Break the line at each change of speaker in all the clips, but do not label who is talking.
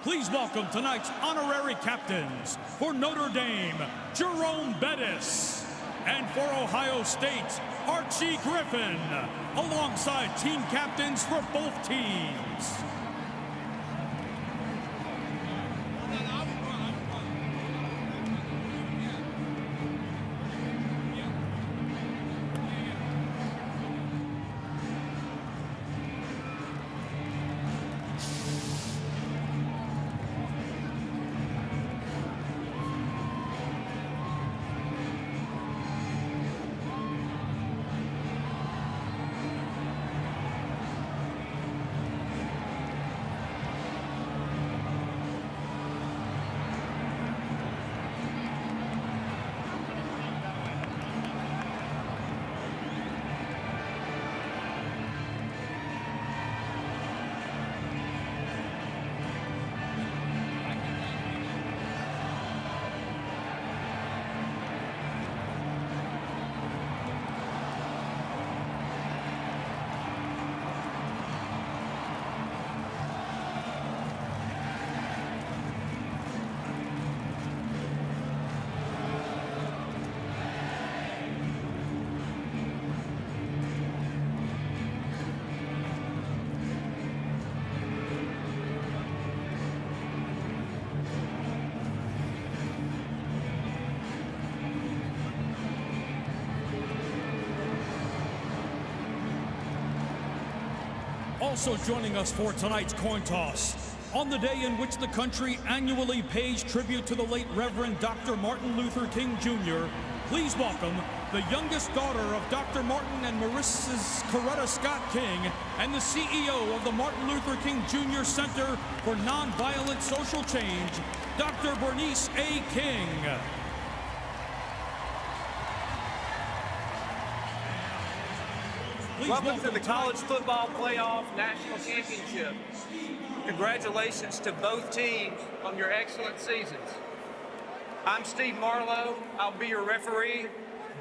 Please welcome tonight's honorary captains. For Notre Dame, Jerome Bettis. And for Ohio State, Archie Griffin, alongside team captains for both teams. Also joining us for tonight's coin toss, on the day in which the country annually pays tribute to the late Reverend Dr. Martin Luther King Jr., please welcome the youngest daughter of Dr. Martin and Mrs. Coretta Scott King and the CEO of the Martin Luther King Jr. Center for Nonviolent Social Change, Dr. Bernice A. King.
Welcome to the College Football Playoff National Championship. Congratulations to both teams on your excellent seasons. I'm Steve Marlowe. I'll be your referee.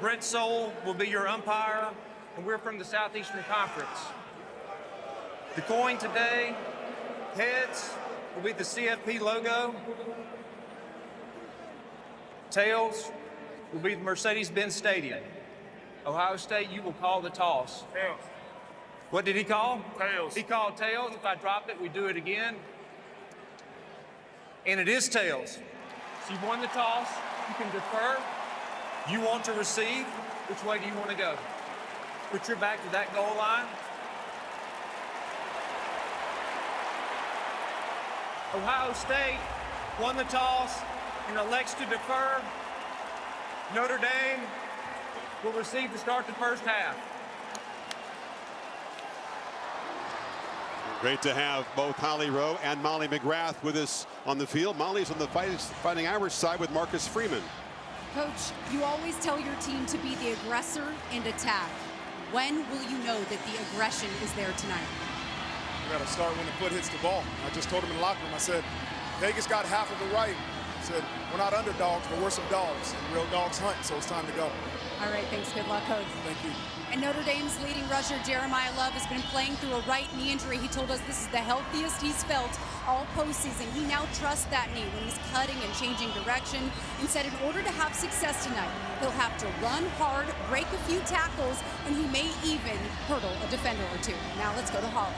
Brent Soule will be your umpire, and we're from the Southeastern Conference. The coin today, heads, will be the CFP logo. Tails will be the Mercedes-Benz Stadium. Ohio State, you will call the toss.
Tails.
What did he call?
Tails.
He called tails. If I dropped it, we do it again. And it is tails. So you won the toss. You can defer. You want to receive. Which way do you want to go? Put your back to that goal line. Ohio State won the toss and elects to defer. Notre Dame will receive to start the first half.
Great to have both Holly Rowe and Molly McGrath with us on the field. Molly's on the Fighting Irish side with Marcus Freeman.
Coach, you always tell your team to be the aggressor and attack. When will you know that the aggression is there tonight?
We got to start when the foot hits the ball. I just told him in the locker room, I said, Vegas got half of it right. I said, we're not underdogs, but we're some dogs. And real dogs hunt, so it's time to go.
All right, thanks. Good luck, Coach.
Thank you.
And Notre Dame's leading rusher, Jeremiah Love, has been playing through a right knee injury. He told us this is the healthiest he's felt all postseason. He now trusts that knee when he's cutting and changing direction, and said in order to have success tonight, he'll have to run hard, break a few tackles, and he may even hurdle a defender or two. Now let's go to Holly.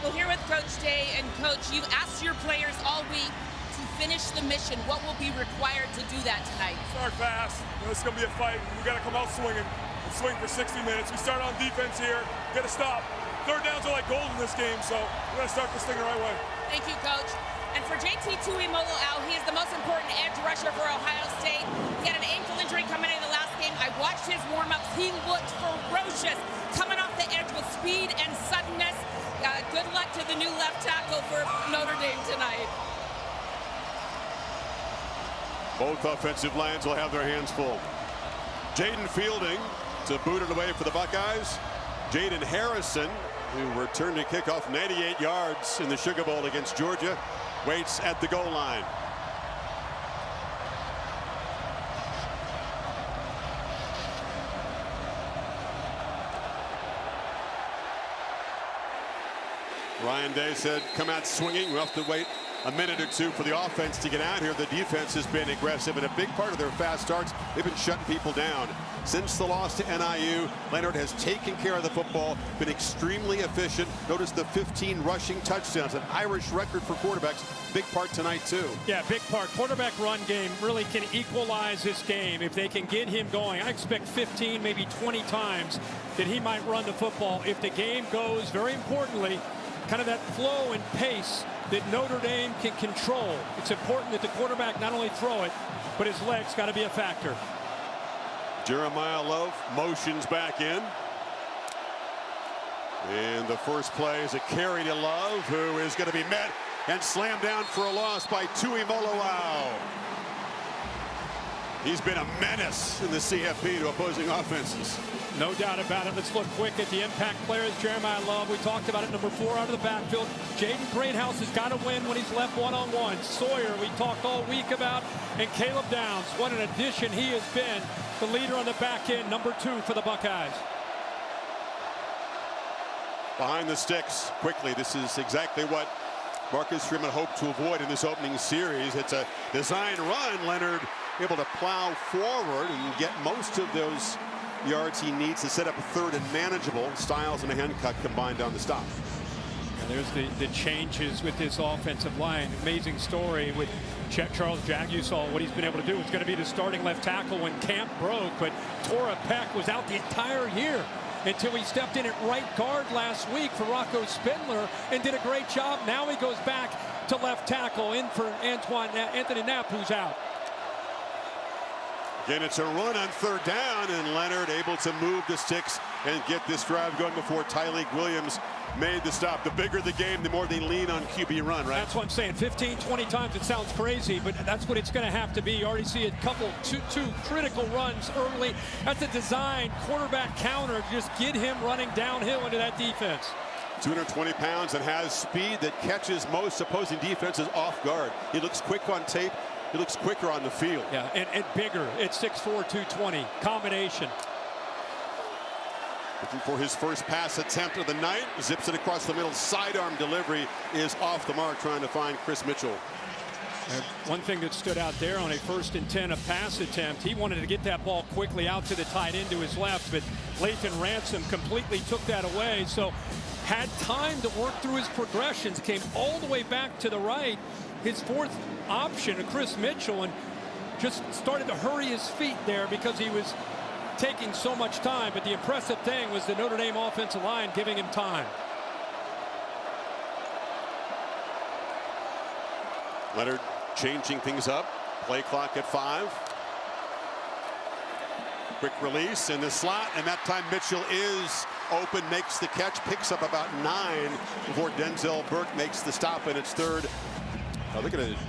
Well, here with Coach Day, and Coach, you've asked your players all week to finish the mission. What will be required to do that tonight?
Start fast. It's going to be a fight. We got to come out swinging and swing for 60 minutes. We start on defense here. Got to stop. Third downs are like gold in this game, so we got to start this thing the right way.
Thank you, Coach. And for JT Tuimoloau, he is the most important edge rusher for Ohio State. He had an ankle injury coming into the last game. I watched his warm-ups. He looked ferocious, coming off the edge with speed and suddenness. Good luck to the new left tackle for Notre Dame tonight.
Both offensive lines will have their hands full. Jaden Fielding to boot it away for the Buckeyes. Jaden Harrison, who returned to kickoff 98 yards in the Sugar Bowl against Georgia, waits at the goal line. Ryan Day said, come out swinging. We'll have to wait a minute or two for the offense to get out here. The defense has been aggressive, and a big part of their fast starts, they've been shutting people down. Since the loss to NIU, Leonard has taken care of the football, been extremely efficient. Notice the 15 rushing touchdowns, an Irish record for quarterbacks. Big part tonight, too.
Yeah, big part. Quarterback run game really can equalize this game if they can get him going. I expect 15, maybe 20 times that he might run the football if the game goes, very importantly, kind of that flow and pace that Notre Dame can control. It's important that the quarterback not only throw it, but his legs got to be a factor.
Jeremiah Love motions back in. And the first play is a carry to Love, who is going to be met and slammed down for a loss by Tuimoloau. He's been a menace in the CFP to opposing offenses.
No doubt about it. Let's look quick at the impact players. Jeremiah Love, we talked about it, number 4 out of the backfield. Jaden Greathouse has got to win when he's left one-on-one. Sawyer, we talked all week about, and Caleb Downs. What an addition he has been. The leader on the back end, number 2 for the Buckeyes.
Behind the sticks, quickly. This is exactly what Marcus Freeman hoped to avoid in this opening series. It's a design run. Leonard able to plow forward and get most of those yards he needs to set up a third and manageable. Styles and a hand cut combined on the stop.
And there's the changes with this offensive line. Amazing story with Charles Jagg. You saw what he's been able to do. It's going to be the starting left tackle when camp broke, but Tora Peck was out the entire year until he stepped in at right guard last week for Rocco Spindler and did a great job. Now he goes back to left tackle in for Anthony Knapp, who's out.
Again, it's a run on third down, and Leonard able to move the sticks and get this drive going before Tyleik Williams made the stop. The bigger the game, the more they lean on QB run, right?
That's what I'm saying. 15, 20 times, it sounds crazy, but that's what it's going to have to be. You already see a couple, two critical runs early. That's a design quarterback counter. Just get him running downhill into that defense.
220 pounds and has speed that catches most opposing defenses off guard. He looks quick on tape. He looks quicker on the field.
Yeah, and bigger at 6'4", 220. Combination.
Looking for his first pass attempt of the night. Zips it across the middle. Sidearm delivery is off the mark, trying to find Chris Mitchell.
One thing that stood out there on a 1st and 10, a pass attempt, he wanted to get that ball quickly out to the tight end to his left, but Lathan Ransom completely took that away. So had time to work through his progressions, came all the way back to the right. His 4th option, Chris Mitchell, and just started to hurry his feet there because he was taking so much time. But the impressive thing was the Notre Dame offensive line giving him time.
Leonard changing things up. Play clock at 5. Quick release in the slot, and that time Mitchell is open, makes the catch, picks up about 9 before Denzel Burke makes the stop, and it's 3rd. Oh, they're going to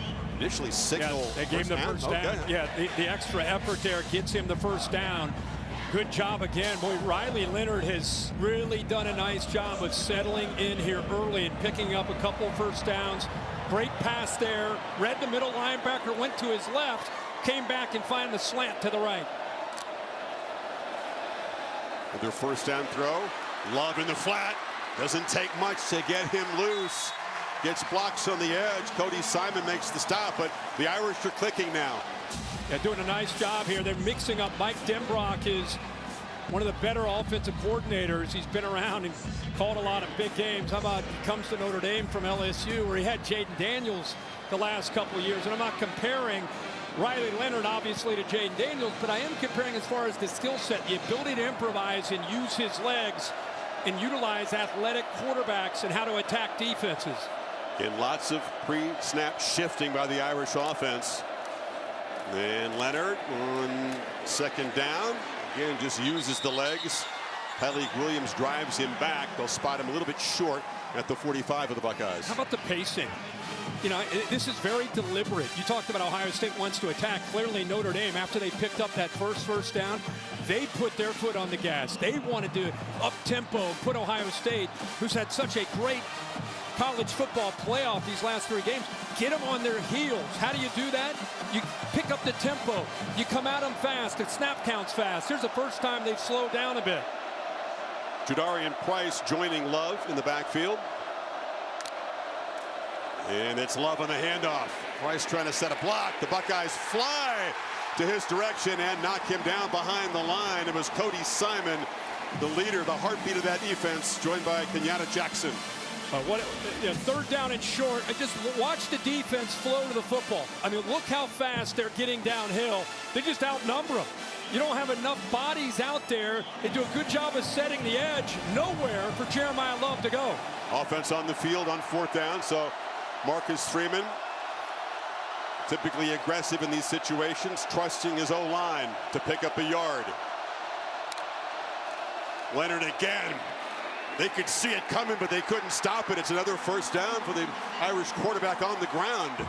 initially signal.
Yeah, they gave him the first down.
Okay.
Yeah, the extra effort there gets him the first down. Good job again. Boy, Riley Leonard has really done a nice job of settling in here early and picking up a couple first downs. Great pass there. Read the middle linebacker, went to his left, came back and found the slant to the right.
With their first down throw, Love in the flat. Doesn't take much to get him loose. Gets blocks on the edge. Cody Simon makes the stop, but the Irish are clicking now.
Yeah, doing a nice job here. They're mixing up. Mike Denbrock is one of the better offensive coordinators. He's been around and called a lot of big games. How about he comes to Notre Dame from LSU, where he had Jaden Daniels the last couple of years. And I'm not comparing Riley Leonard, obviously, to Jaden Daniels, but I am comparing as far as the skill set, the ability to improvise and use his legs and utilize athletic quarterbacks and how to attack defenses.
And lots of pre-snap shifting by the Irish offense. And Leonard on 2nd down. Again, just uses the legs. Tyleik Williams drives him back. They'll spot him a little bit short at the 45 of the Buckeyes.
How about the pacing? You know, this is very deliberate. You talked about Ohio State wants to attack. Clearly, Notre Dame, after they picked up that first down, they put their foot on the gas. They wanted to up-tempo, put Ohio State, who's had such a great college football playoff these last 3 games, get them on their heels. How do you do that? You pick up the tempo. You come at them fast. The snap counts fast. Here's the first time they've slowed down a bit.
Jadarian Price joining Love in the backfield. And it's Love on the handoff. Price trying to set a block. The Buckeyes fly to his direction and knock him down behind the line. It was Cody Simon, the leader, the heartbeat of that defense, joined by Kenyatta Jackson.
Third down and short. Just watch the defense flow to the football. I mean, look how fast they're getting downhill. They just outnumber them. You don't have enough bodies out there. They do a good job of setting the edge. Nowhere for Jeremiah Love to go.
Offense on the field on fourth down, so Marcus Freeman, typically aggressive in these situations, trusting his O-line to pick up a yard. Leonard again. They could see it coming, but they couldn't stop it. It's another first down for the Irish quarterback on the ground.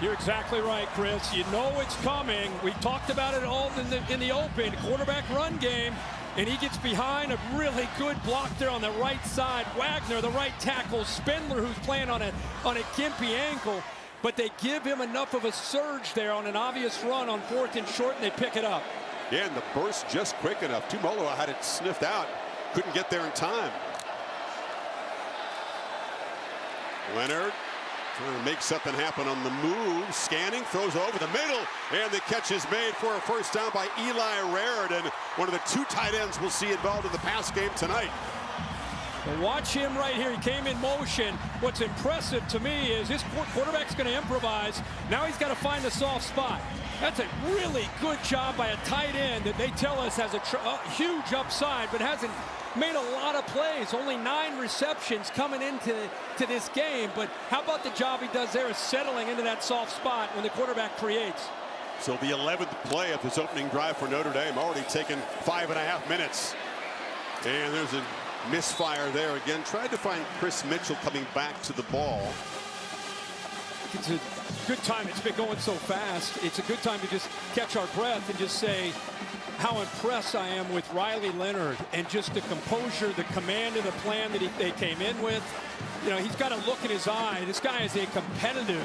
You're exactly right, Chris. You know it's coming. We talked about it all in the open. Quarterback run game, and he gets behind a really good block there on the right side. Wagner, the right tackle. Spindler, who's playing on a gimpy ankle. But they give him enough of a surge there on an obvious run on fourth and short, and they pick it up.
Yeah, and the burst just quick enough. Tumolo had it sniffed out. Couldn't get there in time. Leonard trying to make something happen on the move. Scanning, throws over the middle, and the catch is made for a first down by Eli Raridan, one of the two tight ends we'll see involved in the pass game tonight.
Well, watch him right here. He came in motion. What's impressive to me is this quarterback's going to improvise. Now he's got to find the soft spot. That's a really good job by a tight end that they tell us has a huge upside, but hasn't made a lot of plays. Only 9 receptions coming into this game. But how about the job he does there of settling into that soft spot when the quarterback creates?
So the 11th play of this opening drive for Notre Dame, already taken 5.5 minutes. And there's a misfire there again. Tried to find Chris Mitchell coming back to the ball.
It's a good time. It's been going so fast. It's a good time to just catch our breath and just say how impressed I am with Riley Leonard and just the composure, the command of the plan that they came in with. You know, he's got a look in his eye. This guy is a competitive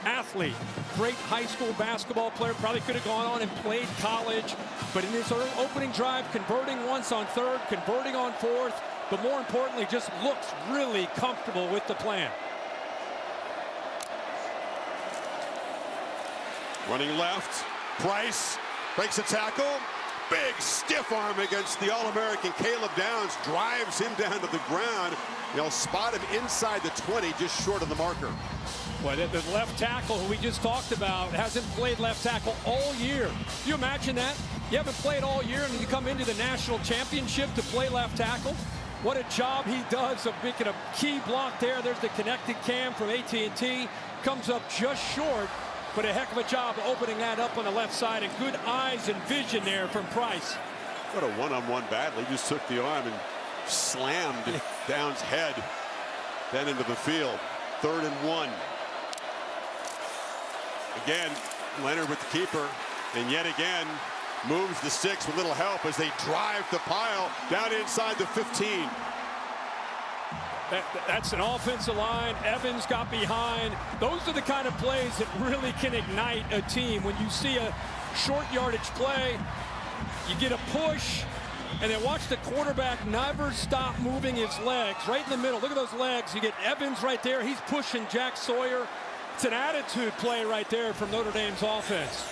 athlete. Great high school basketball player. Probably could have gone on and played college. But in this opening drive, converting once on third, converting on fourth, but more importantly, just looks really comfortable with the plan.
Running left, Price breaks a tackle. Big stiff arm against the All-American Caleb Downs, drives him down to the ground. They'll spot him inside the 20, just short of the marker.
Well, the left tackle who we just talked about hasn't played left tackle all year. Can you imagine that? You haven't played all year and you come into the national championship to play left tackle. What a job he does of making a key block there. There's the connected cam from AT&T. Comes up just short. But a heck of a job opening that up on the left side, and good eyes and vision there from Price.
What a one-on-one battle. He just took the arm and slammed Downs' head then into the field. 3rd and 1. Again, Leonard with the keeper, and yet again moves the sticks with little help as they drive the pile down inside the 15.
That's an offensive line. Evans got behind. Those are the kind of plays that really can ignite a team. When you see a short yardage play, you get a push, and then watch the quarterback never stop moving his legs right in the middle. Look at those legs. You get Evans right there. He's pushing Jack Sawyer. It's an attitude play right there from Notre Dame's offense.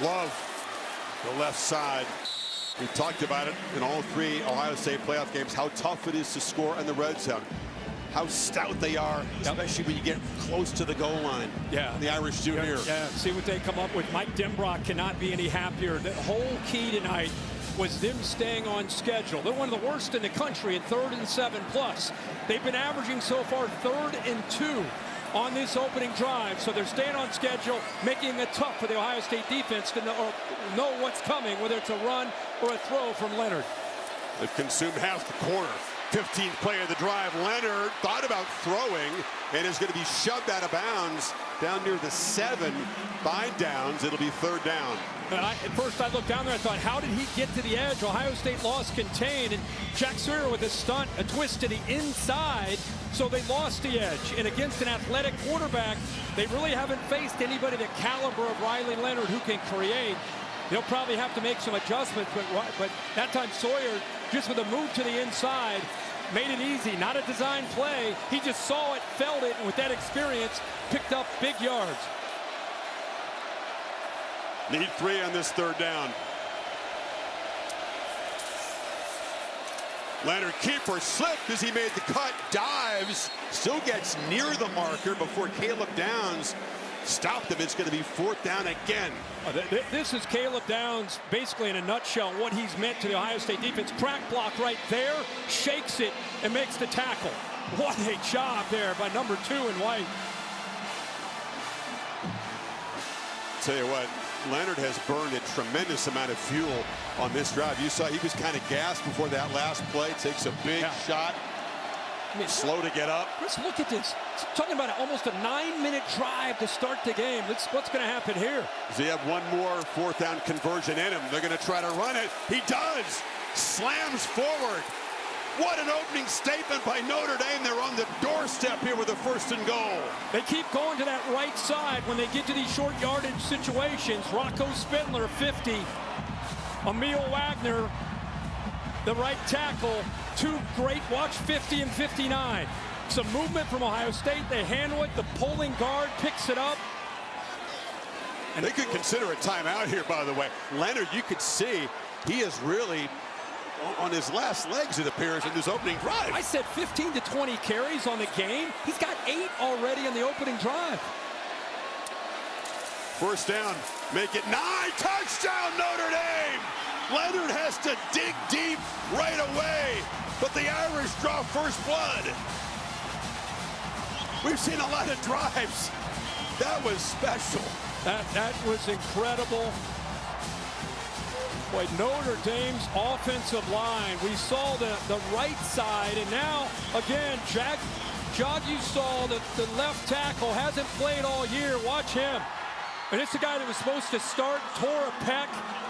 Love the left side. We talked about it in all 3 Ohio State playoff games, how tough it is to score in the red zone, how stout they are, especially when you get close to the goal line.
Yeah,
the Irish do here.
Yeah, see what they come up with. Mike Denbrock cannot be any happier. The whole key tonight was them staying on schedule. They're one of the worst in the country at 3rd and 7+. They've been averaging so far 3rd and 2 on this opening drive, so they're staying on schedule, making it tough for the Ohio State defense to know what's coming, whether it's a run or a throw from Leonard.
They've consumed half the quarter. 15th play of the drive. Leonard thought about throwing and is going to be shoved out of bounds down near the 7 by Downs. It'll be 3rd down.
And at first I looked down there, I thought, how did he get to the edge? Ohio State lost contain, and Jack Sawyer with a stunt, a twist to the inside, so they lost the edge. And against an athletic quarterback, they really haven't faced anybody the caliber of Riley Leonard who can create. They'll probably have to make some adjustments, but that time Sawyer, just with a move to the inside, made it easy. Not a design play. He just saw it, felt it, and with that experience, picked up big yards.
Need 3 on this 3rd down. Leonard, keeper, slipped as he made the cut, dives, still gets near the marker before Caleb Downs stopped him. It's going to be 4th down again.
This is Caleb Downs, basically in a nutshell, what he's meant to the Ohio State defense. Crack block right there, shakes it, and makes the tackle. What a job there by number 2 in white.
Tell you what, Leonard has burned a tremendous amount of fuel on this drive. You saw he was kind of gassed before that last play. Takes a big shot.
I mean,
slow to get up.
Let's look at this. Talking about almost a 9-minute drive to start the game. What's going to happen here?
Does he have one more 4th down conversion in him? They're going to try to run it. He does. Slams forward. What an opening statement by Notre Dame. They're on the doorstep here with a 1st and goal.
They keep going to that right side when they get to these short yardage situations. Rocco Spindler, 50. Emil Wagner, the right tackle. 2 great, watch 50 and 59. Some movement from Ohio State. They handle it. The pulling guard picks it up.
And they could consider a timeout here, by the way. Leonard, you could see he is really on his last legs, it appears, in this opening drive.
I said 15 to 20 carries on the game. He's got 8 already in the opening drive.
1st down, make it 9, touchdown Notre Dame! Leonard has to dig deep right away, but the Irish draw first blood. We've seen a lot of drives. That was special.
That was incredible. Boy, Notre Dame's offensive line, we saw the right side, and now, again, Jog, you saw that the left tackle hasn't played all year. Watch him. And it's the guy that was supposed to start, tore a pec,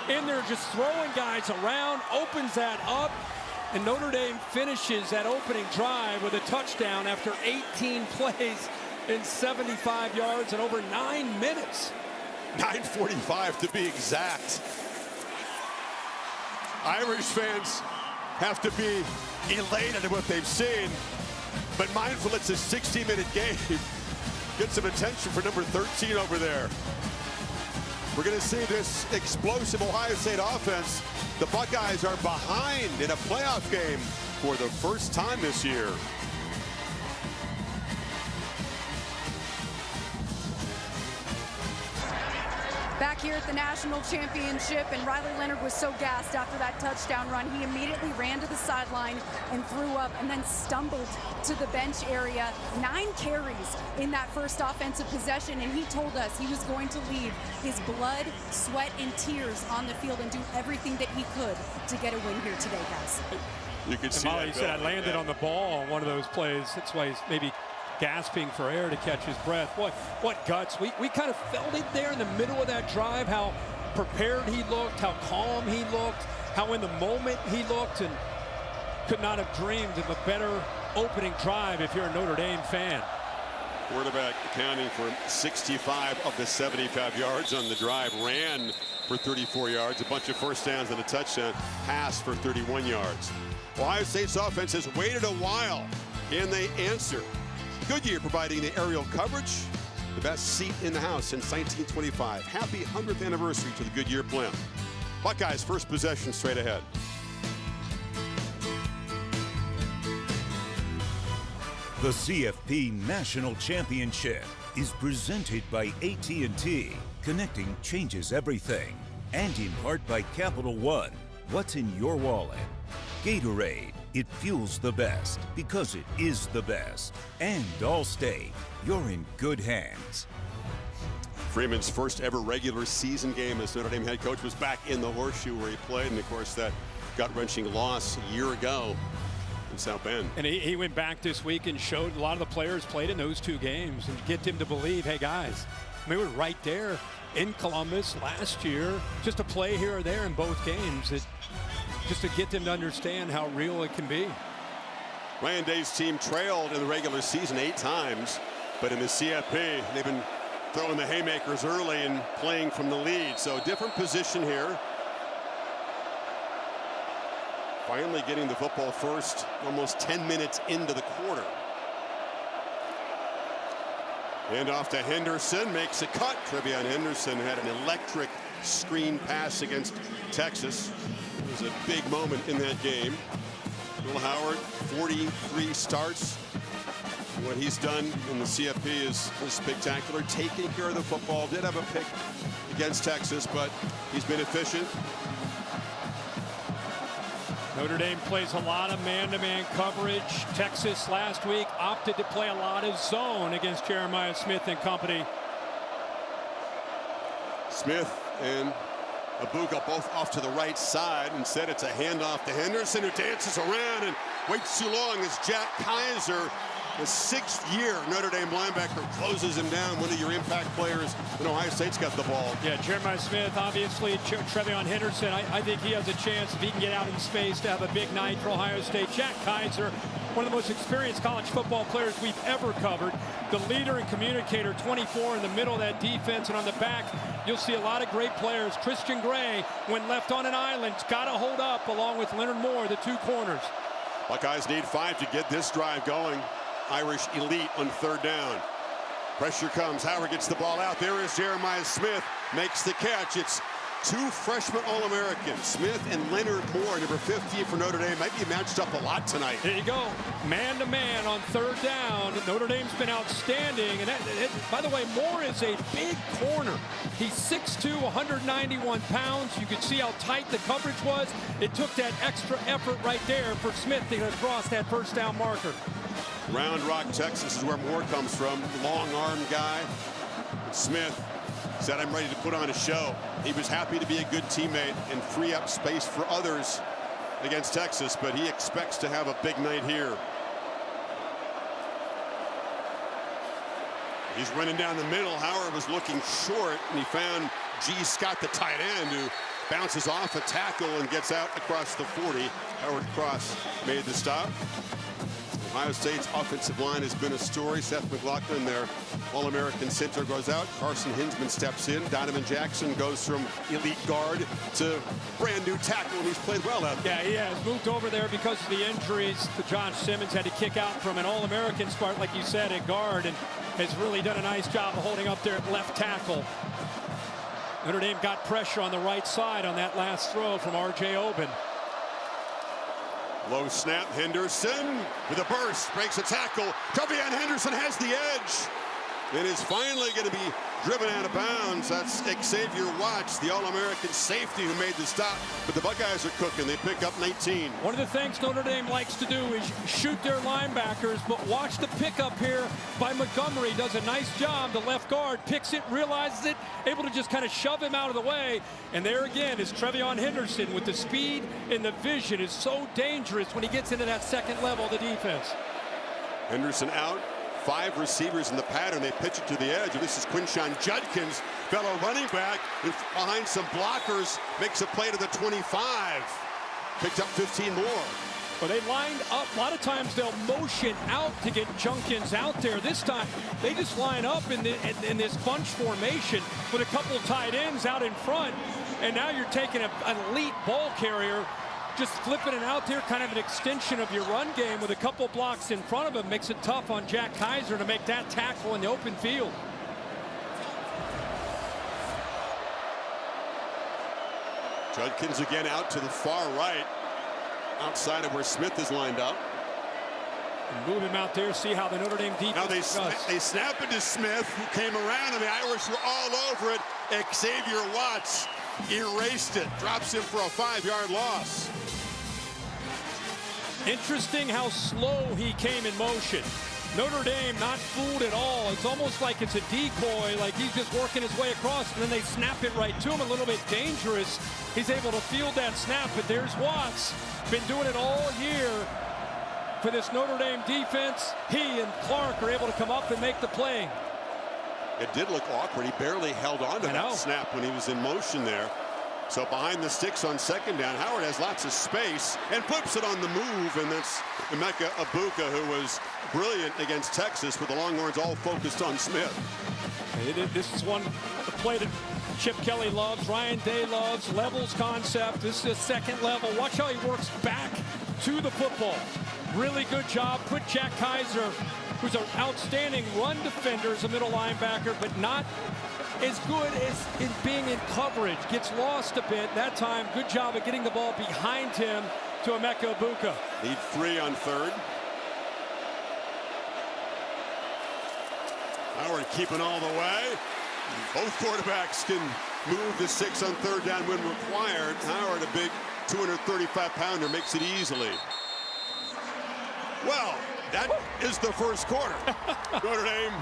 in there just throwing guys around, opens that up, and Notre Dame finishes that opening drive with a touchdown after 18 plays in 75 yards in over 9 minutes.
9:45 to be exact. Irish fans have to be elated at what they've seen, but mindful it's a 60-minute game. Get some attention for number 13 over there. We're going to see this explosive Ohio State offense. The Buckeyes are behind in a playoff game for the first time this year.
Back here at the national championship, and Riley Leonard was so gassed after that touchdown run, he immediately ran to the sideline and threw up and then stumbled to the bench area. 9 carries in that first offensive possession, and he told us he was going to leave his blood, sweat, and tears on the field and do everything that he could to get a win here today, guys.
You can see
Molly said I landed on the ball on one of those plays. That's why he's maybe gasping for air to catch his breath. What guts. We kind of felt it there in the middle of that drive, how prepared he looked, how calm he looked, how in the moment he looked, and could not have dreamed of a better opening drive if you're a Notre Dame fan.
Quarterback accounting for 65 of the 75 yards on the drive, ran for 34 yards, a bunch of 1st downs and a touchdown, pass for 31 yards. Ohio State's offense has waited a while. Can they answer? Goodyear providing the aerial coverage, the best seat in the house since 1925. Happy 100th anniversary to the Goodyear blimp. Buckeyes first possession straight ahead.
The CFP National Championship is presented by AT&T. Connecting changes everything. And in part by Capital One. What's in your wallet? Gatorade. It fuels the best because it is the best. And Allstate, you're in good hands.
Freeman's first ever regular season game as Notre Dame head coach was back in the Horseshoe where he played, and of course that gut-wrenching loss a year ago in South Bend.
And he went back this week and showed a lot of the players played in those 2 games and get them to believe, hey guys, we were right there in Columbus last year, just a play here or there in both games. Just to get them to understand how real it can be.
Ryan Day's team trailed in the regular season 8 times, but in the CFP, they've been throwing the haymakers early and playing from the lead. So different position here. Finally getting the football first, almost 10 minutes into the quarter. And off to Henderson, makes a cut. Trevion Henderson had an electric screen pass against Texas. It was a big moment in that game. Will Howard, 43 starts. What he's done in the CFP is spectacular. Taking care of the football. Did have a pick against Texas, but he's been efficient.
Notre Dame plays a lot of man-to-man coverage. Texas last week opted to play a lot of zone against Jeremiah Smith and company.
Smith and Abuka both off to the right side. Instead, it's a handoff to Henderson, who dances around and waits too long as Jack Kaiser, the 6th year Notre Dame linebacker, closes him down. One of your impact players in Ohio State's got the ball.
Yeah, Jeremiah Smith, obviously, Trevion Henderson. I think he has a chance, if he can get out in space, to have a big night for Ohio State. Jack Kaiser, one of the most experienced college football players we've ever covered. The leader and communicator, 24 in the middle of that defense, and on the back, you'll see a lot of great players. Christian Gray, when left on an island, got to hold up along with Leonard Moore, the 2 corners.
Buckeyes need 5 to get this drive going. Irish elite on 3rd down. Pressure comes. Howard gets the ball out. There is Jeremiah Smith. Makes the catch. It's 2 freshman All-Americans, Smith and Leonard Moore, number 15 for Notre Dame. Might be matched up a lot tonight.
There you go. Man-to-man on 3rd down. Notre Dame's been outstanding. And by the way, Moore is a big corner. He's 6'2", 191 pounds. You could see how tight the coverage was. It took that extra effort right there for Smith to get across that 1st down marker.
Round Rock, Texas is where Moore comes from. Long arm guy. Smith said, I'm ready to put on a show. He was happy to be a good teammate and free up space for others against Texas, but he expects to have a big night here. He's running down the middle. Howard was looking short, and he found G. Scott, the tight end, who bounces off a tackle and gets out across the 40. Howard Cross made the stop. Ohio State's offensive line has been a story. Seth McLaughlin, their All-American center, goes out. Carson Hinsman steps in. Donovan Jackson goes from elite guard to brand new tackle, and he's played well out there.
Yeah, he has moved over there because of the injuries. Josh Simmons had to kick out from an All-American spot, like you said, at guard, and has really done a nice job of holding up there at left tackle. Notre Dame got pressure on the right side on that last throw from R.J. Oben.
Low snap, Henderson with a burst, breaks a tackle. Trevion Henderson has the edge and is finally going to be driven out of bounds. That's Xavier Watts, the All-American safety, who made the stop. But the Buckeyes are cooking. They pick up 19.
One of the things Notre Dame likes to do is shoot their linebackers, but watch the pickup here by Montgomery. Does a nice job. The left guard picks it, realizes it, able to just kind of shove him out of the way. And there again is Trevion Henderson with the speed and the vision. Is so dangerous when he gets into that second level of the defense.
Henderson out. 5 receivers in the pattern. They pitch it to the edge. And this is Quinshawn Judkins, fellow running back, behind some blockers, makes a play to the 25. Picked up 15 more.
Well, they lined up. A lot of times they'll motion out to get Judkins out there. This time they just line up in this bunch formation with a couple tight ends out in front. And now you're taking an elite ball carrier, just flipping it out there, kind of an extension of your run game with a couple blocks in front of him. Makes it tough on Jack Kaiser to make that tackle in the open field.
Judkins again out to the far right, outside of where Smith is lined up.
And move him out there, see how the Notre Dame defense
now
does.
They snap it to Smith, who came around, and the Irish were all over it. Xavier Watts erased it, drops him for a 5-yard loss.
Interesting how slow he came in motion. Notre Dame not fooled at all. It's almost like it's a decoy, like he's just working his way across, and then they snap it right to him. A little bit dangerous. He's able to field that snap, but there's Watts. Been doing it all year for this Notre Dame defense. He and Clark are able to come up and make the play.
It did look awkward. He barely held on to that snap when he was in motion there. So behind the sticks on 2nd down, Howard has lots of space and flips it on the move, and that's Emeka Abuka, who was brilliant against Texas with the Longhorns all focused on Smith.
This is one play that Chip Kelly loves, Ryan Day loves, levels concept. This is a second level. Watch how he works back to the football. Really good job. Put Jack Kaiser, who's an outstanding run defender as a middle linebacker, but not as good as in being in coverage. Gets lost a bit that time. Good job of getting the ball behind him to Emeka Ibuka.
Need 3 on third. Howard keeping all the way. Both quarterbacks can move the 6 on third down when required. Howard, a big 235-pounder, makes it easily. Well, that is the first quarter. Notre Dame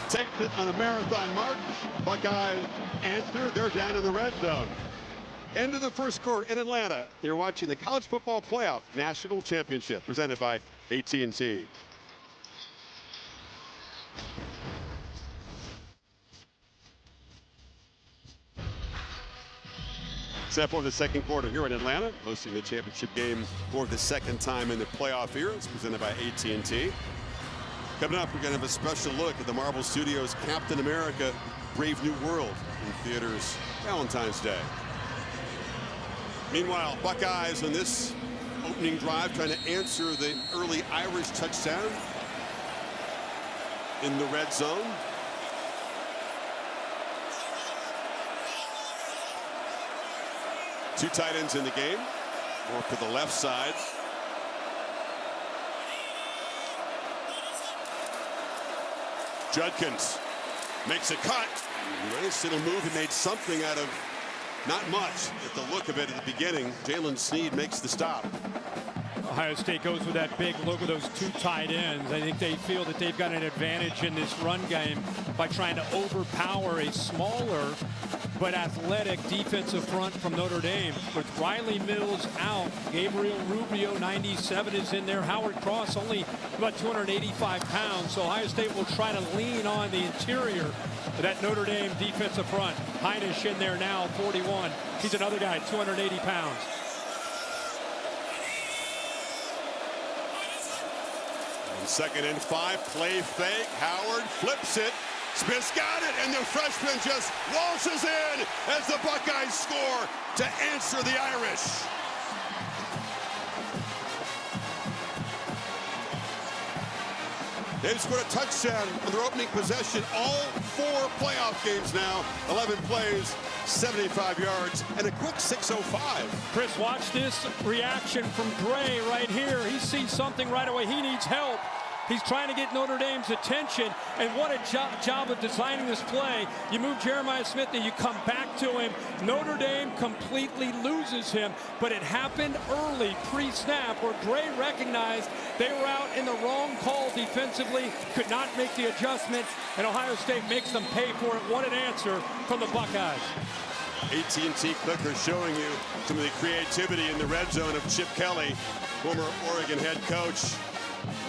takes it on a marathon march. Buckeyes answer. They're down in the red zone. End of the first quarter in Atlanta. You're watching the College Football Playoff National Championship presented by AT&T. Except for the second quarter here in Atlanta, hosting the championship game for the second time in the playoff era. It's presented by AT&T. Coming up, we're going to have a special look at the Marvel Studios' Captain America: Brave New World in theaters Valentine's Day. Meanwhile, Buckeyes on this opening drive trying to answer the early Irish touchdown in the red zone. Two tight ends in the game, more to the left side. Judkins makes a cut. Nice little move. He made something out of not much at the look of it at the beginning. Jalen Sneed makes the stop.
Ohio State goes with that big look with those two tight ends. I think they feel that they've got an advantage in this run game by trying to overpower a smaller but athletic defensive front from Notre Dame. With Riley Mills out, Gabriel Rubio, 97, is in there. Howard Cross, only about 285 pounds. So Ohio State will try to lean on the interior of that Notre Dame defensive front. Heinisch in there now, 41. He's another guy, 280 pounds.
Second and 5, play fake. Howard flips it. Smith's got it, and the freshman just waltzes in as the Buckeyes score to answer the Irish. They've scored a touchdown on their opening possession. All 4 playoff games now. 11 plays, 75 yards, and a quick 6:05.
Chris, watch this reaction from Gray right here. He sees something right away. He needs help. He's trying to get Notre Dame's attention, and what a job of designing this play. You move Jeremiah Smith, and you come back to him. Notre Dame completely loses him, but it happened early, pre-snap, where Gray recognized they were out in the wrong call defensively, could not make the adjustment, and Ohio State makes them pay for it. What an answer from the Buckeyes.
AT&T clicker showing you some of the creativity in the red zone of Chip Kelly, former Oregon head coach.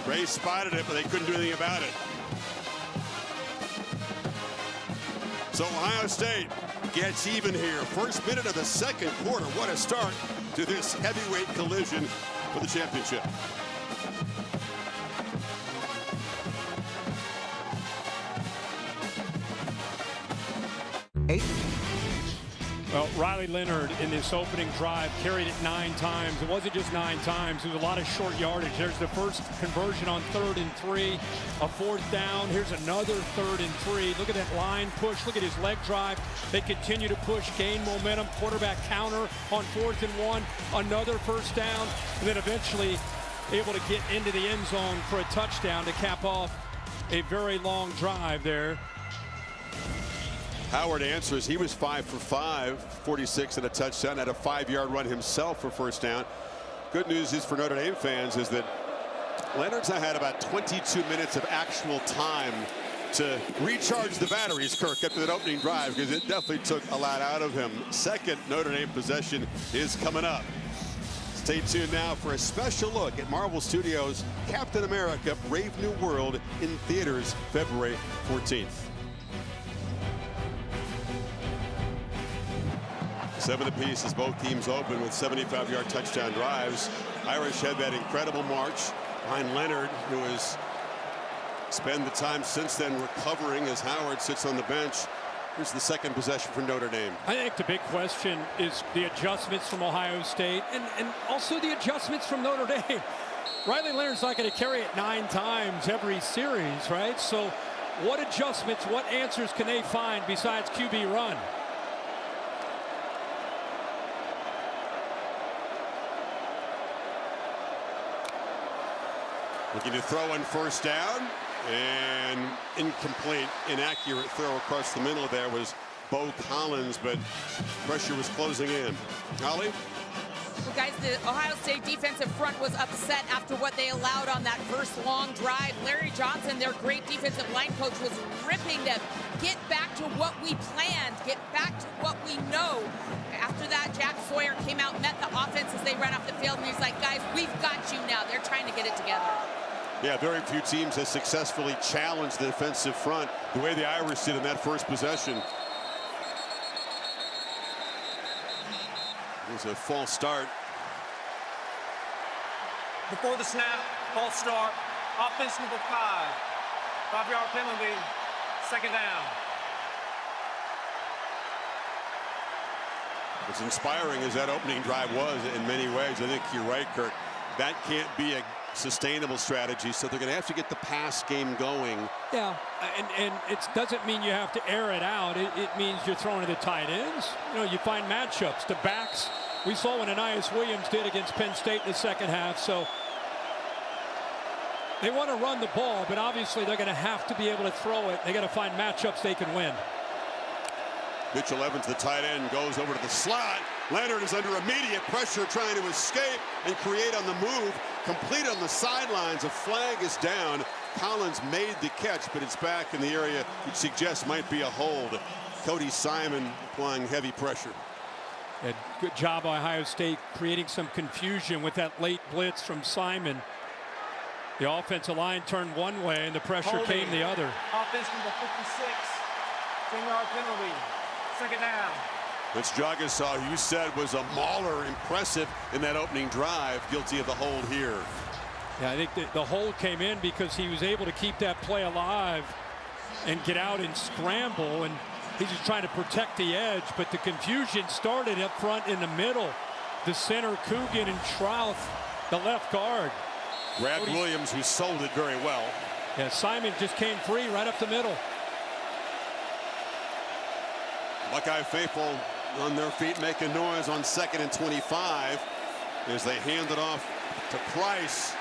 Ray spotted it, but they couldn't do anything about it. So Ohio State gets even here. First minute of the second quarter. What a start to this heavyweight collision for the championship.
Well, Riley Leonard in this opening drive carried it 9 times. It wasn't just 9 times. It was a lot of short yardage. There's the first conversion on 3rd and 3, a 4th down. Here's another 3rd and 3. Look at that line push. Look at his leg drive. They continue to push, gain momentum. Quarterback counter on 4th and 1. Another first down. And then eventually able to get into the end zone for a touchdown to cap off a very long drive there.
Howard answers. He was 5 for 5, 46 and a touchdown, had a 5-yard run himself for first down. Good news is for Notre Dame fans is that Leonard's now had about 22 minutes of actual time to recharge the batteries, Kirk, after that opening drive, because it definitely took a lot out of him. Second Notre Dame possession is coming up. Stay tuned now for a special look at Marvel Studios' Captain America: Brave New World in theaters February 14th. 7 apiece as both teams open with 75-yard touchdown drives. Irish had that incredible march behind Leonard, who is spend the time since then recovering as Howard sits on the bench. Here's the second possession for Notre Dame.
I think the big question is the adjustments from Ohio State and also the adjustments from Notre Dame. Riley Leonard's not going to carry it 9 times every series, right? So what adjustments, what answers can they find besides QB run?
Looking to throw on first down, and incomplete, inaccurate throw across the middle there was Bo Collins, but pressure was closing in. Holly?
Well, guys, the Ohio State defensive front was upset after what they allowed on that first long drive. Larry Johnson, their great defensive line coach, was ripping them. Get back to what we planned. Get back to what we know. After that, Jack Sawyer came out, met the offense as they ran off the field, and he's like, guys, we've got you now. They're trying to get it together.
Yeah, very few teams have successfully challenged the defensive front the way the Irish did in that first possession. It was a false start.
Before the snap, false start, offense number 5. 5-yard penalty, second down.
As inspiring as that opening drive was in many ways, I think you're right, Kirk. That can't be a sustainable strategy, so they're going to have to get the pass game going.
Yeah, and it doesn't mean you have to air it out. It means you're throwing to the tight ends. You know, you find matchups. The backs, we saw what Anais Williams did against Penn State in the second half, so they want to run the ball, but obviously they're going to have to be able to throw it. They got to find matchups they can win.
Mitchell Evans, the tight end, goes over to the slot. Leonard is under immediate pressure trying to escape and create on the move. Complete on the sidelines. A flag is down. Collins made the catch, but it's back in the area which suggests might be a hold. Cody Simon applying heavy pressure.
And good job by Ohio State creating some confusion with that late blitz from Simon. The offensive line turned one way and the pressure came the other.
Offense number 56, 10-yard penalty, second down.
Which Jagasaw, you said, was a mauler, impressive in that opening drive, guilty of the hold here.
Yeah, I think the hold came in because he was able to keep that play alive and get out and scramble, and he's just trying to protect the edge, but the confusion started up front in the middle. The center, Coogan, and Trouth, the left guard.
Brad Williams, who sold it very well.
Yeah, Simon just came free right up the middle.
Buckeye faithful on their feet, making noise on 2nd and 25 as they hand it off to Price,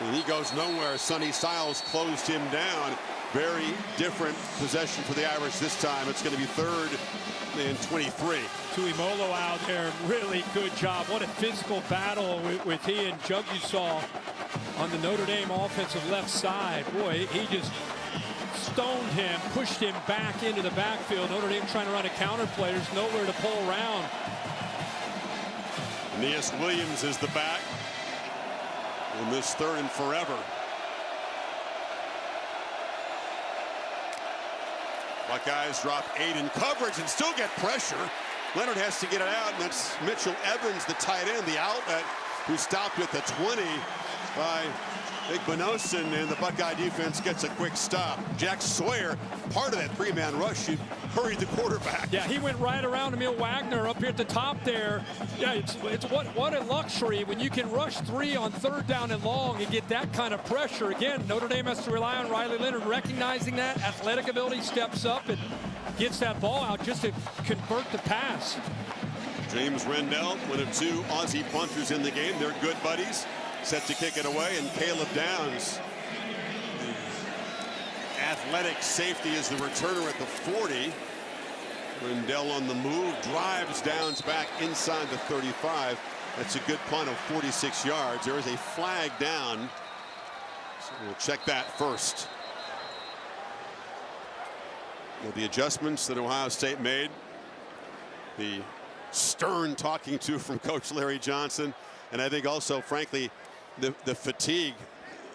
and he goes nowhere. Sonny Styles closed him down. Very different possession for the Irish this time. It's going to be 3rd and 23.
Tuimolo out there, really good job. What a physical battle with he and Jagasaw on the Notre Dame offensive left side. Boy, he just stoned him, pushed him back into the backfield. Notre Dame trying to run a counter play. There's nowhere to pull around.
Aeneas Williams is the back in this 3rd and forever. Buckeyes drop 8 in coverage and still get pressure. Leonard has to get it out, and that's Mitchell Evans, the tight end, the outlet, who stopped at the 20 by Igbonosin, and the Buckeye defense gets a quick stop. Jack Sawyer, part of that 3-man rush, he hurried the quarterback.
Yeah, he went right around Emil Wagner up here at the top there. Yeah, it's what a luxury when you can rush 3 on 3rd down and long and get that kind of pressure. Again, Notre Dame has to rely on Riley Leonard recognizing that. Athletic ability steps up and gets that ball out just to convert the pass.
James Rendell, one of 2 Aussie punters in the game. They're good buddies. Set to kick it away, and Caleb Downs, the athletic safety, is the returner at the 40. Rendell on the move, drives Downs back inside the 35. That's a good punt of 46 yards. There is a flag down, so we'll check that first. Well, the adjustments that Ohio State made, the stern talking to from Coach Larry Johnson, and I think also, frankly, the fatigue,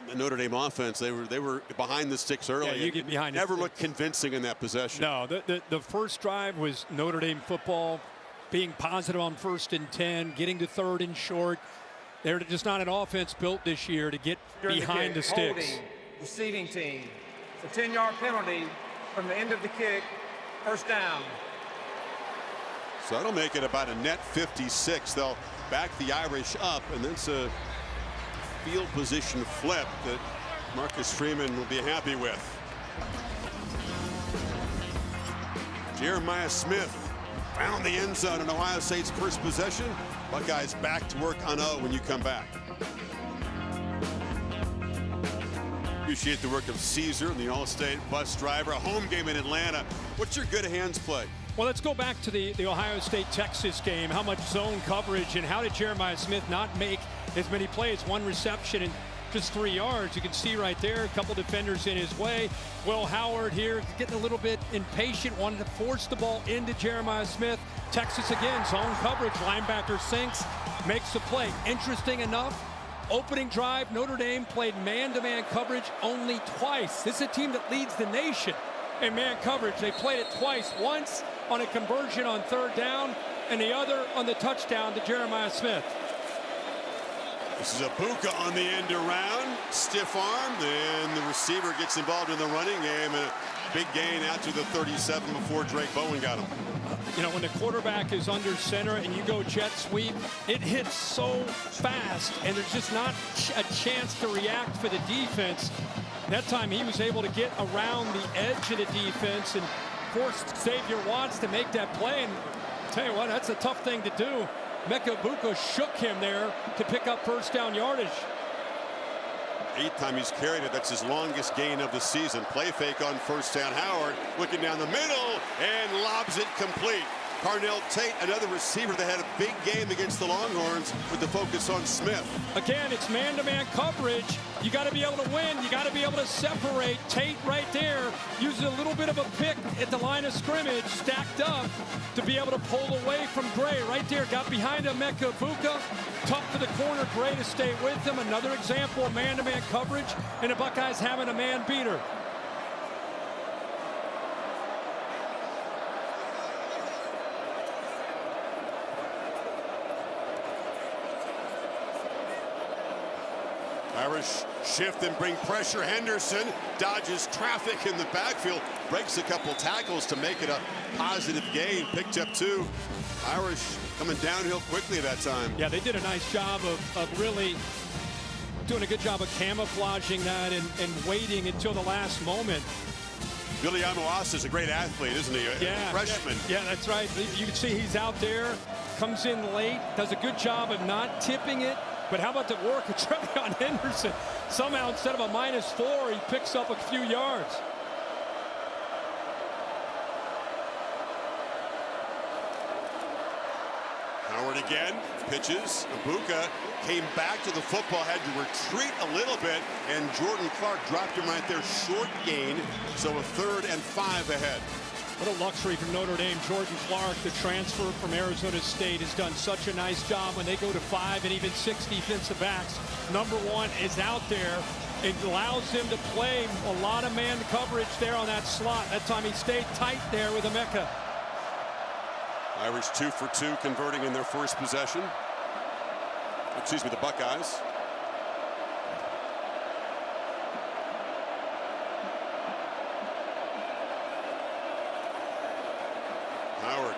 the Notre Dame offense, they were behind the sticks early.
Yeah, you get behind
never looked convincing in that possession.
No, the first drive was Notre Dame football, being positive on 1st and 10, getting to 3rd and short. They're just not an offense built this year to get behind the sticks.
Holding, receiving team, It's a 10-yard penalty from the end of the kick, first down.
So that'll make it about a net 56. They'll back the Irish up, and then it's a field position flip that Marcus Freeman will be happy with. Jeremiah Smith found the end zone in Ohio State's first possession. Buckeyes back to work on O when you come back. Appreciate the work of Caesar, the All-State bus driver. A home game in Atlanta. What's your good hands play?
Well, let's go back to the Ohio State-Texas game. How much zone coverage and how did Jeremiah Smith not make as many plays? One reception and just 3 yards. You can see right there a couple defenders in his way. Will Howard here getting a little bit impatient, wanted to force the ball into Jeremiah Smith. Texas again, zone coverage. Linebacker sinks, makes the play. Interesting enough, opening drive, Notre Dame played man-to-man coverage only twice. This is a team that leads the nation in man coverage. They played it twice, once on a conversion on third down and the other on the touchdown to Jeremiah Smith.
This is Ibuka on the end around, stiff arm, and the receiver gets involved in the running game, and a big gain out to the 37 before Drake Bowen got him.
You know, when the quarterback is under center and you go jet sweep, it hits so fast, and there's just not a chance to react for the defense. That time he was able to get around the edge of the defense and forced Xavier Watts to make that play. And I'll tell you what, that's a tough thing to do. Emeka Egbuka shook him there to pick up first down yardage.
8th time he's carried it. That's his longest gain of the season. Play fake on first down. Howard looking down the middle and lobs it complete. Carnell Tate, another receiver that had a big game against the Longhorns with the focus on Smith.
Again, it's man-to-man coverage. You got to be able to win. You got to be able to separate. Tate right there uses a little bit of a pick at the line of scrimmage, stacked up to be able to pull away from Gray. Right there, got behind Emeka Egbuka. Tough for the corner. Gray to stay with him. Another example of man-to-man coverage, and the Buckeyes having a man beater.
Irish shift and bring pressure. Henderson dodges traffic in the backfield, breaks a couple tackles to make it a positive gain. Picked up 2. Irish coming downhill quickly that time.
Yeah, they did a nice job of really doing a good job of camouflaging that and waiting until the last moment.
Billy Amoas is a great athlete, isn't he?
Yeah,
freshman.
Yeah, that's right. You can see he's out there, comes in late, does a good job of not tipping it. But how about the work of Trevion Henderson? Somehow, instead of a -4, he picks up a few yards.
Howard again, pitches. Ibuka came back to the football, had to retreat a little bit, and Jordan Clark dropped him right there, short gain. So a 3rd and 5 ahead.
What a luxury for Notre Dame. Jordan Clark, the transfer from Arizona State, has done such a nice job when they go to 5 and even 6 defensive backs. Number 1 is out there. It allows him to play a lot of man coverage there on that slot. That time he stayed tight there with Emeka.
Irish 2 for 2 converting in their first possession. Excuse me, the Buckeyes. Howard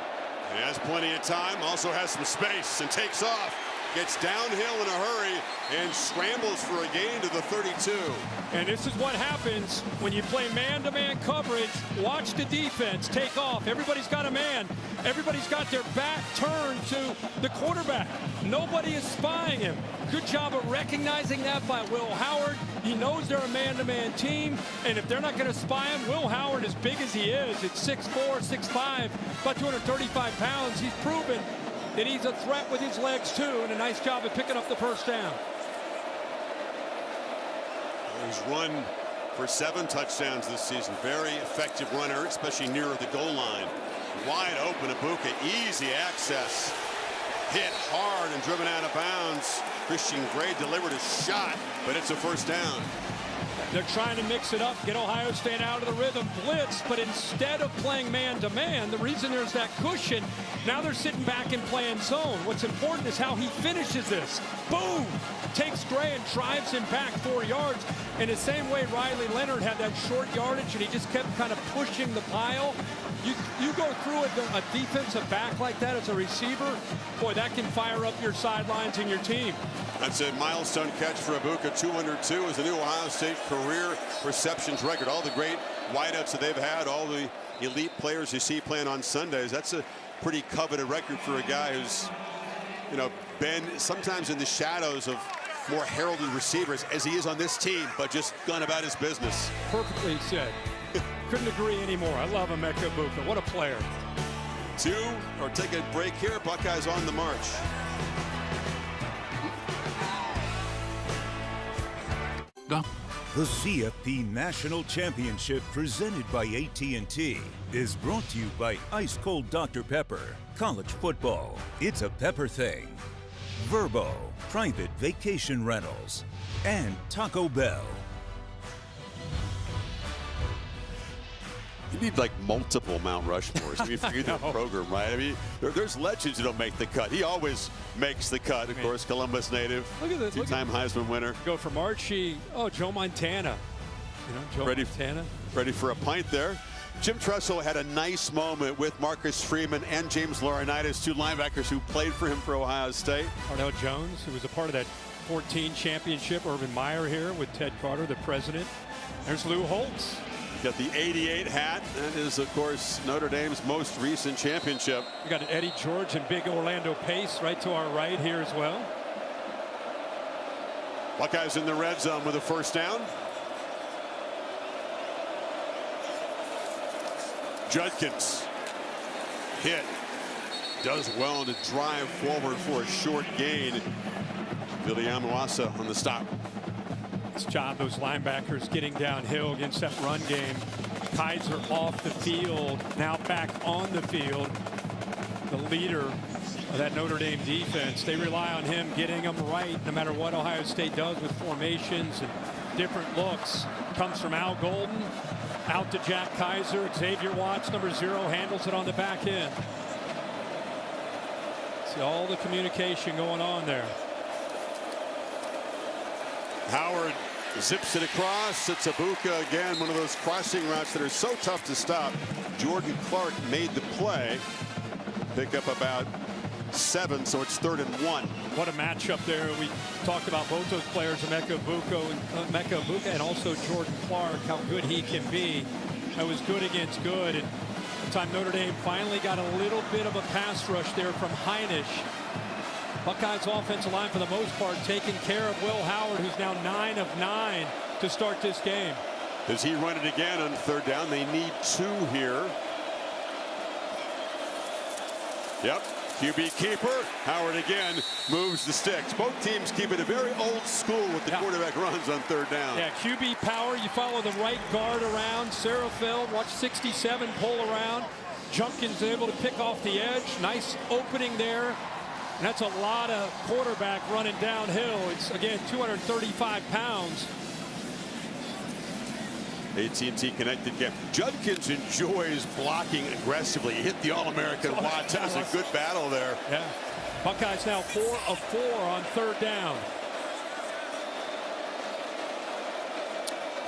has plenty of time, also has some space and takes off. Gets downhill in a hurry and scrambles for a gain to the 32.
And this is what happens when you play man-to-man coverage. Watch the defense take off. Everybody's got a man. Everybody's got their back turned to the quarterback. Nobody is spying him. Good job of recognizing that by Will Howard. He knows they're a man-to-man team, and if they're not going to spy him, Will Howard, as big as he is, at 6'4", 6'5", about 235 pounds, he's proven that he's a threat with his legs too, and a nice job of picking up the first down.
He's run for 7 touchdowns this season. Very effective runner, especially near the goal line. Wide open, Ibuka, easy access. Hit hard and driven out of bounds. Christian Gray delivered a shot, but it's a first down.
They're trying to mix it up, get Ohio State out of the rhythm, blitz, but instead of playing man-to-man, the reason there's that cushion, now they're sitting back and playing zone. What's important is how he finishes this. Boom! Takes Gray and drives him back 4 yards. In the same way Riley Leonard had that short yardage and he just kept kind of pushing the pile. You go through a defensive back like that as a receiver, boy, that can fire up your sidelines and your team.
That's a milestone catch for Ibuka. 202 is the new Ohio State career receptions record. All the great wideouts that they've had, all the elite players you see playing on Sundays. That's a pretty coveted record for a guy who's, you know, been sometimes in the shadows of more heralded receivers as he is on this team, but just gone about his business.
Perfectly said. Couldn't agree anymore. I love Emeka Ibuka. What a player.
Take a break here. Buckeyes on the march.
The CFP National Championship presented by AT&T is brought to you by Ice Cold Dr. Pepper. College football, it's a pepper thing. Verbo, private vacation rentals. And Taco Bell.
You need like multiple Mount Rushmores. I mean, for that program, right? I mean, there's legends who don't make the cut. He always makes the cut. Of course, Columbus native,
look at this,
two-time Heisman winner.
Go from Archie, Joe Montana. You know, Joe Montana.
Ready for a pint there. Jim Tressel had a nice moment with Marcus Freeman and James Laurinaitis, two linebackers who played for him for Ohio State.
Parnell Jones, who was a part of that 14 championship. Urban Meyer here with Ted Carter, the president. There's Lou Holtz.
Got the 88 hat. That is, of course, Notre Dame's most recent championship.
We got Eddie George and big Orlando Pace right to our right here as well.
Buckeyes in the red zone with a first down. Judkins hit. Does well to drive forward for a short gain. Billy Amawasa on the stop.
Nice job, those linebackers getting downhill against that run game. Kaiser off the field, now back on the field. The leader of that Notre Dame defense. They rely on him getting them right no matter what Ohio State does with formations and different looks. Comes from Al Golden, out to Jack Kaiser. Xavier Watts, number 0, handles it on the back end. See all the communication going on there.
Howard zips it across. It's Ibuka again, one of those crossing routes that are so tough to stop. Jordan Clark made the play. Pick up about 7, so it's 3rd and 1.
What a matchup there. We talked about both those players, Emeka Ibuka and also Jordan Clark, how good he can be. That was good against good. And the time Notre Dame finally got a little bit of a pass rush there from Heinisch. Buckeyes offensive line for the most part taking care of Will Howard, who's now 9 of 9 to start this game.
Does he run it again on 3rd down? They need 2 here. Yep, QB keeper. Howard again moves the sticks. Both teams keep it a very old school with the quarterback runs on 3rd down.
Yeah, QB power. You follow the right guard around. Serafeld, watch 67 pull around. Junkins able to pick off the edge. Nice opening there. And that's a lot of quarterback running downhill. It's, again, 235 pounds.
AT&T connected game. Judkins enjoys blocking aggressively. He hit the All-American Watts. That was a good battle there.
Yeah. Buckeyes now 4 of 4 on 3rd down.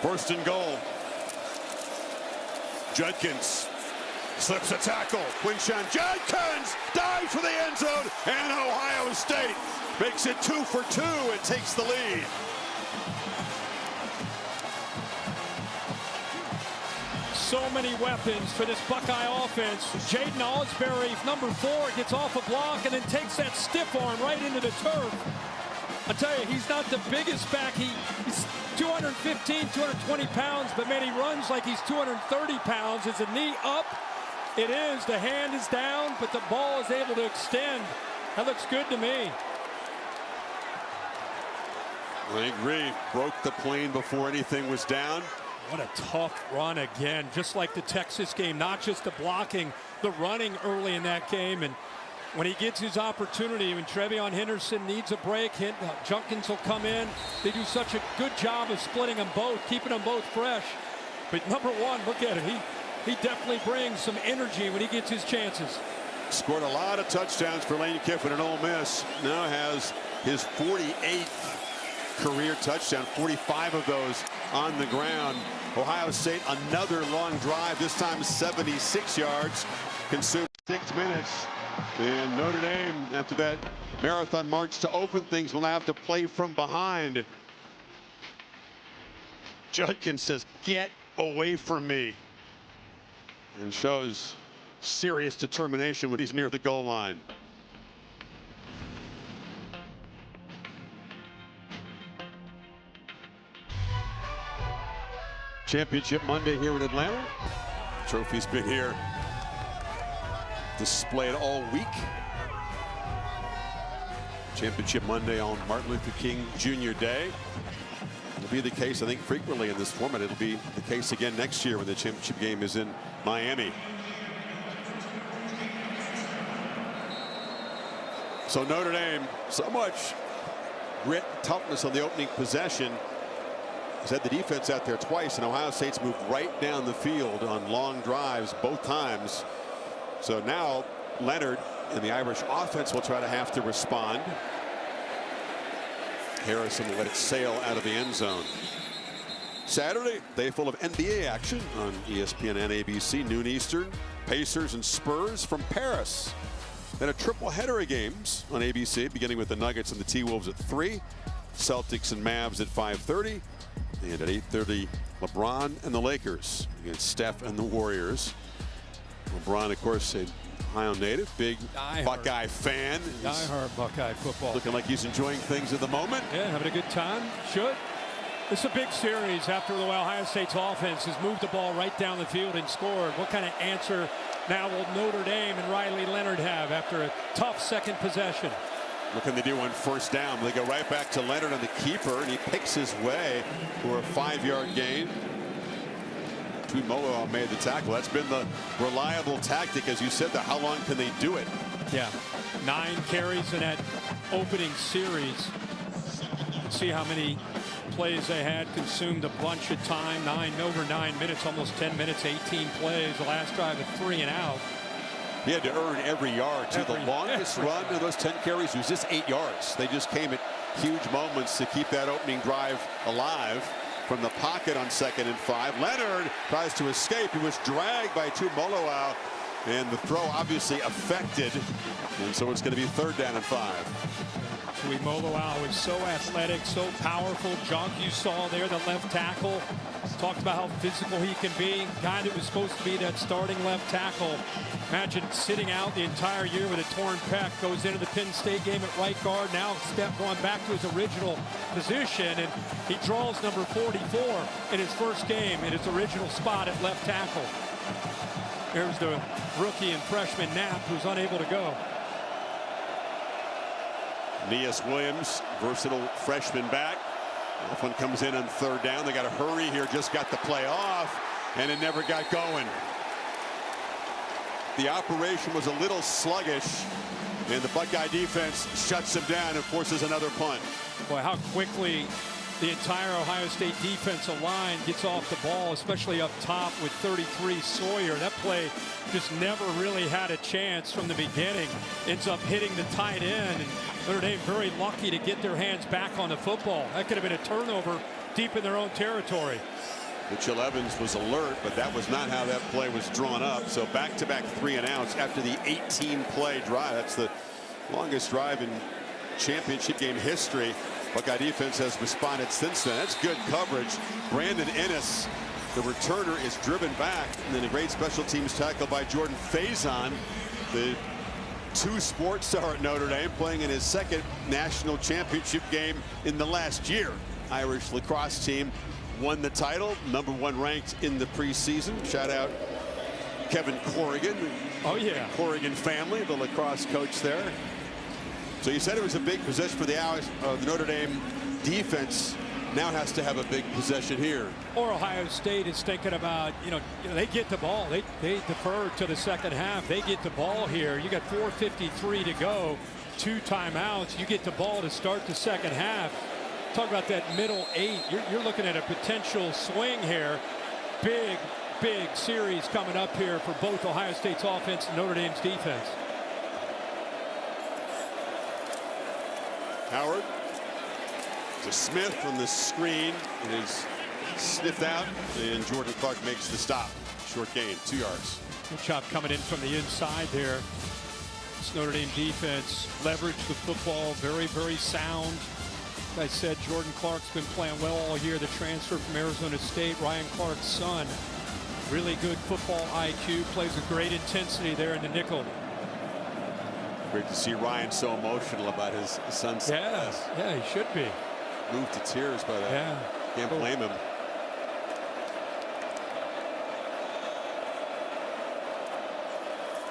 1st and goal. Judkins slips a tackle. Quinshawn Judkins dives for the end zone, and Ohio State makes it 2 for 2 and takes the lead.
So many weapons for this Buckeye offense. Jaden Osbury, number 4, gets off a block and then takes that stiff arm right into the turf. I tell you, he's not the biggest back. He's 215, 220 pounds, but man, he runs like he's 230 pounds. Is the knee up? It is. The hand is down, but the ball is able to extend. That looks good to me.
I agree. Broke the plane before anything was down.
What a tough run again, just like the Texas game. Not just the blocking, the running early in that game. And when he gets his opportunity, when Trevion Henderson needs a break, Junkins will come in. They do such a good job of splitting them both, keeping them both fresh. But number one, look at him. He definitely brings some energy when he gets his chances.
Scored a lot of touchdowns for Lane Kiffin at Ole Miss. Now has his 48th career touchdown, 45 of those on the ground. Ohio State, another long drive, this time 76 yards, consumed 6 minutes. And Notre Dame, after that marathon march to open things, will have to play from behind. Judkins says, "Get away from me," and shows serious determination when he's near the goal line. Championship Monday here in Atlanta. Trophy's been here displayed all week. Championship Monday on Martin Luther King Jr. Day. It'll be the case, I think, frequently in this format. It'll be the case again next year when the championship game is in Miami. So Notre Dame, so much grit, toughness on the opening possession. He's had the defense out there twice, and Ohio State's moved right down the field on long drives both times. So now Leonard and the Irish offense will try to have to respond. Harrison will let it sail out of the end zone. Saturday, day full of NBA action on ESPN and ABC, noon Eastern. Pacers and Spurs from Paris. Then a triple header of games on ABC, beginning with the Nuggets and the T-Wolves at 3. Celtics and Mavs at 5:30. And at 8:30, LeBron and the Lakers against Steph and the Warriors. LeBron, of course, a Ohio native, big Buckeye fan.
Die-hard Buckeye football.
Looking like he's enjoying things at the moment.
Yeah, having a good time. Should. It's a big series after the Ohio State's offense has moved the ball right down the field and scored. What kind of answer now will Notre Dame and Riley Leonard have after a tough second possession?
What can they do on first down? They go right back to Leonard on the keeper, and he picks his way for a 5-yard gain. Tuimoloau made the tackle. That's been the reliable tactic, as you said. How long can they do it?
Yeah, 9 carries in that opening series. See how many plays they had, consumed a bunch of time. Over 9 minutes, almost 10 minutes, 18 plays. The last drive of 3 and out.
He had to earn every yard. The longest run of those 10 carries was just 8 yards. They just came at huge moments to keep that opening drive alive. From the pocket on 2nd and 5. Leonard tries to escape. He was dragged by Tuimoloau, and the throw obviously affected. And so it's going to be 3rd down and 5.
Tuimoloau is so athletic, so powerful. Junk, you saw there, the left tackle. Talked about how physical he can be. Guy that was supposed to be that starting left tackle. Imagine sitting out the entire year with a torn pec. Goes into the Penn State game at right guard. Now going back to his original position. And he draws number 44 in his first game in his original spot at left tackle. There's the rookie and freshman Knapp, who's unable to go.
Neas Williams, versatile freshman back. This one comes in on 3rd down. They got to hurry here. Just got the play off, and it never got going. The operation was a little sluggish, and the Buckeye defense shuts them down and forces another punt.
Boy, how quickly the entire Ohio State defensive line gets off the ball, especially up top with 33 Sawyer. That play just never really had a chance from the beginning. Ends up hitting the tight end, and Notre Dame very lucky to get their hands back on the football. That could have been a turnover deep in their own territory.
Mitchell Evans was alert, but that was not how that play was drawn up. So back-to-back 3 and outs after the 18-play drive. That's the longest drive in championship game history. Buckeye defense has responded since then. That's good coverage. Brandon Ennis, the returner, is driven back. And then a great special teams tackle by Jordan Faison, the 2 sports star at Notre Dame, playing in his 2nd national championship game in the last year. Irish lacrosse team won the title, #1 ranked in the preseason. Shout out Kevin Corrigan.
Oh yeah,
Corrigan family, the lacrosse coach there. So you said it was a big possession for the Notre Dame defense. now has to have a big possession here.
Or Ohio State is thinking about, they get the ball. They defer to the second half. They get the ball here. You got 4:53 to go, 2 timeouts. You get the ball to start the second half. Talk about that middle 8. You're looking at a potential swing here. Big series coming up here for both Ohio State's offense and Notre Dame's defense.
Howard to Smith from the screen. It is sniffed out, and Jordan Clark makes the stop. Short gain, 2 yards.
Good job coming in from the inside there. This Notre Dame defense leveraged the football, very sound. Like I said, Jordan Clark's been playing well all year. The transfer from Arizona State, Ryan Clark's son. Really good football IQ, plays with great intensity there in the nickel.
Great to see Ryan so emotional about his son's success.
Yeah, he should be.
Moved to tears by that.
Yeah.
Can't blame him.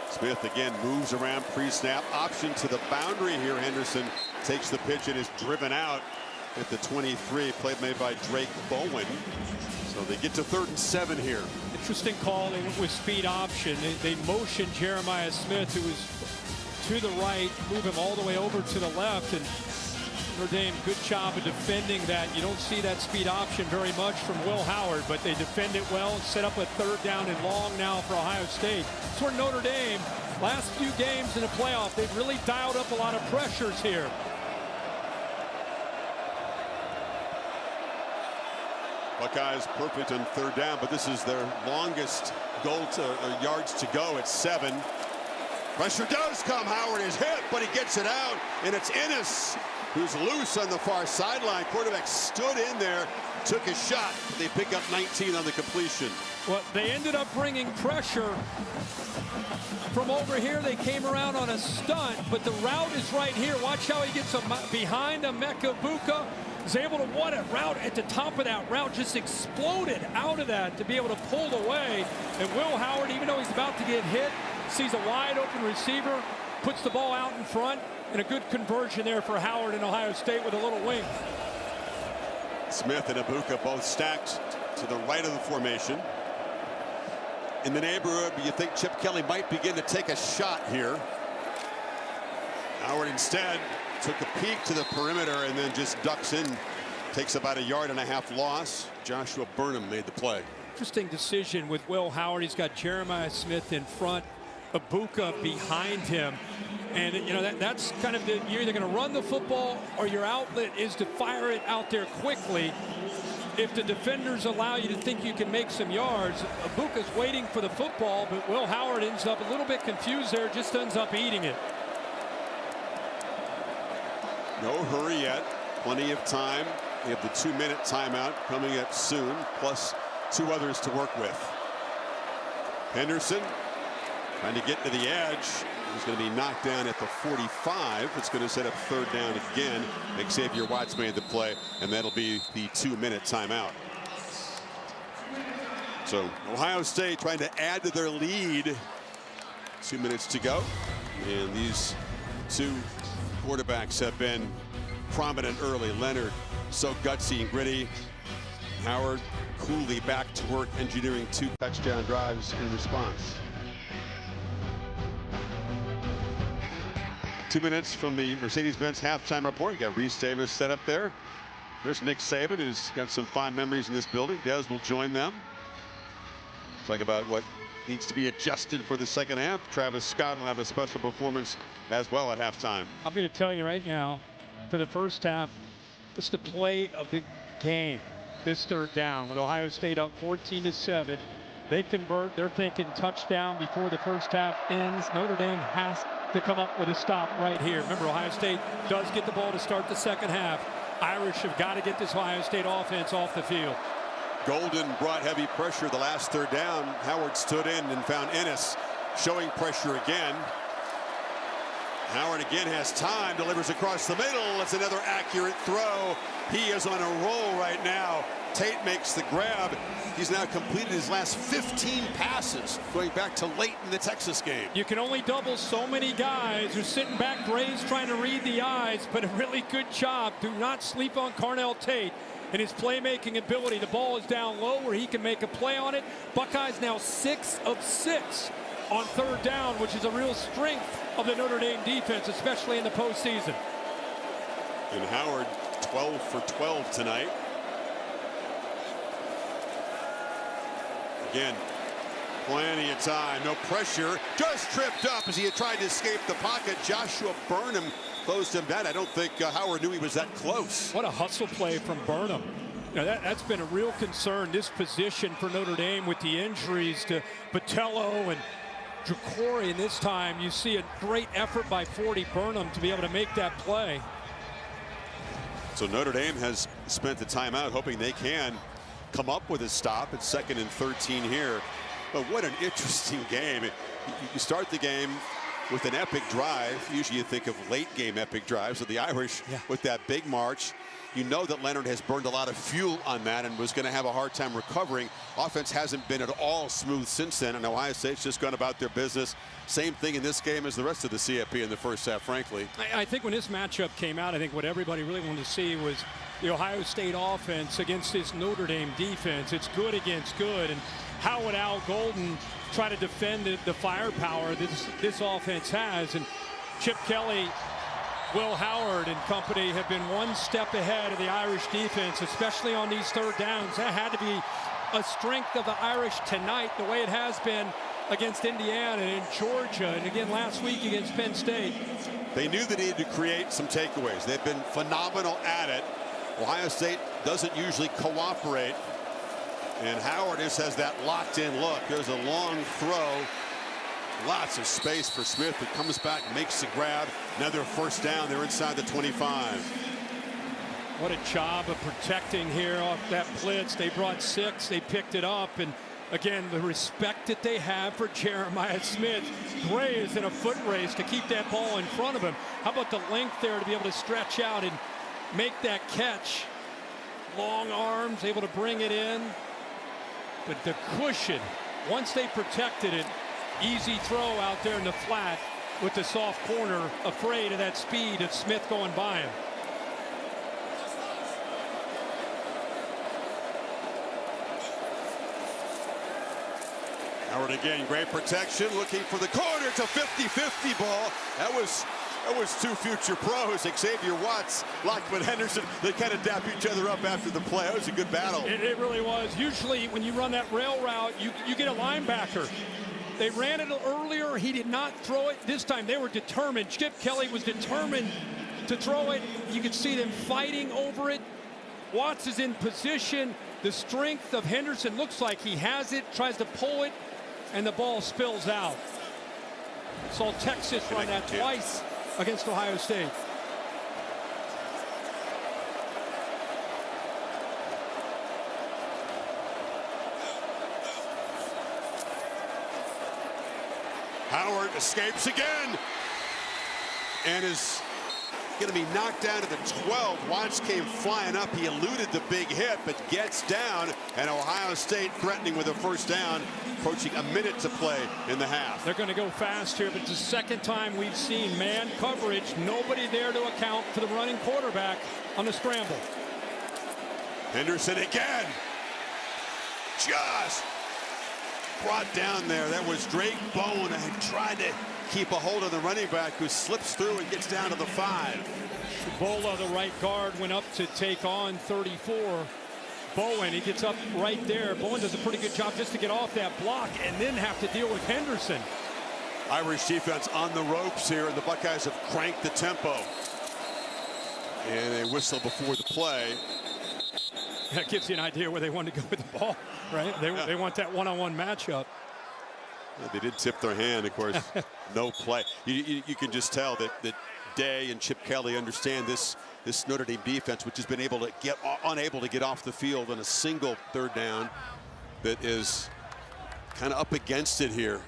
Smith again moves around pre-snap. Option to the boundary here. Henderson takes the pitch and is driven out at the 23. Play made by Drake Bowen. So they get to 3rd and 7 here.
Interesting call. They went with speed option. They motioned Jeremiah Smith, who was to the right, move him all the way over to the left, and Notre Dame, good job of defending that. You don't see that speed option very much from Will Howard, but they defend it well and set up a 3rd down and long now for Ohio State. It's where Notre Dame, last few games in the playoff, they've really dialed up a lot of pressures here.
Buckeyes perfect on 3rd down, but this is their longest goal to yards to go at 7. Pressure does come. Howard is hit, but he gets it out, and it's Ennis who's loose on the far sideline. Quarterback stood in there, took a shot. They pick up 19 on the completion.
Well, they ended up bringing pressure from over here. They came around on a stunt, but the route is right here. Watch how he gets behind Emeka Egbuka. Is able to route at the top of that route, just exploded out of that to be able to pull away. And Will Howard, even though he's about to get hit, sees a wide open receiver, puts the ball out in front, and a good conversion there for Howard and Ohio State with a little wing.
Smith and Egbuka both stacked to the right of the formation. In the neighborhood, you think Chip Kelly might begin to take a shot here. Howard instead took a peek to the perimeter and then just ducks in. Takes about a 1.5 yard loss. Joshua Burnham made the play.
Interesting decision with Will Howard. He's got Jeremiah Smith in front, Egbuka behind him. And, that's kind of you're either going to run the football or your outlet is to fire it out there quickly. If the defenders allow you to think you can make some yards, Egbuka's waiting for the football, but Will Howard ends up a little bit confused there, just ends up eating it.
No hurry yet. Plenty of time. We have the 2-minute timeout coming up soon, plus 2 others to work with. Henderson trying to get to the edge. He's going to be knocked down at the 45. It's going to set up 3rd down again. Xavier Watts made the play, and that'll be the 2-minute timeout. So Ohio State trying to add to their lead. 2 minutes to go. And these 2 quarterbacks have been prominent early. Leonard so gutsy and gritty. Howard coolly back to work, engineering 2 touchdown drives in response. 2 minutes from the Mercedes-Benz halftime report. You got Reese Davis set up there. There's Nick Saban, who's got some fond memories in this building. Des will join them. Talk about what needs to be adjusted for the second half. Travis Scott will have a special performance as well at halftime.
I'm going to tell you right now, for the first half, it's the play of the game. This 3rd down with Ohio State up 14-7. They convert. They're thinking touchdown before the first half ends. Notre Dame has to come up with a stop right here. Remember, Ohio State does get the ball to start the second half. Irish have got to get this Ohio State offense off the field.
Golden brought heavy pressure the last 3rd down. Howard stood in and found Ennis showing pressure again. Howard again has time, delivers across the middle. It's another accurate throw. He is on a roll right now. Tate makes the grab. He's now completed his last 15 passes, going back to late in the Texas game.
You can only double so many guys. You're sitting back, Gray's trying to read the eyes, but a really good job. Do not sleep on Carnell Tate. and his playmaking ability. The ball is down low where he can make a play on it. Buckeyes now 6 of 6 on third down, which is a real strength of the Notre Dame defense, especially in the postseason.
And Howard 12 for 12 tonight. Again, plenty of time, no pressure, just tripped up as he had tried to escape the pocket. Joshua Burnham closed him down. I don't think Howard knew he was that close.
What a hustle play from Burnham. You know, that's been a real concern, this position for Notre Dame with the injuries to Botello and Jacory. And this time you see a great effort by 40 Burnham to be able to make that play.
So Notre Dame has spent the timeout hoping they can come up with a stop at 2nd and 13 here. But what an interesting game. You start the game with an epic drive. Usually you think of late game epic drives. So the Irish with that big march. You know that Leonard has burned a lot of fuel on that and was going to have a hard time recovering. Offense hasn't been at all smooth since then, and Ohio State's just gone about their business. Same thing in this game as the rest of the CFP in the first half, frankly.
I think when this matchup came out, I think what everybody really wanted to see was the Ohio State offense against this Notre Dame defense. It's good against good, and how would Al Golden try to defend the firepower this offense has? And Chip Kelly, Will Howard and company have been one step ahead of the Irish defense, especially on these third downs. That had to be a strength of the Irish tonight, the way it has been against Indiana and Georgia, and again last week against Penn State.
They knew they needed to create some takeaways. They've been phenomenal at it. Ohio State doesn't usually cooperate. And Howard just has that locked-in look. There's a long throw. Lots of space for Smith, who comes back, makes the grab. Another first down. They're inside the 25.
What a job of protecting here off that blitz. They brought 6. They picked it up. And again, the respect that they have for Jeremiah Smith. Gray is in a foot race to keep that ball in front of him. How about the length there to be able to stretch out and make that catch? Long arms, able to bring it in. But the cushion, once they protected it, easy throw out there in the flat with the soft corner, afraid of that speed of Smith going by him.
Howard again, great protection, looking for the corner. It's a 50-50 ball. That was 2 future pros, Xavier Watts, Lockman Henderson. They kind of dap each other up after the play. That was a good battle.
It really was. Usually when you run that rail route, you get a linebacker. They ran it earlier. He did not throw it. This time they were determined. Chip Kelly was determined to throw it. You could see them fighting over it. Watts is in position. The strength of Henderson looks like he has it, tries to pull it, and the ball spills out. Saw Texas run that twice against Ohio State.
Howard escapes again and is going to be knocked down to the 12. Watts came flying up. He eluded the big hit, but gets down, and Ohio State threatening with a first down, approaching a minute to play in the half.
They're going to go fast here, but it's the second time we've seen man coverage. Nobody there to account for the running quarterback on the scramble.
Henderson again. Just brought down there. That was Drake Bowen, who tried to keep a hold of the running back, who slips through and gets down to the 5.
Bola, the right guard, went up to take on 34. Bowen, he gets up right there. Bowen does a pretty good job just to get off that block and then have to deal with Henderson.
Irish defense on the ropes here, and the Buckeyes have cranked the tempo. And they whistle before the play.
That gives you an idea where they want to go with the ball, right? They want that one-on-one matchup.
Yeah, they did tip their hand, of course. No play. You can just tell that Day and Chip Kelly understand this Notre Dame defense, which has been unable to get off the field on a single third down, that is kind of up against it here.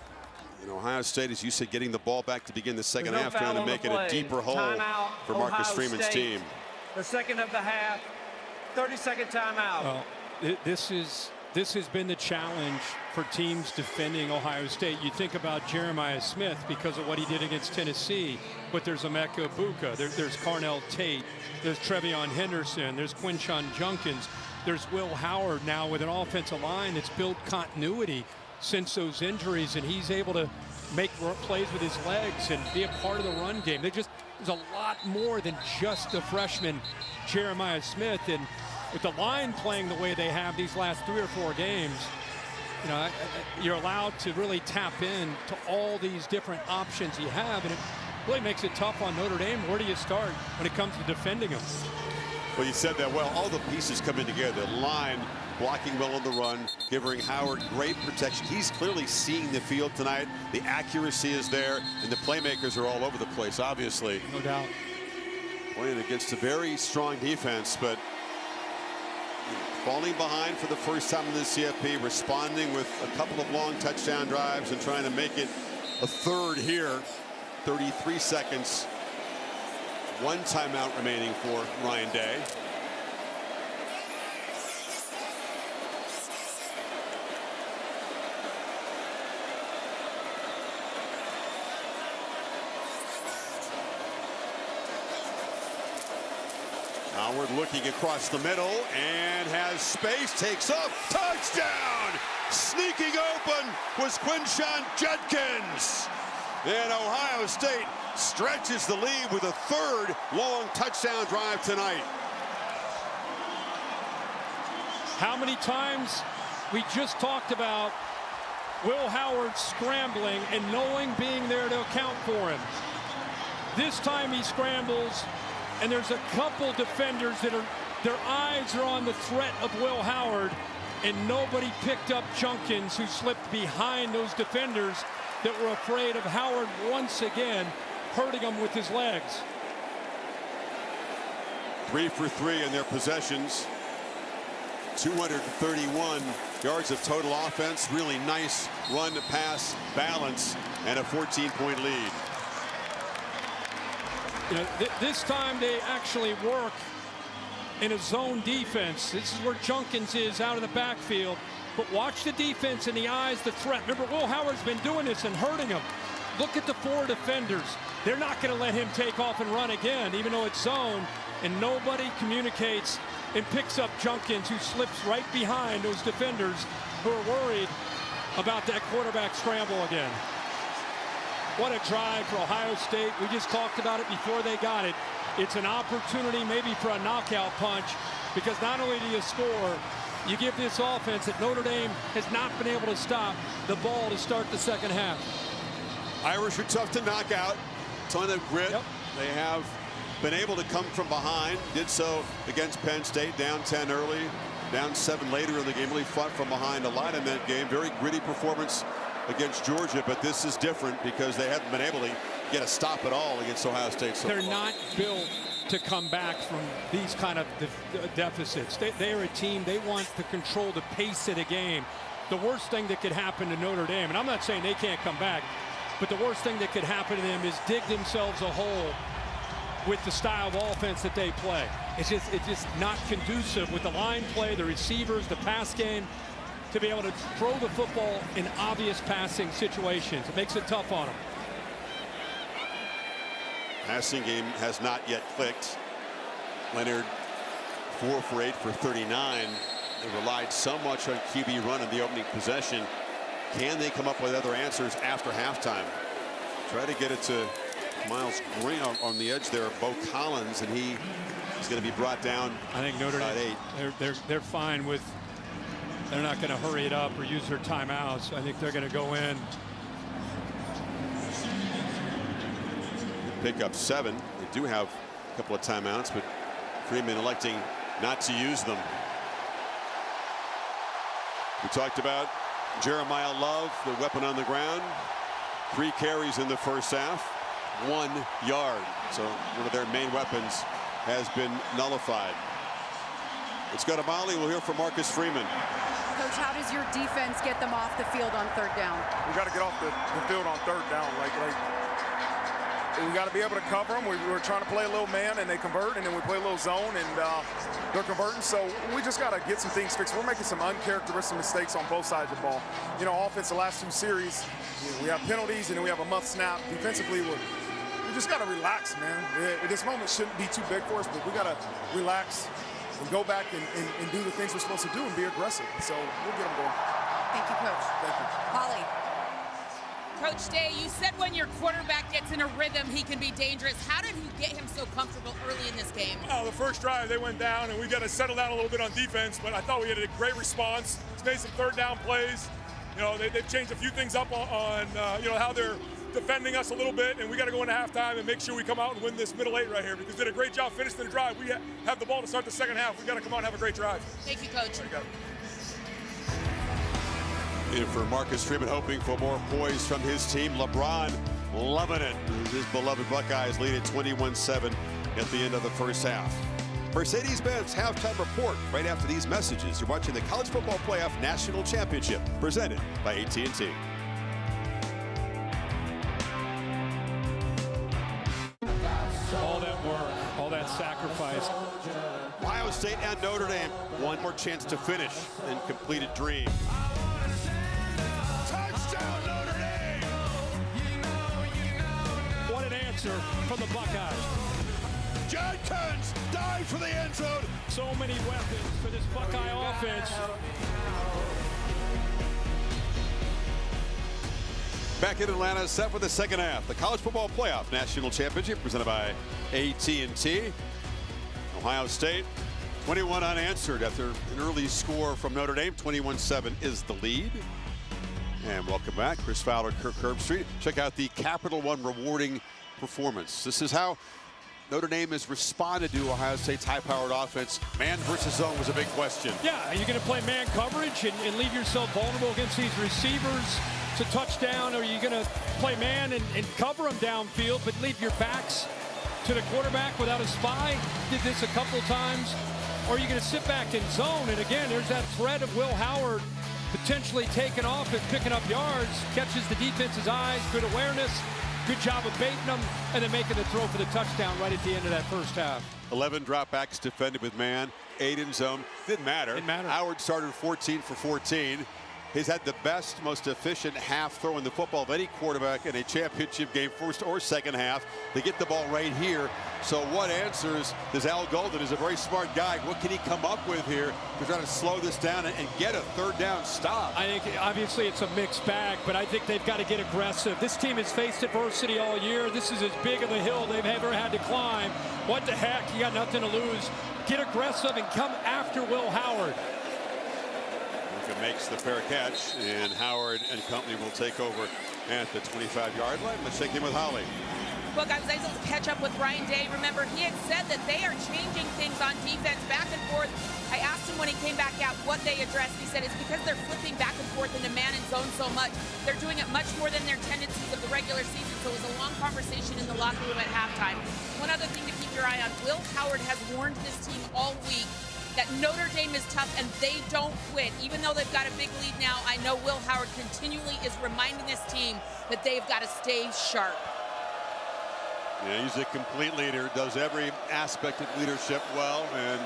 And Ohio State, as you said, getting the ball back to begin the second half, trying to make it a deeper hole for Marcus Freeman's team.
The second of the half, 30-second timeout.
Well, this is this has been the challenge for teams defending Ohio State. You think about Jeremiah Smith because of what he did against Tennessee, but there's Emeka Egbuka, there's Carnell Tate, there's Trevion Henderson, there's Quinshon Junkins, there's Will Howard now with an offensive line that's built continuity since those injuries, and he's able to make plays with his legs and be a part of the run game. There's a lot more than just the freshman Jeremiah Smith, and with the line playing the way they have these last 3 or 4 games, you know, you're allowed to really tap in to all these different options you have, and it really makes it tough on Notre Dame. Where do you start when it comes to defending them?
Well, you said that well. All the pieces coming together. The line blocking well on the run, giving Howard great protection. He's clearly seeing the field tonight. The accuracy is there, and the playmakers are all over the place, obviously.
No doubt.
Playing against a very strong defense, but falling behind for the first time in the CFP, responding with a couple of long touchdown drives and trying to make it a third here. 33 seconds. 1 timeout remaining for Ryan Day. Howard looking across the middle and has space, takes up, touchdown! Sneaking open was Quinshon Junkins. And Ohio State stretches the lead with a 3rd long touchdown drive tonight.
How many times we just talked about Will Howard scrambling and knowing being there to account for him. This time he scrambles, and there's a couple defenders that their eyes are on the threat of Will Howard, and nobody picked up Junkins, who slipped behind those defenders that were afraid of Howard once again hurting him with his legs.
3 for 3 in their possessions. 231 yards of total offense. Really nice run to pass balance and a 14-point lead.
You know, this time they actually work in a zone defense. This is where Junkins is out of the backfield. But watch the defense in the eyes, the threat. Remember, Will Howard's been doing this and hurting him. Look at the 4 defenders. They're not going to let him take off and run again, even though it's zone. And nobody communicates and picks up Junkins, who slips right behind those defenders who are worried about that quarterback scramble again. What a drive for Ohio State. We just talked about it before they got it. It's an opportunity maybe for a knockout punch, because not only do you score, you give this offense that Notre Dame has not been able to stop the ball to start the second half.
Irish are tough to knock out. Ton of grit.
Yep.
They have been able to come from behind. Did so against Penn State, down 10 early, down 7 later in the game. Really fought from behind a lot in that game. Very gritty performance against Georgia, but this is different because they haven't been able to get a stop at all against Ohio State so far.
They're not built to come back from these kind of deficits. They are a team, they want to control the pace of the game. The worst thing that could happen to Notre Dame, and I'm not saying they can't come back, but the worst thing that could happen to them is dig themselves a hole with the style of offense that they play. It's just not conducive with the line play, the receivers, the pass game, to be able to throw the football in obvious passing situations. It makes it tough on them.
Passing game has not yet clicked. Leonard 4 for 8 for 39. They relied so much on QB run in the opening possession. Can they come up with other answers after halftime? Try to get it to Miles Green on the edge there. Bo Collins, and he is going to be brought down.
I think Notre Dame, they're fine with. They're not going to hurry it up or use their timeouts. I think they're going to go in.
Pick up 7. They do have a couple of timeouts, but Freeman electing not to use them. We talked about Jeremiah Love, the weapon on the ground. 3 carries in the first half, 1 yard. So one of their main weapons has been nullified. Let's go to Molly. We'll hear from Marcus Freeman.
Coach, how does your defense get them off the field on 3rd down?
We got to get off the field on 3rd down. Like we got to be able to cover them. We were trying to play a little man, and they convert, and then we play a little zone, and they're converting. So we just got to get some things fixed. We're making some uncharacteristic mistakes on both sides of the ball. You know, offense, the last 2 series, we have penalties, and then we have a muff snap. Defensively, we just got to relax, man. This moment shouldn't be too big for us, but we got to relax and go back and do the things we're supposed to do and be aggressive. So we'll get them going.
Thank you, Coach.
Thank you.
Holly.
Coach Day, you said when your quarterback gets in a rhythm, he can be dangerous. How did he get him so comfortable early in this game?
The first drive, they went down, and we got to settle down a little bit on defense, but I thought we had a great response. He's made some third down plays. You know, they've changed a few things up on you know, how they're defending us a little bit, and we got to go into halftime and make sure we come out and win this middle 8 right here, because they did a great job finishing the drive. We have the ball to start the second half. We got to come out and have a great drive.
Thank you, Coach.
And for Marcus Freeman, hoping for more poise from his team. LeBron loving it. His beloved Buckeyes lead at 21-7 at the end of the first half. Mercedes-Benz halftime report right after these messages. You're watching the College Football Playoff National Championship presented by AT&T.
All that work, all that sacrifice.
Ohio State and Notre Dame. One more chance to finish and complete a dream. Touchdown, Notre Dame!
What an answer from the Buckeyes.
Jenkins dives for the end zone.
So many weapons for this Buckeye offense.
Back in Atlanta, set for the second half. The College Football Playoff National Championship presented by AT&T. Ohio State, 21 unanswered after an early score from Notre Dame. 21-7 is the lead. And welcome back, Chris Fowler, Kirk Herbstreit. Check out the Capital One rewarding performance. This is how Notre Dame has responded to Ohio State's high-powered offense. Man versus zone was a big question.
Yeah, are you going to play man coverage and leave yourself vulnerable against these receivers to touchdown, or are you going to play man and cover them downfield but leave your backs to the quarterback without a spy? Did this a couple times. Or are you going to sit back and zone? And again, there's that threat of Will Howard potentially taking off and picking up yards, catches the defense's eyes, good awareness, good job of baiting them, and then making the throw for the touchdown right at the end of that first half.
11 dropbacks defended with man, 8 in zone. Didn't matter. Howard started 14 for 14. He's had the best, most efficient half throw in the football of any quarterback in a championship game, first or second half. They get the ball right here. So what answers does Al Golden? Is a very smart guy. What can he come up with here to try to slow this down and get a third down stop?
I think obviously it's a mixed bag, but I think they've got to get aggressive. This team has faced adversity all year. This is as big of a hill they've ever had to climb. What the heck? You got nothing to lose. Get aggressive and come after Will Howard.
Makes the fair catch, and Howard and company will take over at the 25-yard line. Let's check in with Holly.
Well, guys, I was able to catch up with Ryan Day. Remember, he had said that they are changing things on defense back and forth. I asked him when he came back out what they addressed. He said it's because they're flipping back and forth into man and zone so much. They're doing it much more than their tendencies of the regular season, so it was a long conversation in the locker room at halftime. One other thing to keep your eye on, Will Howard has warned this team all week that Notre Dame is tough and they don't quit. Even though they've got a big lead now, I know Will Howard continually is reminding this team that they've got to stay sharp.
Yeah, he's a complete leader, does every aspect of leadership well, and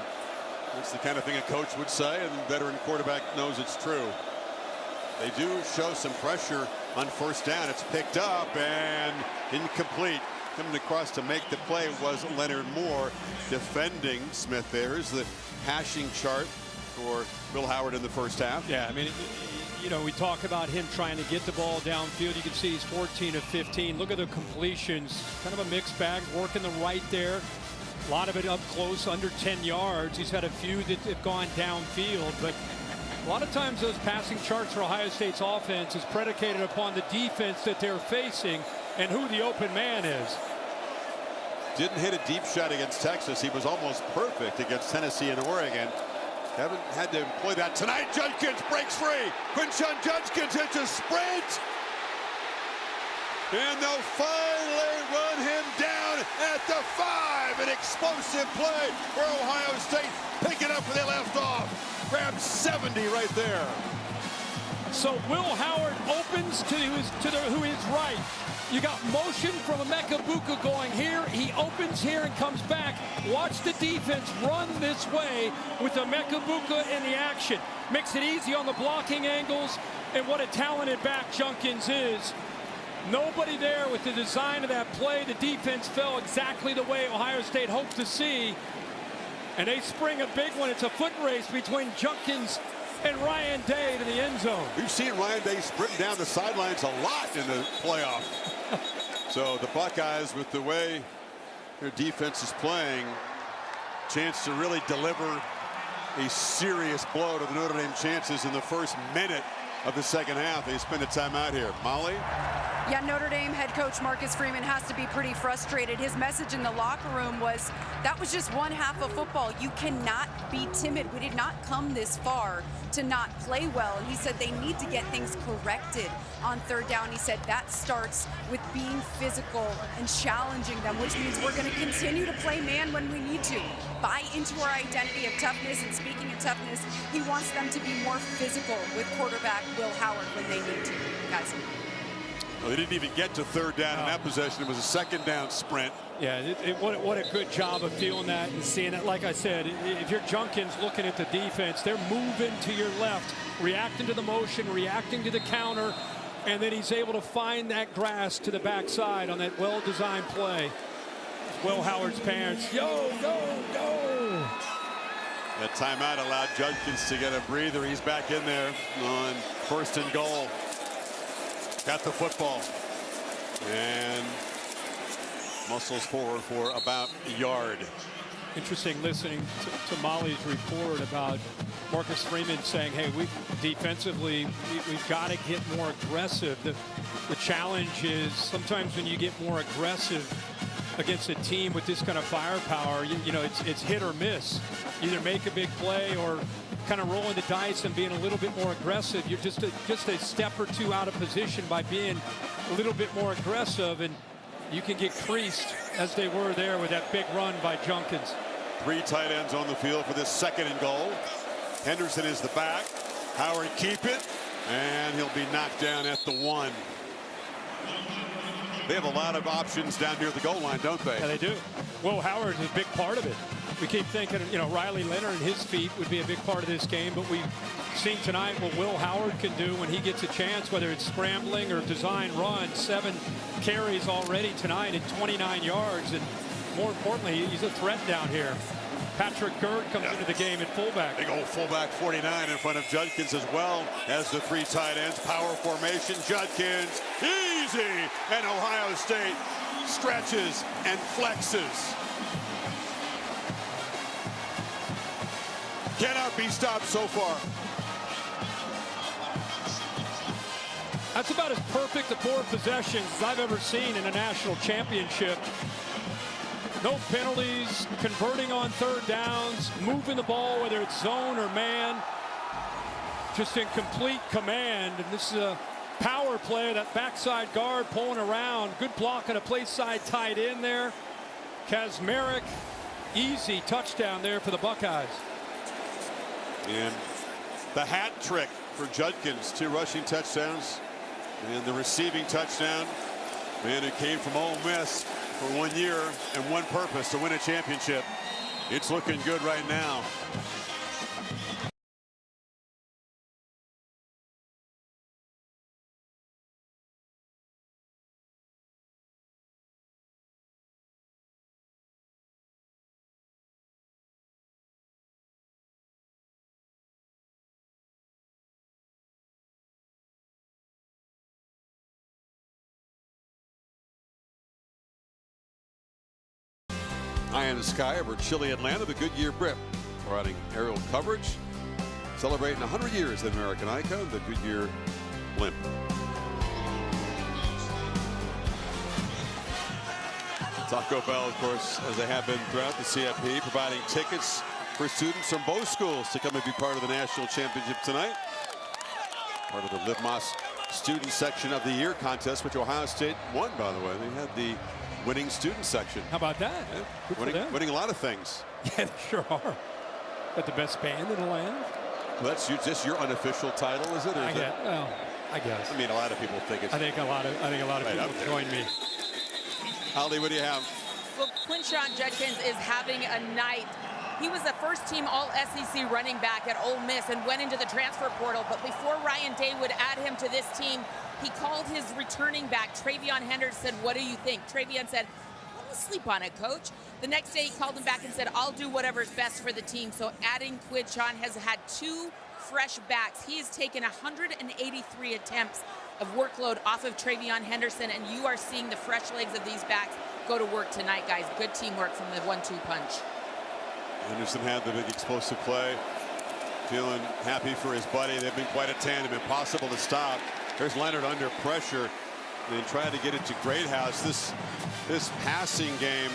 it's the kind of thing a coach would say, and the veteran quarterback knows it's true. They do show some pressure on first down. It's picked up and incomplete. Coming across to make the play was Leonard Moore defending Smith. There's the hashing chart for Will Howard in the first half.
Yeah, I mean, you know, we talk about him trying to get the ball downfield. You can see he's 14 of 15. Look at the completions. Kind of a mixed bag, working the right there. A lot of it up close, under 10 yards. He's had a few that have gone downfield, but a lot of times those passing charts for Ohio State's offense is predicated upon the defense that they're facing and who the open man is.
Didn't hit a deep shot against Texas. He was almost perfect against Tennessee and Oregon. Haven't had to employ that tonight. Judkins breaks free. Quinshon Judkins hits a sprint. And they'll finally run him down at the 5. An explosive play for Ohio State. Pick it up where they left off. Grab 70 right there.
So Will Howard opens to his right. You got motion from Emeka Buka going here. He opens here and comes back. Watch the defense run this way with Emeka Buka in the action. Makes it easy on the blocking angles. And what a talented back Junkins is. Nobody there with the design of that play. The defense fell exactly the way Ohio State hoped to see. And they spring a big one. It's a foot race between Junkins and Ryan Day to the end zone.
We've seen Ryan Day sprint down the sidelines a lot in the playoff. So the Buckeyes, with the way their defense is playing, chance to really deliver a serious blow to the Notre Dame chances in the first minute of the second half. They spend a timeout here. Molly?
Yeah, Notre Dame head coach Marcus Freeman has to be pretty frustrated. His message in the locker room was, that was just one half of football. You cannot be timid. We did not come this far to not play well. And he said they need to get things corrected on third down. He said that starts with being physical and challenging them, which means we're going to continue to play man when we need to. Buy into our identity of toughness. And speaking of toughness, he wants them to be more physical with quarterback Will Howard when they need to, guys.
Well, they didn't even get to third down in that possession. It was a second down sprint.
Yeah, what a good job of feeling that and seeing it. Like I said, if you're Junkins looking at the defense, they're moving to your left, reacting to the motion, reacting to the counter, and then he's able to find that grass to the backside on that well-designed play. Will Howard's parents, go, go, go.
That timeout allowed Judkins to get a breather. He's back in there on first and goal. Got the football and muscles forward for about a yard.
Interesting listening to Molly's report about Marcus Freeman saying, hey, defensively, we've got to get more aggressive. The challenge is sometimes when you get more aggressive against a team with this kind of firepower, you know, it's hit or miss. Either make a big play or kind of rolling the dice and being a little bit more aggressive. You're just a step or two out of position by being a little bit more aggressive, and you can get creased as they were there with that big run by Junkins.
3 tight ends on the field for this second and goal. Henderson is the back. Howard keep it, and he'll be knocked down at the 1. They have a lot of options down near the goal line, don't they?
Yeah, they do. Will Howard is a big part of it. We keep thinking, you know, Riley Leonard and his feet would be a big part of this game, but we've seen tonight what Will Howard can do when he gets a chance, whether it's scrambling or design run. 7 carries already tonight at 29 yards, and more importantly, he's a threat down here. Patrick Gerd comes into the game at fullback.
Big old fullback 49 in front of Judkins as well as the 3 tight ends. Power formation. Judkins easy, and Ohio State stretches and flexes. Cannot be stopped so far.
That's about as perfect a 4 possessions as I've ever seen in a national championship. No penalties, converting on third downs, moving the ball, whether it's zone or man, just in complete command. And this is a power play, that backside guard pulling around. Good block on a play side tight end there. Kazmarek, easy touchdown there for the Buckeyes.
And the hat trick for Judkins, 2 rushing touchdowns and the receiving touchdown. Man who came from Ole Miss for 1 year and one purpose, to win a championship. It's looking good right now. Eye in the sky over chilly Atlanta, the Goodyear Blimp providing aerial coverage, celebrating 100 years of American icon, the Goodyear Blimp. Taco Bell, of course, as they have been throughout the CFP, providing tickets for students from both schools to come and be part of the national championship tonight. Part of the Liv Moss student section of the year contest, which Ohio State won, by the way. They had the winning student section.
How about that?
Yeah. Winning a lot of things.
Yeah, they sure are. Got the best band in the land.
Well, that's just your unofficial title, is it? Or is
I guess.
I mean, a lot of people think it's.
I think a lot of
right
people join me.
Holly, what do you have?
Well, Quinshon Judkins is having a night. He was the first team All-SEC running back at Ole Miss and went into the transfer portal. But before Ryan Day would add him to this team, he called his returning back, Travion Henderson, what do you think? Travion said, let me sleep on it, coach. The next day he called him back and said, I'll do whatever's best for the team. So adding Quinshon has had 2 fresh backs. He has taken 183 attempts of workload off of Travion Henderson, and you are seeing the fresh legs of these backs go to work tonight, guys. Good teamwork from the 1-2 punch.
Henderson had the big explosive play. Feeling happy for his buddy. They've been quite a tandem. Impossible to stop. There's Leonard under pressure. They tried to get it to Greathouse. This passing game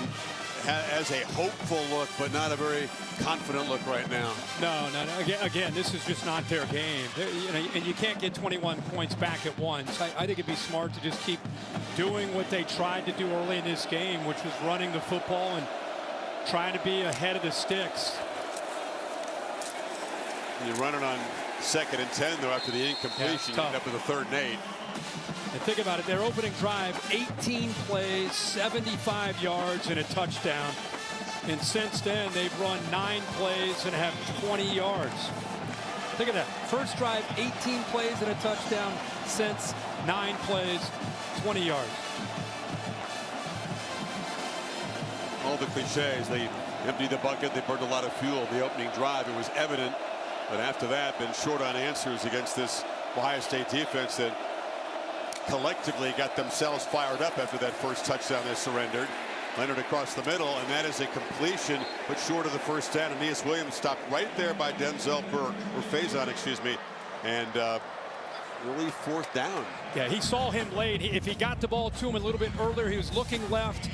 has a hopeful look, but not a very confident look right now.
No. Again, this is just not their game. And you can't get 21 points back at once. I think it'd be smart to just keep doing what they tried to do early in this game, which was running the football and trying to be ahead of the sticks.
You run it on 2nd and 10, though, after the incompletion. You end up with a 3rd and 8.
And think about it, their opening drive, 18 plays, 75 yards, and a touchdown. And since then, they've run 9 plays and have 20 yards. Think of that. First drive, 18 plays and a touchdown. Since 9 plays, 20 yards.
All the cliches. They emptied the bucket. They burned a lot of fuel. The opening drive, it was evident. But after that, been short on answers against this Ohio State defense that collectively got themselves fired up after that first touchdown they surrendered. Leonard across the middle, and that is a completion, but short of the first down. Aeneas Williams stopped right there by Denzel Burke, or Faison, excuse me, and really 4th down.
Yeah, he saw him late. If he got the ball to him a little bit earlier, he was looking left.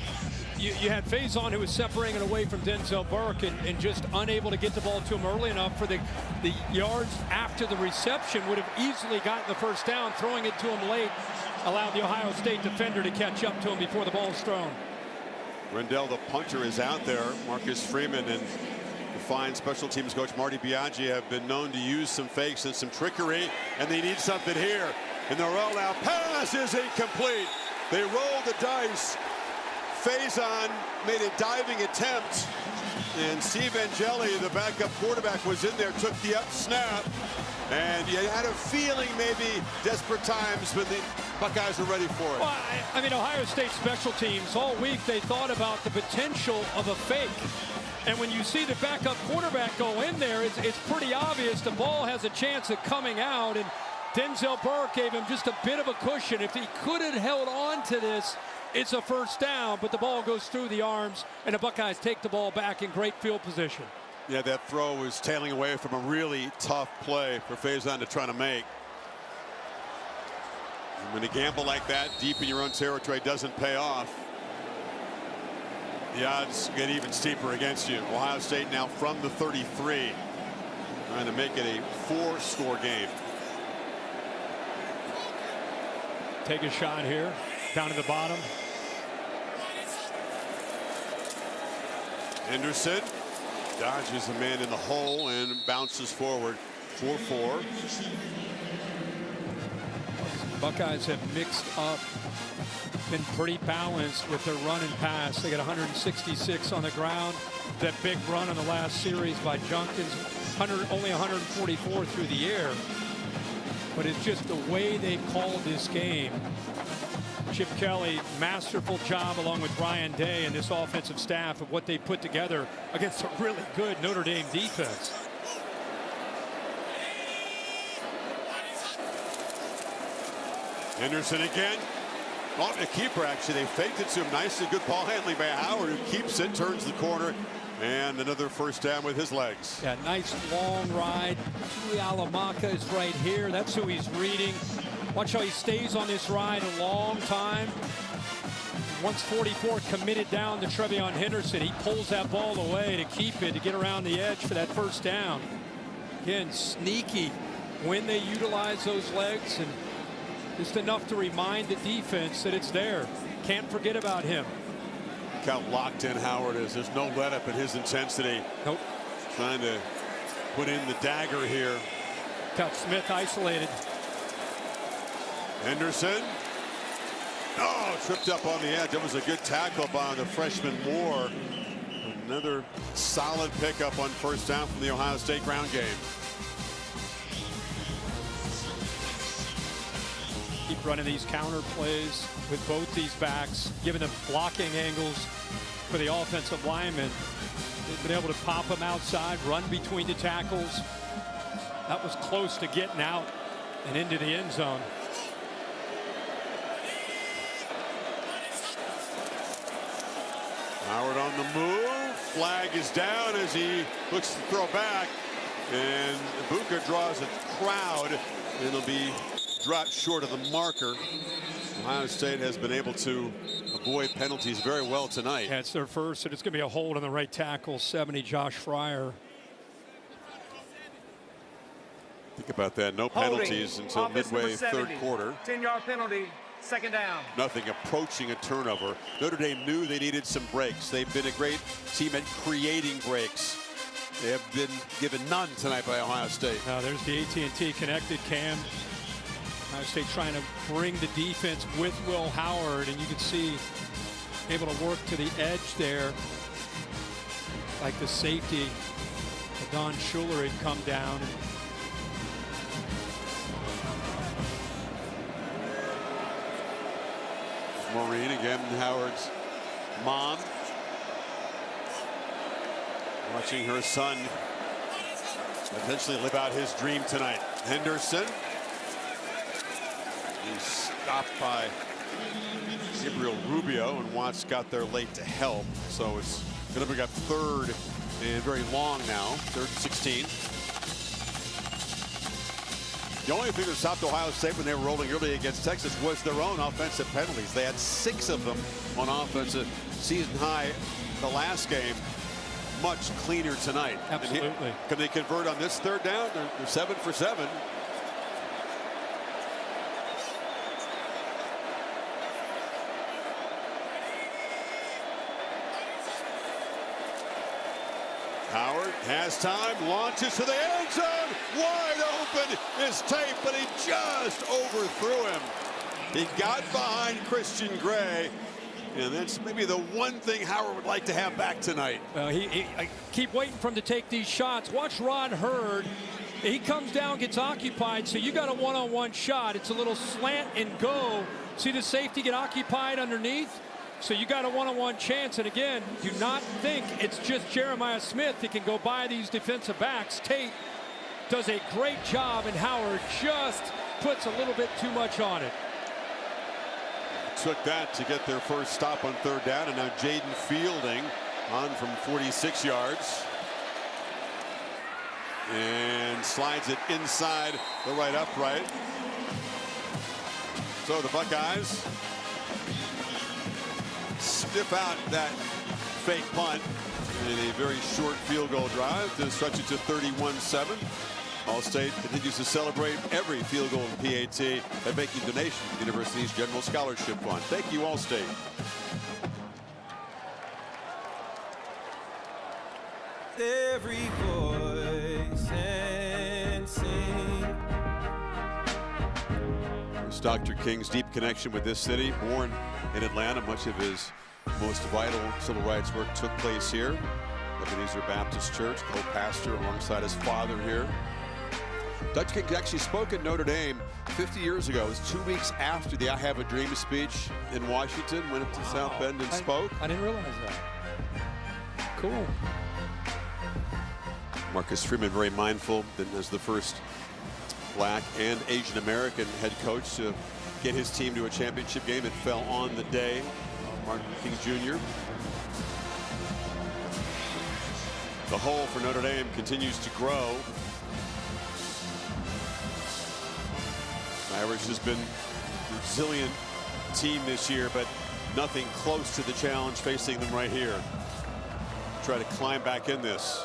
You had Faison, who was separating away from Denzel Burke and just unable to get the ball to him early enough for the yards after the reception. Would have easily gotten the first down. Throwing it to him late allowed the Ohio State defender to catch up to him before the ball was thrown.
Rendell, the punter, is out there. Marcus Freeman and the fine special teams coach Marty Biaggi have been known to use some fakes and some trickery, and they need something here. And the roll-out pass is incomplete. They roll the dice. Faison made a diving attempt, and Steve Angeli, the backup quarterback, was in there, took the up snap, and you had a feeling maybe desperate times when the Buckeyes were ready for it.
Well, I mean, Ohio State special teams all week, they thought about the potential of a fake. And when you see the backup quarterback go in there, it's pretty obvious the ball has a chance of coming out, and Denzel Burke gave him just a bit of a cushion. If he could have held on to this, it's a first down, but the ball goes through the arms, and the Buckeyes take the ball back in great field position.
Yeah, that throw was tailing away from a really tough play for Faison to try to make. And when a gamble like that deep in your own territory doesn't pay off, the odds get even steeper against you. Ohio State now from the 33, trying to make it a 4-score game.
Take a shot here, down to the bottom.
Henderson dodges a man in the hole and bounces forward. 4-4.
Buckeyes have mixed up, been pretty balanced with their run and pass. They got 166 on the ground. That big run in the last series by Junkins, only 144 through the air. But it's just the way they called this game. Chip Kelly, masterful job along with Ryan Day and this offensive staff of what they put together against a really good Notre Dame defense.
Henderson again. On the keeper, actually. They faked it to him nicely. Good ball handling by Howard, who keeps it, turns the corner, and another first down with his legs.
Yeah, nice long ride. Tui Alamaka is right here. That's who he's reading. Watch how he stays on this ride a long time. Once 44 committed down to Travion Henderson, he pulls that ball away to keep it, to get around the edge for that first down. Again, sneaky when they utilize those legs, and just enough to remind the defense that it's there. Can't forget about him.
Look how locked in Howard is. There's no let up in his intensity.
Nope.
Trying to put in the dagger here.
Got Smith isolated.
Henderson. Oh, tripped up on the edge. That was a good tackle by the freshman Moore. Another solid pickup on first down from the Ohio State ground game.
Keep running these counter plays with both these backs, giving them blocking angles for the offensive linemen. They've been able to pop them outside, run between the tackles. That was close to getting out and into the end zone.
Howard on the move. Flag is down as he looks to throw back. And Buka draws a crowd. And it'll be dropped short of the marker. Ohio State has been able to avoid penalties very well tonight.
Yeah, it's their first, and it's going to be a hold on the right tackle, 70, Josh Fryer.
Think about that. No penalties until midway third quarter.
10-yard penalty, second down.
Nothing approaching a turnover. Notre Dame knew they needed some breaks. They've been a great team at creating breaks. They have been given none tonight by Ohio State.
Now there's the AT&T connected cam. Ohio State trying to bring the defense with Will Howard, and you can see able to work to the edge there. Like the safety, Don Schuler had come down.
Maureen again, Howard's mom, watching her son potentially live out his dream tonight. Henderson. He's stopped by Gabriel Rubio, and Watts got there late to help. So it's going to bring up third and very long now, third and 16. The only thing that stopped Ohio State when they were rolling early against Texas was their own offensive penalties. They had 6 of them on offensive, season high the last game. Much cleaner tonight.
Absolutely.
Can they convert on this third down? They're 7 for 7. Howard has time, launches to the end zone. Wide open is Tate, but he just overthrew him. He got behind Christian Gray, and that's maybe the one thing Howard would like to have back tonight.
I keep waiting for him to take these shots. Watch Rod Hurd. He comes down, gets occupied, so you got a one-on-one shot. It's a little slant and go. See the safety get occupied underneath? So you got a one-on-one chance, and again, do not think it's just Jeremiah Smith that can go by these defensive backs. Tate does a great job, and Howard just puts a little bit too much on it.
Took that to get their first stop on third down, and now Jaden Fielding on from 46 yards. And slides it inside the right upright. So the Buckeyes sniff out that fake punt in a very short field goal drive to stretch it to 31-7. All-State continues to celebrate every field goal in PAT by making donations to the university's General Scholarship Fund. Thank you, All-State.
Every voice and sing.
It's Dr. King's deep connection with this city. Born in Atlanta, much of his most vital civil rights work took place here. Ebenezer Baptist Church, co-pastor alongside his father here. Dr. King actually spoke at Notre Dame 50 years ago. It was 2 weeks after the I Have a Dream speech in Washington. Went up to South Bend and spoke.
I didn't realize that. Cool.
Marcus Freeman very mindful that as the first Black and Asian American head coach to get his team to a championship game. It fell on the day. Martin King Jr. The hole for Notre Dame continues to grow. Irish has been a resilient team this year, but nothing close to the challenge facing them right here. Try to climb back in this.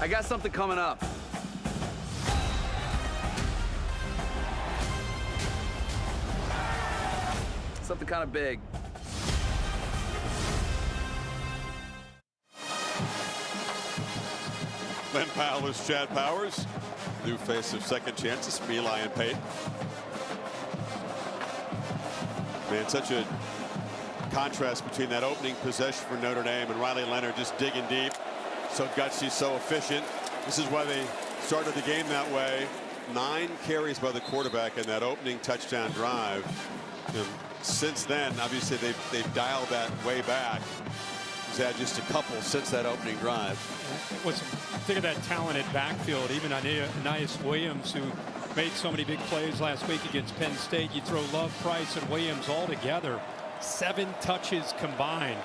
I got something coming up. something kind of big.
Then Powell is Chad Powers, new face of second chances from Eli and Peyton. Man, such a contrast between that opening possession for Notre Dame and Riley Leonard just digging deep. So gutsy, so efficient. This is why they started the game that way. 9 carries by the quarterback in that opening touchdown drive. And since then, obviously, they've dialed that way back. He's had just a couple since that opening drive.
Think of that talented backfield. Even Aeneas Williams, who made so many big plays last week against Penn State. You throw Love, Price, and Williams all together. 7 touches combined.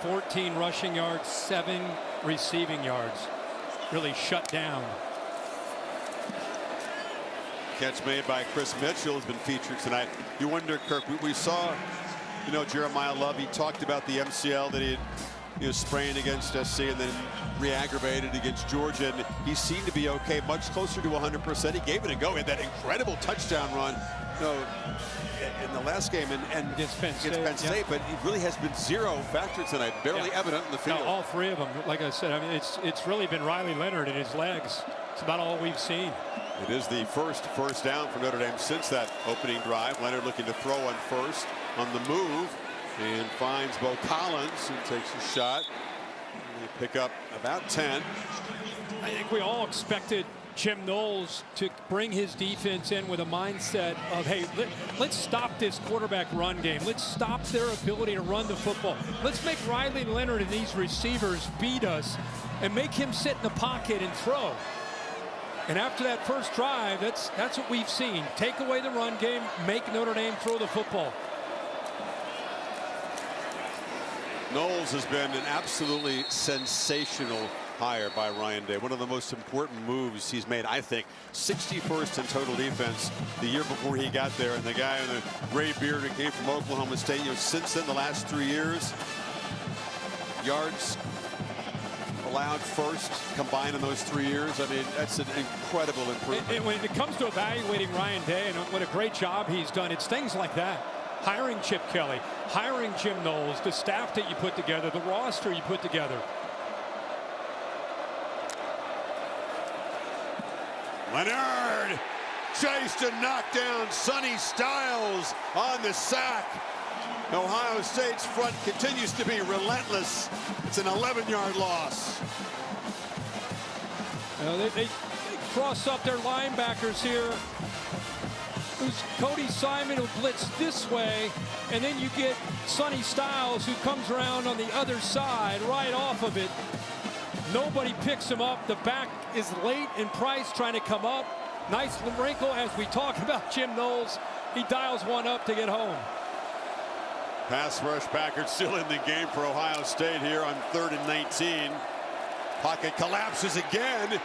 14 rushing yards, 7 receiving yards. Really shut down.
Catch made by Chris Mitchell has been featured tonight. You wonder, Kirk, we saw, you know, Jeremiah Love. He talked about the MCL that he had sprained against SC and then re-aggravated against Georgia. And he seemed to be okay, much closer to 100%. He gave it a go. He had that incredible touchdown run, you know, in the last game and
against Penn
State, but it really has been zero factor tonight, barely evident in the field.
No, all 3 of them, like I said, I mean, it's really been Riley Leonard and his legs. It's about all we've seen.
It is the first down for Notre Dame since that opening drive. Leonard looking to throw on first on the move and finds Bo Collins, who takes a shot. And they pick up about 10.
I think we all expected Jim Knowles to bring his defense in with a mindset of, hey, let's stop this quarterback run game. Let's stop their ability to run the football. Let's make Riley Leonard and these receivers beat us and make him sit in the pocket and throw. And after that first drive, that's what we've seen. Take away the run game, make Notre Dame throw the football.
Knowles has been an absolutely sensational hire by Ryan Day. One of the most important moves he's made, I think. 61st in total defense the year before he got there. And the guy in the gray beard who came from Oklahoma State, you know, since then, the last 3 years, yards allowed first combined in those 3 years. I mean, that's an incredible improvement.
And when it comes to evaluating Ryan Day and what a great job he's done, it's things like that. Hiring Chip Kelly, hiring Jim Knowles, the staff that you put together, the roster you put together.
Leonard chased and knocked down Sonny Styles on the sack. Ohio State's front continues to be relentless. It's an 11-yard loss.
They cross up their linebackers here. Who's Cody Simon, who blitzed this way, and then you get Sonny Styles, who comes around on the other side right off of it. Nobody picks him up. The back is late, and Price trying to come up. Nice wrinkle as we talk about Jim Knowles. He dials one up to get home.
Pass rush backers still in the game for Ohio State here on 3rd and 19. Pocket collapses again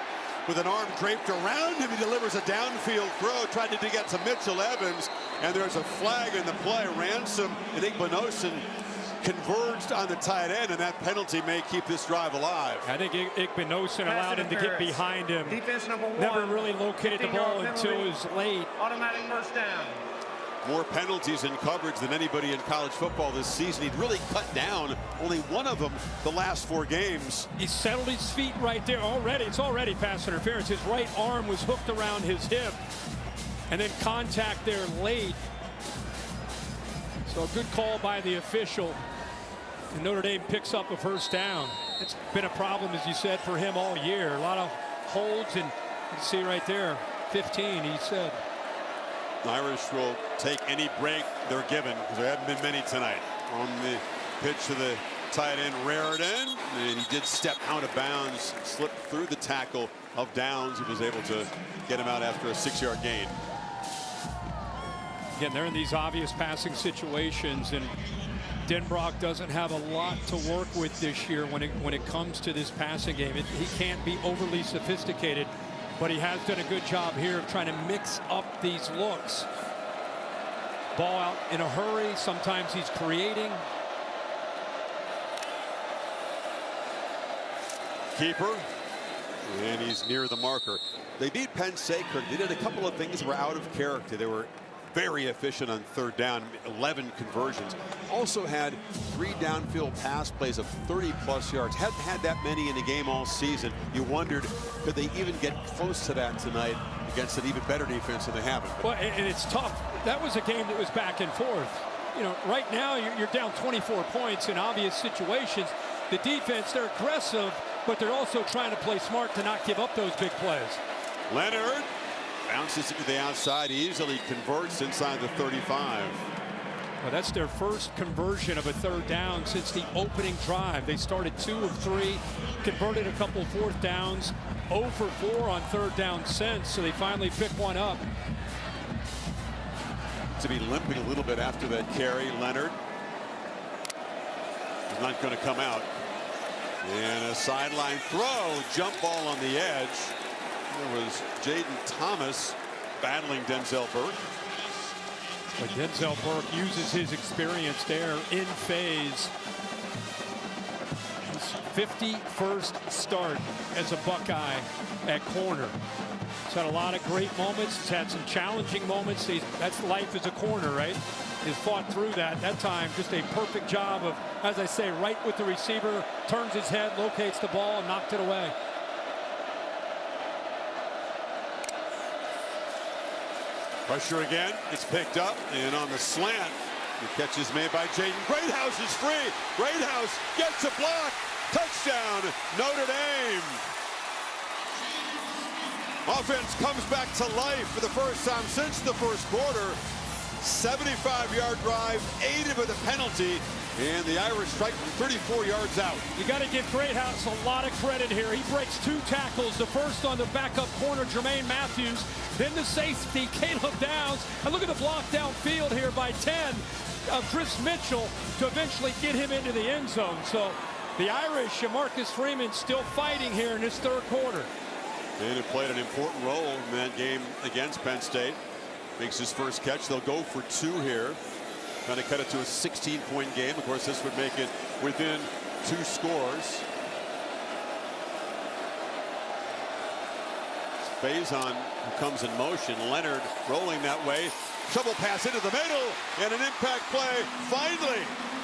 with an arm draped around him. He delivers a downfield throw, tried to get to Mitchell Evans, and there's a flag in the play. Ransom and Igbinosun converged on the tight end, and that penalty may keep this drive alive.
I think Igbinosun allowed him to get behind him.
Defense number 1.
Never really located the ball until it was late.
Automatic first down.
More penalties in coverage than anybody in college football this season. He'd really cut down only one of them the last 4 games.
He settled his feet right there already. It's already pass interference. His right arm was hooked around his hip. And then contact there late. So a good call by the official. And Notre Dame picks up a first down. It's been a problem, as you said, for him all year. A lot of holds, and you can see right there, 15, he said.
The Irish will take any break they're given, because there haven't been many tonight. On the pitch to the tight end, Raritan, and he did step out of bounds, slipped through the tackle of Downs. He was able to get him out after a 6-yard gain.
Again, they're in these obvious passing situations, and Denbrock doesn't have a lot to work with this year when it comes to this passing game. He can't be overly sophisticated, but he has done a good job here of trying to mix up these looks. Ball out in a hurry. Sometimes he's creating.
Keeper, and he's near the marker. They beat Penn State, Kirk. They did a couple of things that were out of character. They were very efficient on third down, 11 conversions. Also had 3 downfield pass plays of 30+ yards. Hadn't had that many in the game all season. You wondered, could they even get close to that tonight against an even better defense, and they haven't.
Well, and it's tough. That was a game that was back and forth. You know, right now you're down 24 points in obvious situations. The defense, they're aggressive, but they're also trying to play smart to not give up those big plays.
Leonard bounces it to the outside, easily converts inside the 35.
Well, that's their first conversion of a third down since the opening drive. They started 2 of 3, converted a couple fourth downs, 0 for 4 on third down since, so they finally pick one up.
To be limping a little bit after that carry, Leonard is not going to come out. And a sideline throw, jump ball on the edge. There was Jaden Thomas battling Denzel Burke.
But Denzel Burke uses his experience there in phase. His 51st start as a Buckeye at corner. He's had a lot of great moments. He's had some challenging moments. That's life as a corner, right? He's fought through that. That time, just a perfect job of, as I say, right with the receiver, turns his head, locates the ball, and knocked it away.
Pressure again. It's picked up, and on the slant, the catch is made by Jaden. Greathouse is free. Greathouse gets a block. Touchdown, Notre Dame. Offense comes back to life for the first time since the first quarter. 75-yard drive, aided with a penalty, and the Irish strike from 34 yards out.
You got to give Greathouse a lot of credit here. He breaks 2 tackles, the first on the backup corner, Jermaine Matthews, then the safety, Caleb Downs, and look at the block downfield here by 10 of Chris Mitchell to eventually get him into the end zone. So the Irish, Marcus Freeman, still fighting here in this third quarter.
And it played an important role in that game against Penn State. Makes his first catch. They'll go for 2 here. Trying to cut it to a 16-point game. Of course, this would make it within 2 scores. Faison, who comes in motion. Leonard rolling that way. Shovel pass into the middle. And an impact play, finally,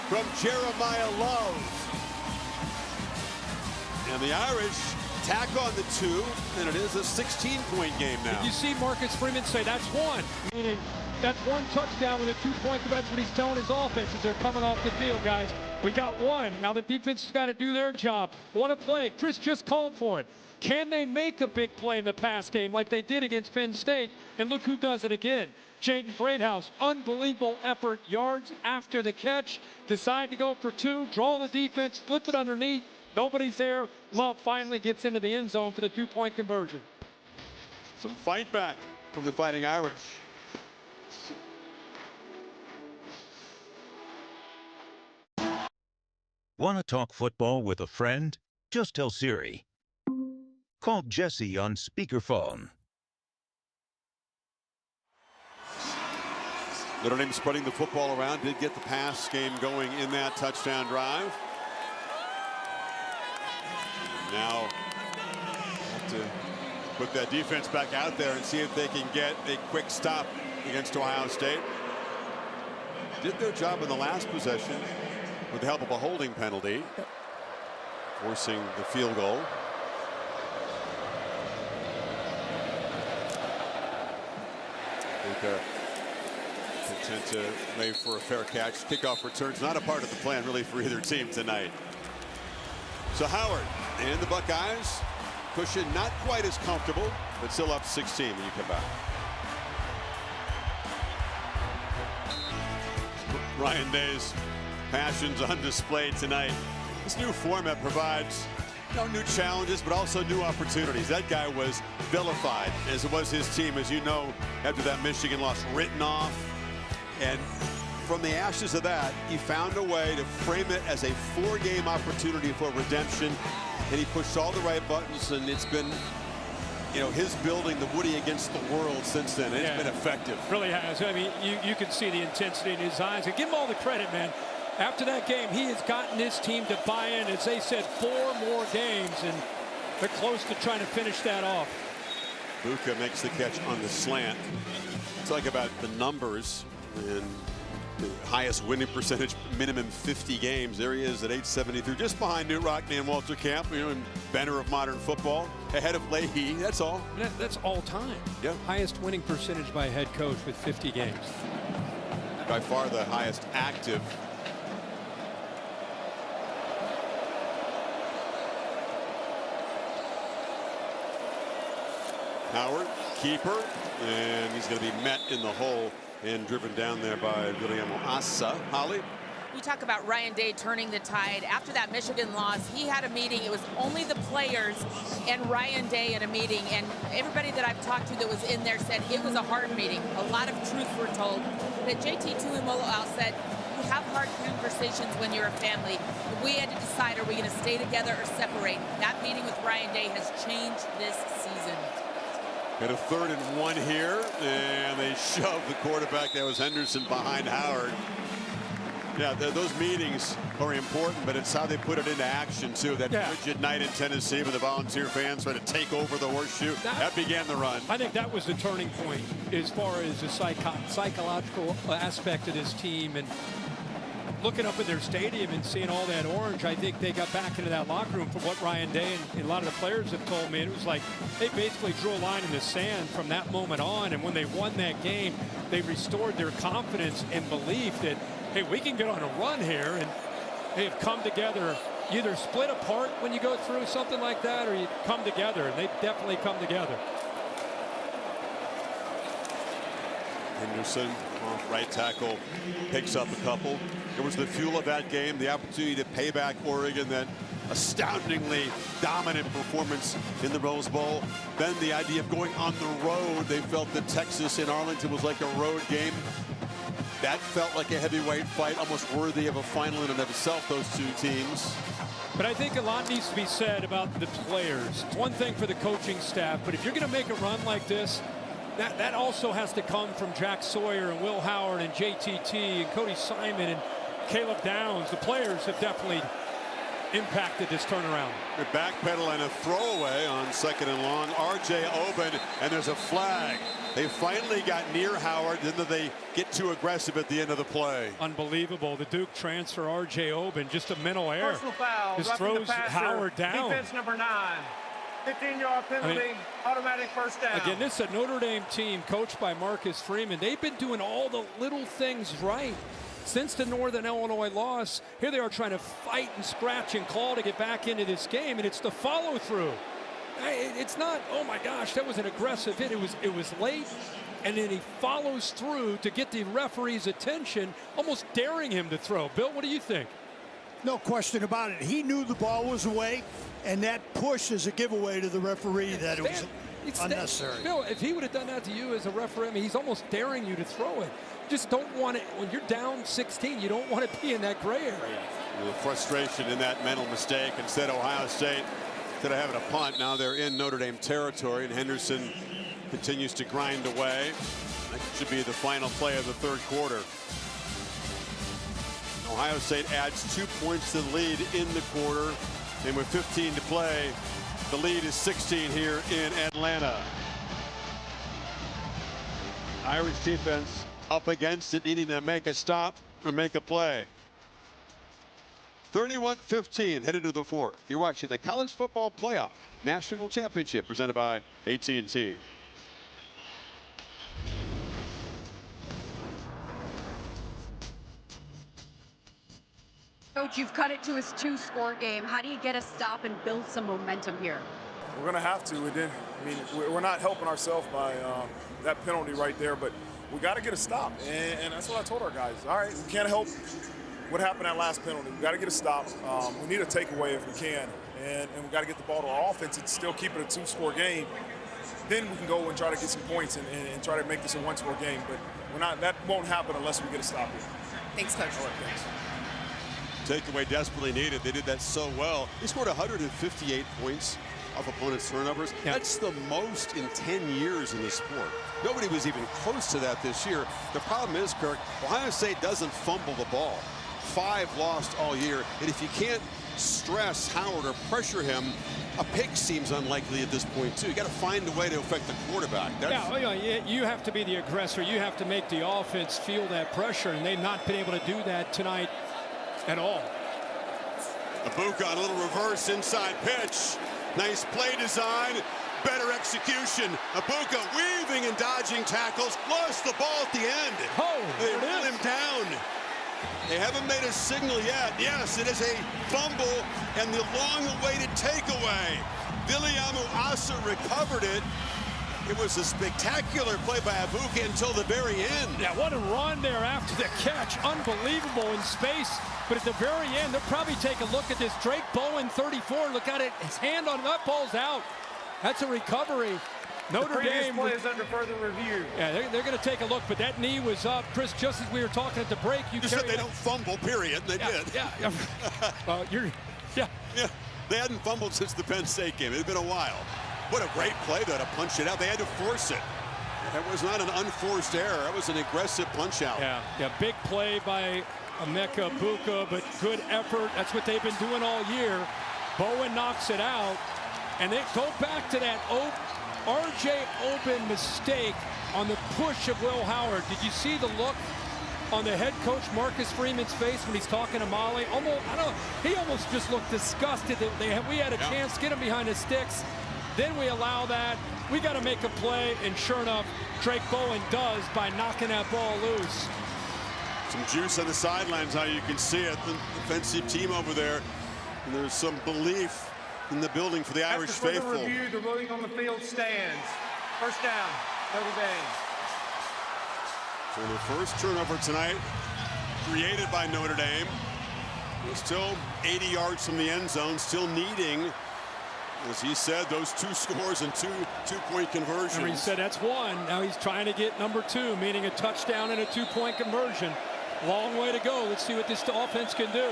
from Jeremiah Love. And the Irish tack on the 2, and it is a 16-point game now.
Did you see Marcus Freeman say that's one? Meaning that's 1 touchdown with a 2-point. That's what he's telling his offense as they're coming off the field, guys. We got 1. Now the defense has got to do their job. What a play. Chris just called for it. Can they make a big play in the pass game like they did against Penn State? And look who does it again. Jaden Greathouse. Unbelievable effort. Yards after the catch. Decide to go for 2. Draw the defense. Flip it underneath. Nobody's there. Love finally gets into the end zone for the 2-point conversion.
Some fight back from the Fighting Irish.
Want to talk football with a friend? Just tell Siri. Call Jesse on speakerphone.
Notre Dame spreading the football around. Did get the pass game going in that touchdown drive. Now have to put that defense back out there and see if they can get a quick stop against Ohio State. Did their job in the last possession with the help of a holding penalty, forcing the field goal. I think they're content to wait for a fair catch. Kickoff returns not a part of the plan really for either team tonight. So Howard and the Buckeyes, cushion not quite as comfortable, but still up 16 when you come back. Ryan Day's passions on display tonight. This new format provides new challenges, but also new opportunities. That guy was vilified, as it was his team, as you know, after that Michigan loss, written off. And from the ashes of that, he found a way to frame it as a 4-game opportunity for redemption. And he pushed all the right buttons, and it's been, his building the Woody against the world since then. And it's been effective.
Really has. I mean, you can see the intensity in his eyes. And give him all the credit, man. After that game, he has gotten this team to buy in, as they said, 4 more games, and they're close to trying to finish that off.
Buka makes the catch on the slant. Talk about the numbers and the highest winning percentage, minimum 50 games. There he is at 873, just behind Knute Rockne and Walter Camp, inventor of modern football, ahead of Leahy. That's all.
That's all time.
Yeah.
Highest winning percentage by a head coach with 50 games.
By far the highest active. Howard, keeper, and he's going to be met in the hole and driven down there by William Asa. Holly?
You talk about Ryan Day turning the tide. After that Michigan loss, he had a meeting. It was only the players and Ryan Day in a meeting, and everybody that I've talked to that was in there said it was a hard meeting. A lot of truth were told. But JT Tuimoloau said, you have hard conversations when you're a family. We had to decide, are we going to stay together or separate? That meeting with Ryan Day has changed this season.
Got a 3rd and 1 here, and they shove the quarterback. That was Henderson behind Howard. Yeah, those meetings are important, but it's how they put it into action, too. That frigid night in Tennessee when the Volunteer fans tried to take over the horseshoe. That began the run.
I think that was the turning point as far as the psychological aspect of this team. And looking up at their stadium and seeing all that orange, I think they got back into that locker room from what Ryan Day and a lot of the players have told me. It was like they basically drew a line in the sand from that moment on. And when they won that game, they restored their confidence and belief that, hey, we can get on a run here. And they have come together. You either split apart when you go through something like that, or you come together, and they've definitely come together.
Henderson off right tackle, picks up a couple. It was the fuel of that game, the opportunity to pay back Oregon, that astoundingly dominant performance in the Rose Bowl. Then the idea of going on the road. They felt that Texas in Arlington was like a road game. That felt like a heavyweight fight, almost worthy of a final in and of itself, those two teams.
But I think a lot needs to be said about the players. It's one thing for the coaching staff, but if you're going to make a run like this, that also has to come from Jack Sawyer and Will Howard and JTT and Cody Simon and Caleb Downs. The players have definitely impacted this turnaround.
They're backpedal and a throwaway on 2nd and long. R.J. Oben, and there's a flag. They finally got near Howard, then they get too aggressive at the end of the play.
Unbelievable. The Duke transfer, R.J. Oben, just a mental error.
Personal foul.
Just throws Howard down.
Defense number 9. 15-yard penalty, automatic first down.
Again, this is a Notre Dame team coached by Marcus Freeman. They've been doing all the little things right since the Northern Illinois loss. Here they are trying to fight and scratch and claw to get back into this game, and it's the follow-through. It's not, oh my gosh, that was an aggressive hit. It was late, and then he follows through to get the referee's attention, almost daring him to throw. Bill, what do you think?
No question about it. He knew the ball was away, and that push is a giveaway to the referee that it was unnecessary.
Bill, if he would have done that to you as a referee, I mean, he's almost daring you to throw it. You just don't want it, when you're down 16, you don't want to be in that gray area.
The frustration in that mental mistake. Instead, Ohio State, instead of having a punt, now they're in Notre Dame territory, and Henderson continues to grind away. That should be the final play of the 3rd quarter. Ohio State adds 2 points to the lead in the quarter, and with 15 to play, the lead is 16 here in Atlanta. Irish defense up against it, needing to make a stop or make a play. 31-15 headed to the 4th. You're watching the College Football Playoff National Championship presented by AT&T.
Coach, you've cut it to a 2-score game. How do you get a stop and build some momentum here?
We're going to have to. We're not helping ourselves by that penalty right there, but we got to get a stop. And that's what I told our guys. All right, we can't help what happened that last penalty. We got to get a stop. We need a takeaway if we can. And we got to get the ball to our offense and still keep it a 2-score game. Then we can go and try to get some points and try to make this a 1-score game. But that won't happen unless we get a stop here.
Thanks, Coach.
All right, thanks.
Takeaway desperately needed. They did that so well. They scored 158 points off opponents' turnovers. Yeah. That's the most in 10 years in the sport. Nobody was even close to that this year. The problem is, Kirk, Ohio State doesn't fumble the ball. 5 lost all year. And if you can't stress Howard or pressure him, a pick seems unlikely at this point too. You got to find a way to affect the quarterback.
You have to be the aggressor. You have to make the offense feel that pressure, and they've not been able to do that tonight at all.
Ibuka on a little reverse inside pitch. Nice play design, better execution. Ibuka weaving and dodging tackles, lost the ball at the end. They run him down. They haven't made a signal yet. Yes, it is a fumble and the long-awaited takeaway. Viliamu Asa recovered it. It was a spectacular play by Ibuka until the very end.
Yeah, what a run there after the catch. Unbelievable in space. But at the very end, they'll probably take a look at this. Drake Bowen, 34. Look at it. His hand on that ball's out. That's a recovery. Notre Dame
play is under further review.
Yeah, they're going to take a look, but that knee was up. Chris, just as we were talking at the break, you
said they don't fumble, period. They did.
Yeah.
They hadn't fumbled since the Penn State game. It had been a while. What a great play, though, to punch it out. They had to force it. That was not an unforced error. That was an aggressive punch out.
Yeah, big play by Emeka Ibuka, but good effort. That's what they've been doing all year. Bowen knocks it out, and they go back to that R.J. Oben mistake on the push of Will Howard. Did you see the look on the head coach Marcus Freeman's face when he's talking to Molly? He almost just looked disgusted that we had a chance to get him behind the sticks. Then we allow that. We got to make a play, and sure enough, Drake Bowen does by knocking that ball loose.
Some juice on the sidelines, how you can see it. The defensive team over there, and there's some belief in the building for the Irish faithful.
After further review, the ruling on the field stands. First down, Notre Dame.
So the first turnover tonight, created by Notre Dame. He's still 80 yards from the end zone, still needing, as he said, those 2 scores and two-point conversions.
Remember, he said that's 1. Now he's trying to get number 2, meaning a touchdown and a 2-point conversion. Long way to go. Let's see what this offense can do.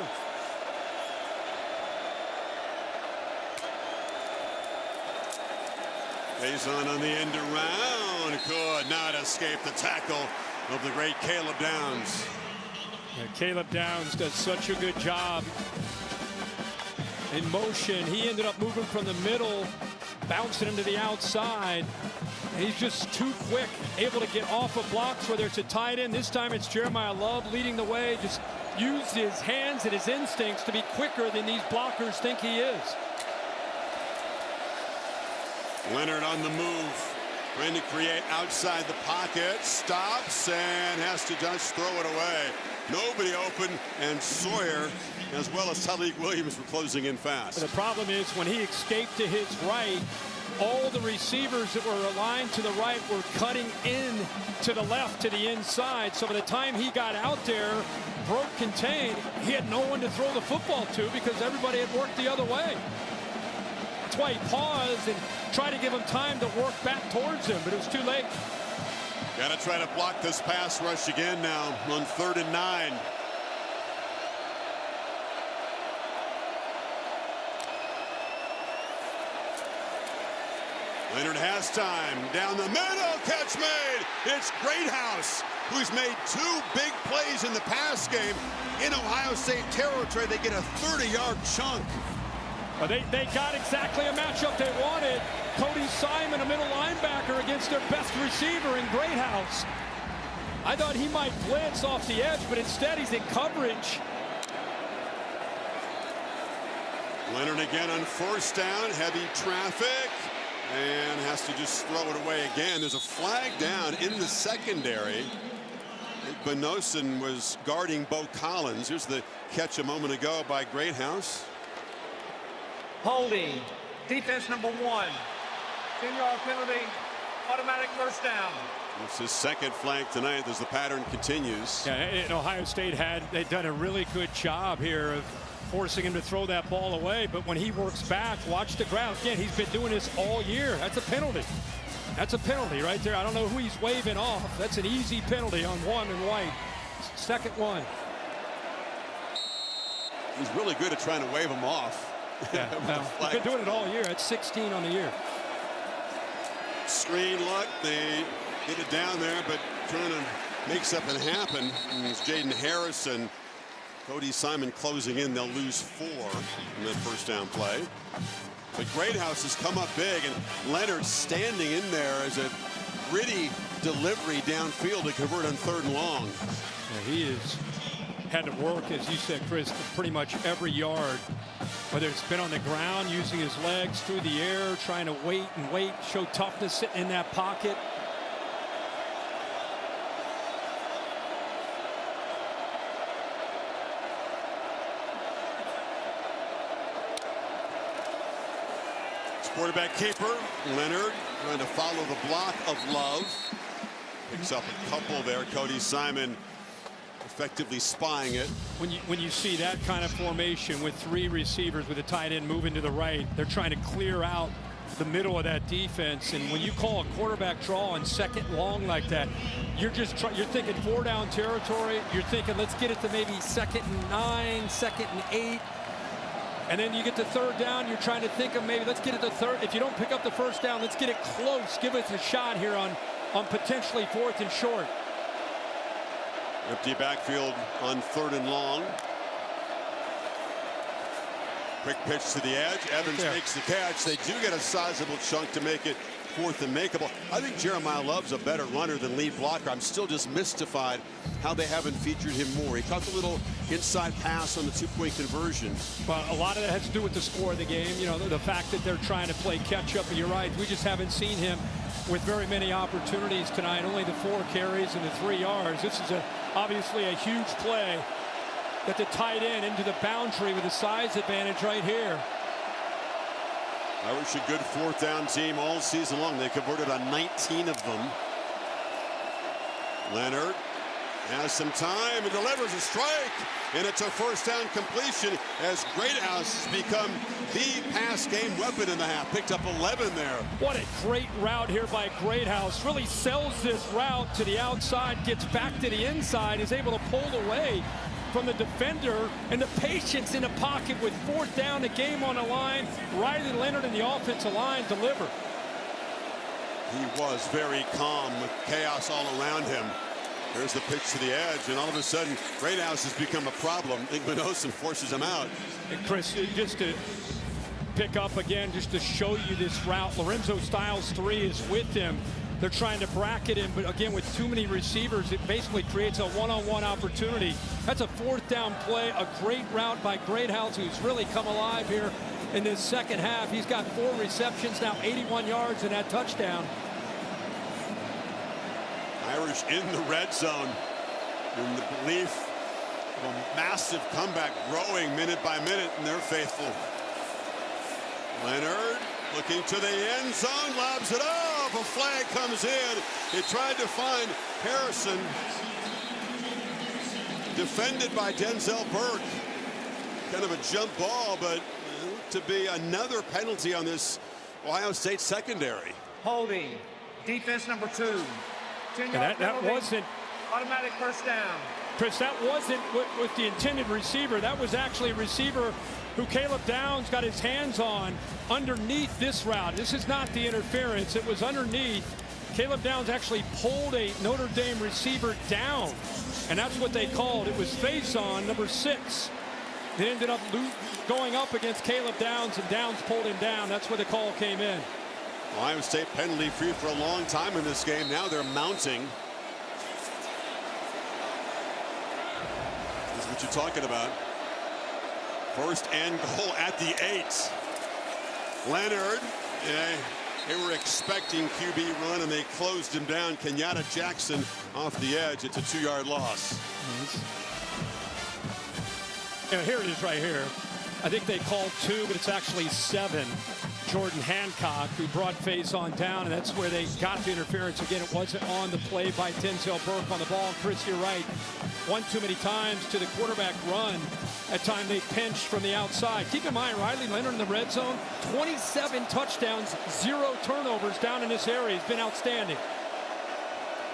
Faison on the end around, could not escape the tackle of the great Caleb Downs.
Yeah, Caleb Downs does such a good job in motion. He ended up moving from the middle, bouncing into the outside. He's just too quick, able to get off of blocks, whether it's a tight end. This time it's Jeremiah Love leading the way. Just used his hands and his instincts to be quicker than these blockers think he is.
Leonard on the move, trying to create outside the pocket, stops and has to just throw it away. Nobody open, and Sawyer as well as Talik Williams were closing in fast.
The problem is when he escaped to his right, all the receivers that were aligned to the right were cutting in to the left to the inside. So by the time he got out there, broke contained, he had no one to throw the football to because everybody had worked the other way. That's why he paused and tried to give him time to work back towards him, but it was too late.
Got to try to block this pass rush again now on 3rd and 9. Leonard has time. Down the middle, catch made. It's Greathouse, who's made 2 big plays in the pass game in Ohio State territory. They get a 30-yard chunk.
They got exactly a matchup they wanted. Cody Simon, a middle linebacker, against their best receiver in Greathouse. I thought he might blitz off the edge, but instead he's in coverage.
Leonard again on 1st down, heavy traffic, and has to just throw it away again. There's a flag down in the secondary. Benosin was guarding Bo Collins. Here's the catch a moment ago by Greathouse.
Holding, defense number 1. 10-yard penalty, automatic 1st down.
It's his 2nd flag tonight as the pattern continues.
Yeah, and Ohio State they've done a really good job here of forcing him to throw that ball away. But when he works back, watch the ground. Again, he's been doing this all year. That's a penalty. That's a penalty right there. I don't know who he's waving off. That's an easy penalty on 1 and white. 2nd one.
He's really good at trying to wave him off.
Yeah, he's been doing it all year. That's 16 on the year.
Screen look. They get it down there, but trying to make something happen. And it's Jaden Harrison Cody Simon closing in. They'll lose 4 in that first down play. But Greathouse has come up big, and Leonard standing in there as a gritty delivery downfield to convert on 3rd and long.
Yeah, he has had to work, as you said, Chris, for pretty much every yard. Whether it's been on the ground, using his legs through the air, trying to wait and wait, show toughness sitting in that pocket.
Quarterback keeper, Leonard, trying to follow the block of Love. Picks up a couple there. Cody Simon effectively spying it.
When you see that kind of formation with 3 receivers with a tight end moving to the right, they're trying to clear out the middle of that defense. And when you call a quarterback draw on 2nd long like that, you're thinking 4-down territory. You're thinking, let's get it to maybe 2nd and 9, 2nd and 8. And then you get to 3rd down, you're trying to think of maybe let's get it to 3rd. If you don't pick up the 1st down, let's get it close. Give us a shot here on potentially 4th and short.
Empty backfield on 3rd and long. Quick pitch to the edge. Evans makes the catch. They do get a sizable chunk to make it 4th and makeable. I think Jeremiah Love's a better runner than lead blocker. I'm still just mystified how they haven't featured him more. He caught the little inside pass on the 2-point conversion.
Well, a lot of that has to do with the score of the game. You know, the fact that they're trying to play catch up. And you're right, we just haven't seen him with very many opportunities tonight. Only the 4 carries and the 3 yards. This is obviously a huge play that the tight end into the boundary with a size advantage right here.
Irish a good 4th down team all season long. They converted on 19 of them. Leonard has some time and delivers a strike, and it's a 1st down completion as Greathouse has become the pass game weapon in the half. Picked up 11 there.
What a great route here by Greathouse. Really sells this route to the outside, gets back to the inside, is able to pull away from the defender, and the patience in the pocket with 4th down, the game on the line. Riley Leonard and the offensive line deliver.
He was very calm with chaos all around him. There's the pitch to the edge, and all of a sudden, Greathouse has become a problem. Igmanosin forces him out.
And Chris, just to pick up again, just to show you this route, Lorenzo Styles 3 is with him. They're trying to bracket him, but again, with too many receivers, it basically creates a one-on-one opportunity. That's a 4th down play, a great route by Greathouse, who's really come alive here in this 2nd half. He's got 4 receptions, now 81 yards in that touchdown.
Irish in the red zone in the belief of a massive comeback growing minute by minute, and they're faithful. Leonard looking to the end zone, lobs it up. A flag comes in. They tried to find Harrison. Defended by Denzel Burke. Kind of a jump ball, but to be another penalty on this Ohio State secondary.
Holding. Defense number 2. 10-yard
that wasn't
automatic 1st down.
Chris, that wasn't with the intended receiver. That was actually a receiver who Caleb Downs got his hands on underneath this route. This is not the interference. It was underneath. Caleb Downs actually pulled a Notre Dame receiver down, and that's what they called. It was face on number 6. It ended up going up against Caleb Downs, and Downs pulled him down. That's where the call came in.
Ohio State penalty free for a long time in this game. Now they're mounting. This is what you're talking about. 1st and goal at the 8. Leonard, they were expecting QB run, and they closed him down. Kenyatta Jackson off the edge. It's a 2-yard loss.
And here it is right here. I think they called 2, but it's actually 7. Jordan Hancock, who brought face on down, and that's where they got the interference. Again, it wasn't on the play by Denzel Burke on the ball. Chris, you're right. One too many times to the quarterback run. At time they pinched from the outside. Keep in mind, Riley Leonard in the red zone, 27 touchdowns, 0 turnovers down in this area. He's been outstanding.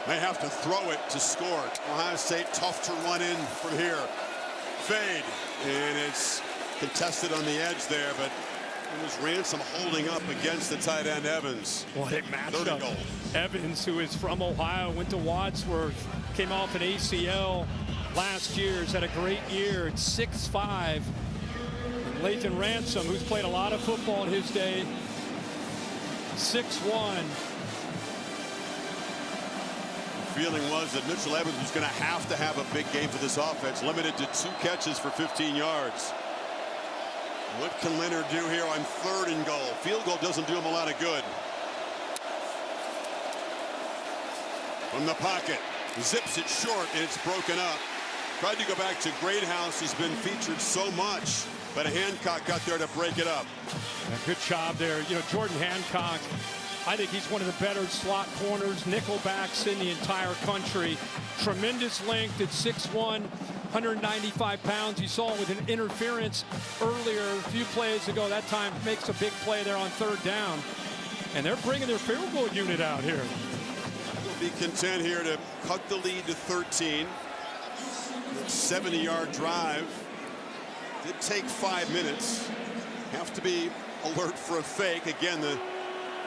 They have to throw it to score. Ohio State tough to run in from here. Fade, and it's contested on the edge there, but it was Ransom holding up against the tight end Evans.
What a matchup. Evans, who is from Ohio, went to Wadsworth, came off an ACL. last year. He's had a great year at 6'5". Lathan Ransom, who's played a lot of football in his day, 6'1".
Feeling was that Mitchell Evans was going to have a big game for this offense, limited to 2 catches for 15 yards. What can Leonard do here on 3rd and goal? Field goal doesn't do him a lot of good. From the pocket, zips it short, and it's broken up. Tried to go back to Greathouse, who's been featured so much, but Hancock got there to break it up.
Good job there. You know, Jordan Hancock, I think he's one of the better slot corners, nickelbacks in the entire country. Tremendous length at 6'1", 195 pounds. You saw it with an interference earlier, a few plays ago. That time makes a big play there on 3rd down. And they're bringing their field goal unit out here.
Be content here to cut the lead to 13. 70-yard drive. Did take 5 minutes. Have to be alert for a fake. Again, the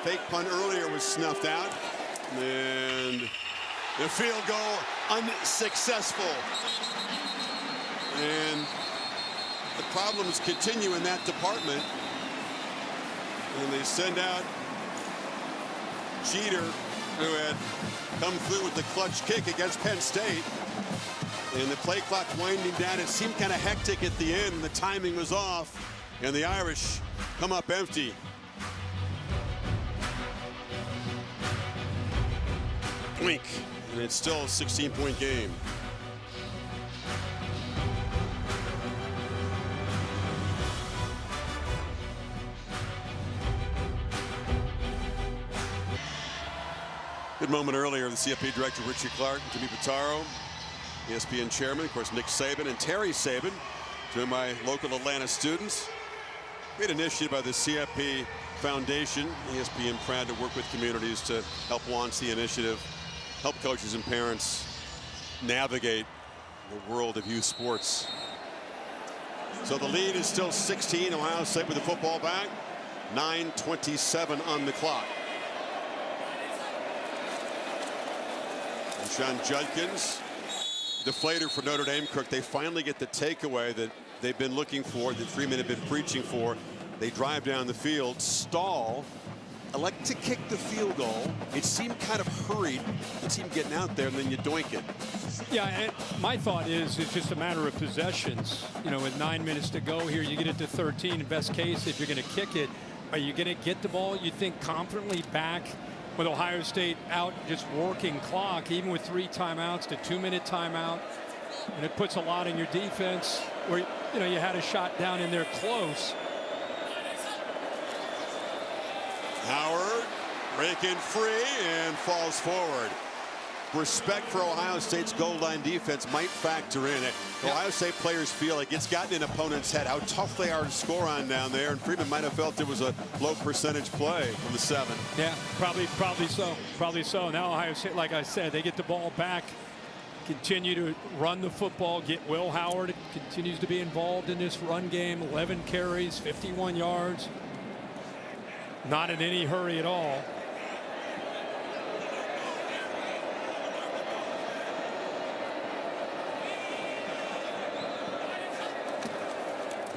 fake punt earlier was snuffed out. And the field goal unsuccessful. And the problems continue in that department. And they send out Jeter, who had come through with the clutch kick against Penn State. And the play clock winding down. It seemed kind of hectic at the end. The timing was off. And the Irish come up empty. Blink. And it's still a 16-point game. Good moment earlier, the CFP director Richie Clark, Jimmy Pitaro, ESPN chairman, of course, Nick Saban and Terry Saban, two of my local Atlanta students. Great initiative by the CFP Foundation. ESPN proud to work with communities to help launch the initiative, help coaches and parents navigate the world of youth sports. So the lead is still 16. Ohio State with the football back. 9:27 on the clock. Sean Judkins, deflator for Notre Dame. Kirk, they finally get the takeaway that they've been looking for, that Freeman had been preaching for. They drive down the field, stall, elect to kick the field goal. It seemed kind of hurried, the team getting out there, and then you doink it.
Yeah, and my thought is it's just a matter of possessions. You know, with 9 minutes to go here, you get it to 13. In best case, if you're going to kick it, are you going to get the ball, you think, confidently back with Ohio State out just working clock, even with 3 timeouts to 2-minute timeout? And it puts a lot in your defense where, you know, you had a shot down in there close.
Howard breaking free and falls forward. Respect for Ohio State's goal line defense might factor in it. Ohio State players feel like it's gotten in opponent's head how tough they are to score on down there, and Freeman might have felt it was a low percentage play from the 7.
Yeah, probably so. Now Ohio State, like I said, they get the ball back, continue to run the football, get Will Howard, continues to be involved in this run game. 11 carries, 51 yards. Not in any hurry at all.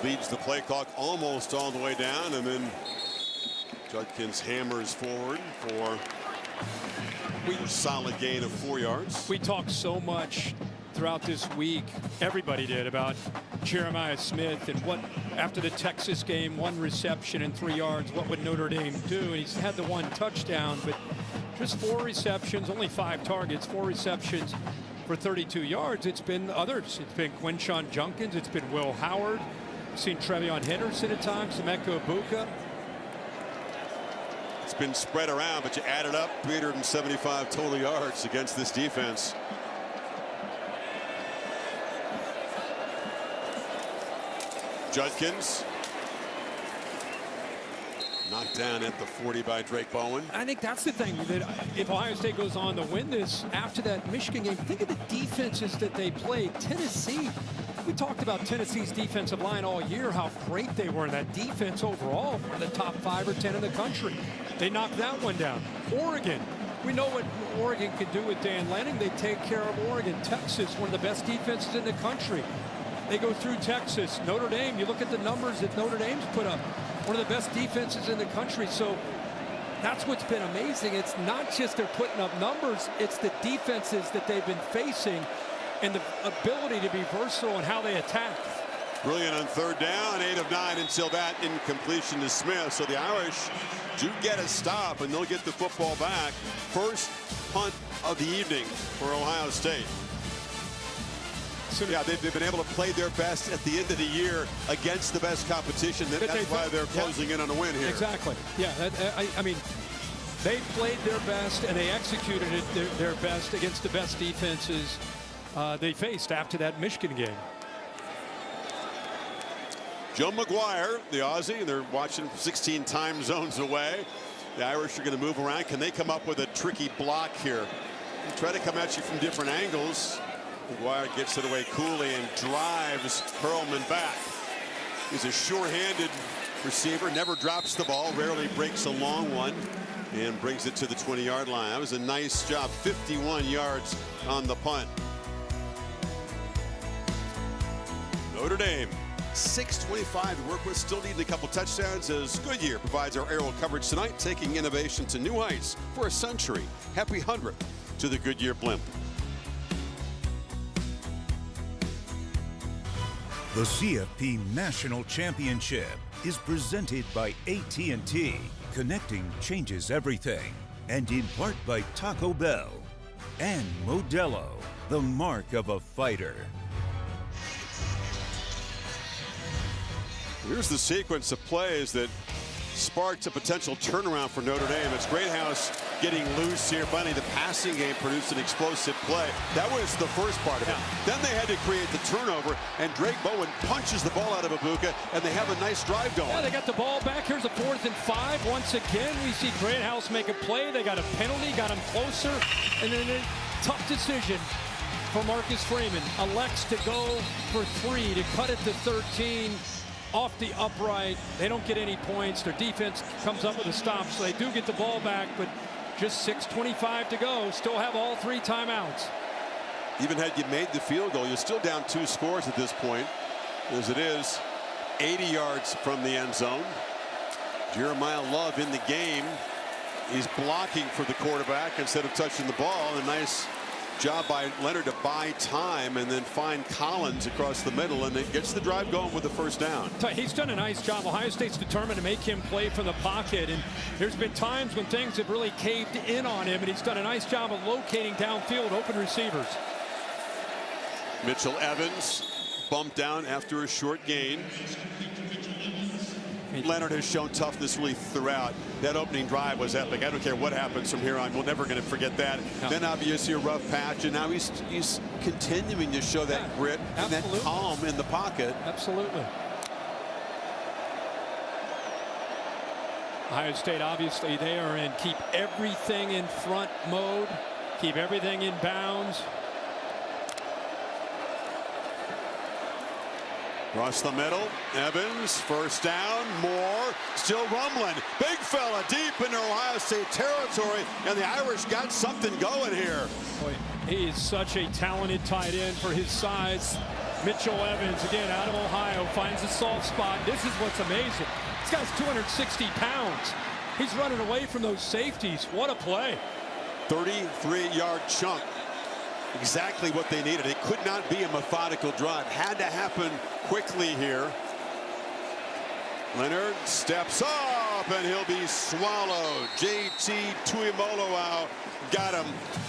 Leads the play clock almost all the way down, and then Judkins hammers forward for a solid gain of 4 yards.
We talked so much throughout this week, everybody did, about Jeremiah Smith and what, after the Texas game, 1 reception and 3 yards, what would Notre Dame do? And he's had the 1 touchdown, but just 4 receptions, only 5 targets, 4 receptions for 32 yards. It's been others. It's been Quinshon Judkins. It's been Will Howard. We've seen Trevion Henderson at times, Emeka Ibuka.
It's been spread around, but you add it up, 375 total yards against this defense. Judkins knocked down at the 40 by Drake Bowen.
I think that's the thing, that if Ohio State goes on to win this after that Michigan game, think of the defenses that they played. Tennessee, we talked about Tennessee's defensive line all year, how great they were in that defense overall, one of the top 5 or 10 in the country. They knocked that one down. Oregon, we know what Oregon can do with Dan Lanning. They take care of Oregon. Texas, one of the best defenses in the country. They go through Texas. Notre Dame, you look at the numbers that Notre Dame's put up. One of the best defenses in the country. So that's what's been amazing. It's not just they're putting up numbers, it's the defenses that they've been facing and the ability to be versatile in how they attack.
Brilliant on third down, 8 of 9 until that incompletion to Smith. So the Irish do get a stop, and they'll get the football back. First punt of the evening for Ohio State. So yeah, they've been able to play their best at the end of the year against the best competition. That's why they're closing in on a win here.
Exactly. Yeah, I mean, they played their best and they executed it their best against the best defenses they faced after that Michigan game.
Joe McGuire, the Aussie, and they're watching 16 time zones away. The Irish are going to move around. Can they come up with a tricky block here? They try to come at you from different angles. McGuire gets it away coolly and drives Perlman back. He's a sure-handed receiver, never drops the ball, rarely breaks a long one, and brings it to the 20-yard line. That was a nice job. 51 yards on the punt. Notre Dame, 6:25 to work with, still needing a couple touchdowns as Goodyear provides our aerial coverage tonight, taking innovation to new heights for a century. Happy 100th to the Goodyear blimp.
The CFP National Championship is presented by AT&T. Connecting changes everything. And in part by Taco Bell. And Modelo, the mark of a fighter.
Here's the sequence of plays that sparked a potential turnaround for Notre Dame. It's Greathouse getting loose here. Finally, the passing game produced an explosive play. That was the first part of it. Then they had to create the turnover, and Drake Bowen punches the ball out of Ibuka, and they have a nice drive going.
Yeah, they got the ball back. Here's a 4th and 5. Once again, we see Greathouse make a play. They got a penalty, got him closer, and then a tough decision for Marcus Freeman. Elects to go for 3 to cut it to 13. Off the upright. They don't get any points. Their defense comes up with a stop, so they do get the ball back, but just 6:25 to go. Still have all 3 timeouts.
Even had you made the field goal, you're still down 2 scores at this point, as it is 80 yards from the end zone. Jeremiah Love in the game. He's blocking for the quarterback instead of touching the ball. A nice job by Leonard to buy time and then find Collins across the middle, and it gets the drive going with the first down.
He's done a nice job. Ohio State's determined to make him play from the pocket, and there's been times when things have really caved in on him, and he's done a nice job of locating downfield open receivers.
Mitchell Evans bumped down after a short gain. Leonard has shown toughness really throughout. That opening drive was epic. I don't care what happens from here on. We're never going to forget that. No. Then obviously a rough patch, and now he's continuing to show that grit and that calm in the pocket.
Absolutely. Ohio State, obviously, they are in keep everything in front mode, keep everything in bounds.
Across the middle, Evans, first down, Moore, still rumbling. Big fella deep into Ohio State territory, and the Irish got something going here.
Boy, he is such a talented tight end for his size. Mitchell Evans, again, out of Ohio, finds a soft spot. This is what's amazing. This guy's 260 pounds. He's running away from those safeties. What a play.
33-yard chunk. Exactly what they needed. It could not be a methodical drive. Had to happen quickly here. Leonard steps up, and he'll be swallowed. JT Tuimoloau got him.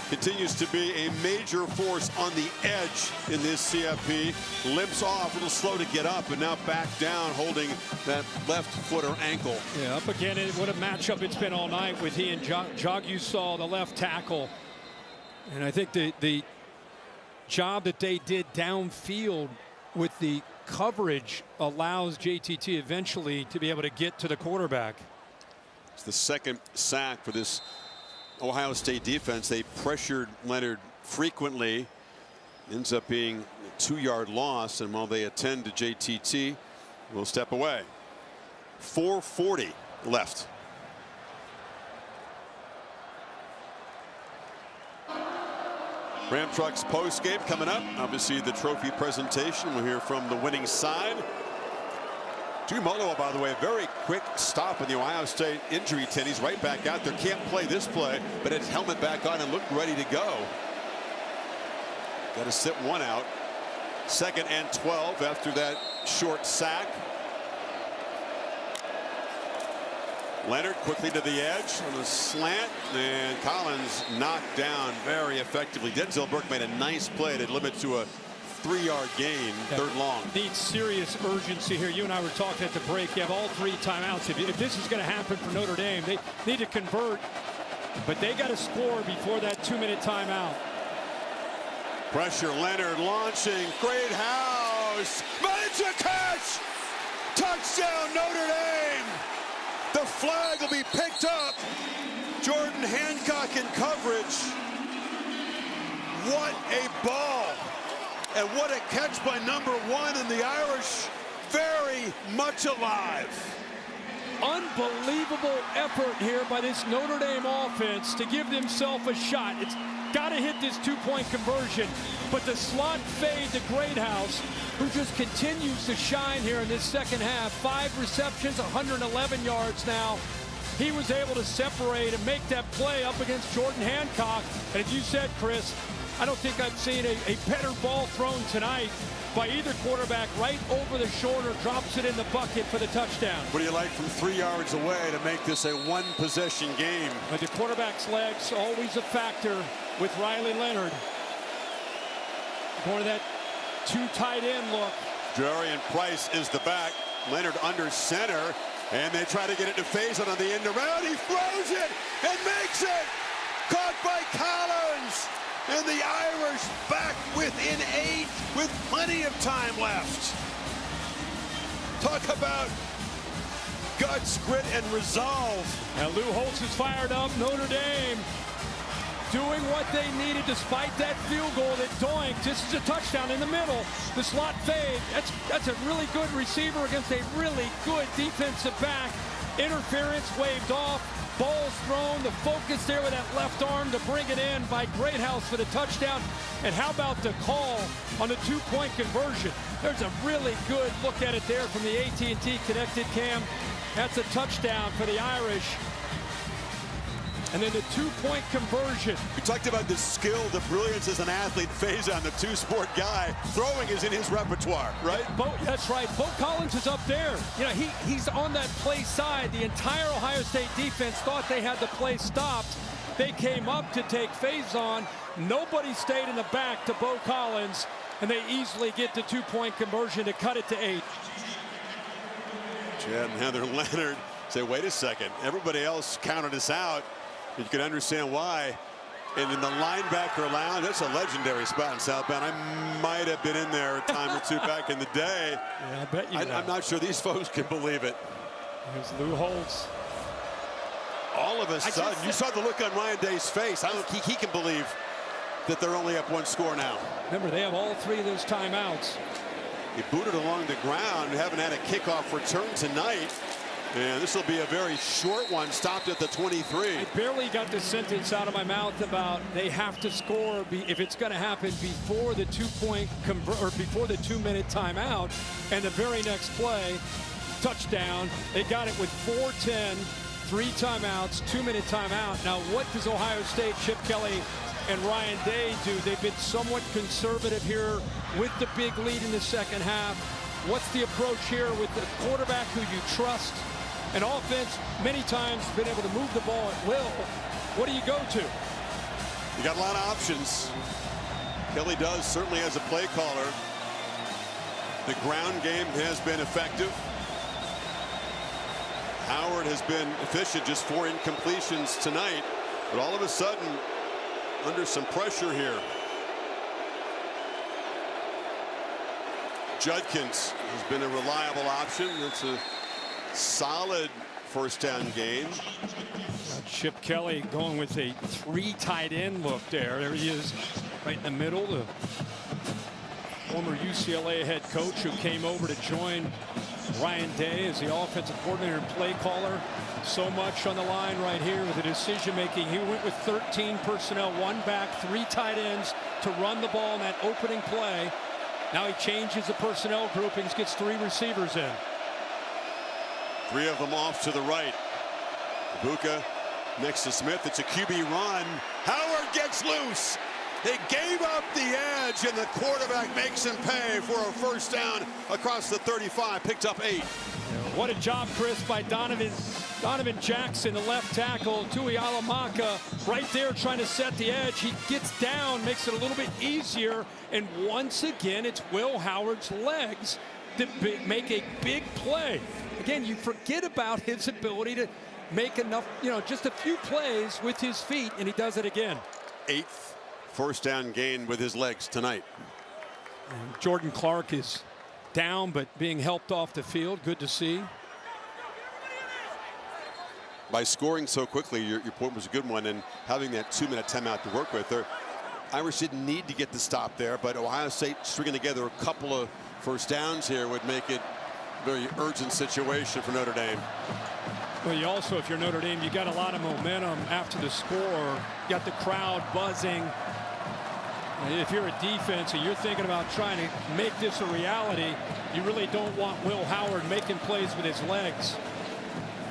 Continues to be a major force on the edge in this CFP. Limps off, a little slow to get up, and now back down, holding that left foot or ankle.
Yeah, up again. What a matchup it's been all night with he and Jagusah, the left tackle. And I think the job that they did downfield with the coverage allows JTT eventually to be able to get to the quarterback.
It's the second sack for this Ohio State defense. They pressured Leonard frequently. Ends up being a 2-yard loss, and while they attend to JTT, we'll step away. 4:40 left. Ram Trucks post game coming up. Obviously the trophy presentation. We'll hear from the winning side. Tuimoloau, by the way, a very quick stop in the Ohio State injury tent. He's right back out there. Can't play this play, but his helmet back on and looked ready to go. Got to sit one out. 2nd and 12 after that short sack. Leonard quickly to the edge on a slant, and Collins knocked down very effectively. Denzel Burke made a nice play to limit to a 3-yard gain, 3rd long.
Needs serious urgency here. You and I were talking at the break. You have all 3 timeouts. If this is going to happen for Notre Dame, they need to convert, but they got to score before that 2-minute timeout.
Pressure, Leonard launching, great house, but it's a catch! Touchdown, Notre Dame! The flag will be picked up. Jordan Hancock in coverage. What a ball! And what a catch by number 1, and the Irish very much alive.
Unbelievable effort here by this Notre Dame offense to give themselves a shot. It's got to hit this 2-point conversion, but the slot fade to Greathouse, who just continues to shine here in this second half. 5 receptions, 111 yards now. He was able to separate and make that play up against Jordan Hancock. And as you said, Chris, I don't think I've seen a better ball thrown tonight by either quarterback. Right over the shoulder, drops it in the bucket for the touchdown.
What do you like from 3 yards away to make this a 1-possession game?
But the quarterback's legs always a factor with Riley Leonard. Going to that 2 tight end look.
Jarian Price is the back. Leonard under center, and they try to get it to Faison on the end around. He throws it and makes it. Caught by Collins. And the Irish back within 8 with plenty of time left. Talk about guts, grit, and resolve.
And Lou Holtz is fired up. Notre Dame doing what they needed despite that field goal that doinked. This is a touchdown in the middle. The slot fade. That's a really good receiver against a really good defensive back. Interference waved off. Ball's thrown, the focus there with that left arm to bring it in by Greathouse for the touchdown. And how about the call on the 2-point conversion? There's a really good look at it there from the AT&T connected cam. That's a touchdown for the Irish. And then the 2-point conversion.
We talked about the skill, the brilliance as an athlete. Faison, the 2-sport guy, throwing is in his repertoire, right?
That's right. Bo Collins is up there. You know, he's on that play side. The entire Ohio State defense thought they had the play stopped. They came up to take Faison. Nobody stayed in the back to Bo Collins, and they easily get the 2-point conversion to cut it to 8.
Chad and Heather Leonard say, wait a second, everybody else counted us out. You can understand why. And in the linebacker lounge, that's a legendary spot in South Bend. I might have been in there a time or 2 back in the day.
Yeah, I bet you
I'm not sure these folks can believe it.
Here's Lou Holtz.
All of a sudden, you saw the look on Ryan Day's face. I don't think he can believe that they're only up 1 score now.
Remember, they have all 3 of those timeouts.
He booted along the ground. Haven't had a kickoff return tonight. And this will be a very short one, stopped at the 23.
I barely got the sentence out of my mouth about they have to score if it's going to happen before the 2-point or before the 2-minute timeout. And the very next play, touchdown. They got it with 4:10, 3 timeouts, 2-minute timeout. Now, what does Ohio State, Chip Kelly and Ryan Day do? They've been somewhat conservative here with the big lead in the second half. What's the approach here with the quarterback who you trust? An offense, many times, been able to move the ball at will. What do you go to?
You got a lot of options. Kelly does, certainly as a play caller. The ground game has been effective. Howard has been efficient, just 4 incompletions tonight. But all of a sudden, under some pressure here. Judkins has been a reliable option. It's a solid first down game.
Chip Kelly going with a 3 tight end look there. There he is right in the middle. The former UCLA head coach who came over to join Ryan Day is the offensive coordinator and play caller. So much on the line right here with the decision making. He went with 13 personnel, 1 back, 3 tight ends to run the ball in that opening play. Now he changes the personnel groupings, gets 3 receivers in.
3 of them off to the right. Ibuka next to Smith. It's a QB run. Howard gets loose. They gave up the edge, and the quarterback makes him pay for a first down across the 35. Picked up 8.
What a job, Chris, by Donovan Jackson, the left tackle. Tui Alamaka right there trying to set the edge. He gets down, makes it a little bit easier. And once again, it's Will Howard's legs that make a big play. Again, you forget about his ability to make enough, just a few plays with his feet, and he does it again.
8th first down gain with his legs tonight.
And Jordan Clark is down, but being helped off the field. Good to see.
By scoring so quickly, your point was a good one, and having that 2-minute timeout to work with. Irish didn't need to get the stop there, but Ohio State stringing together a couple of first downs here would make it a very urgent situation for Notre Dame.
Well, you also, if you're Notre Dame, you got a lot of momentum after the score. You got the crowd buzzing. If you're a defense and you're thinking about trying to make this a reality, you really don't want Will Howard making plays with his legs.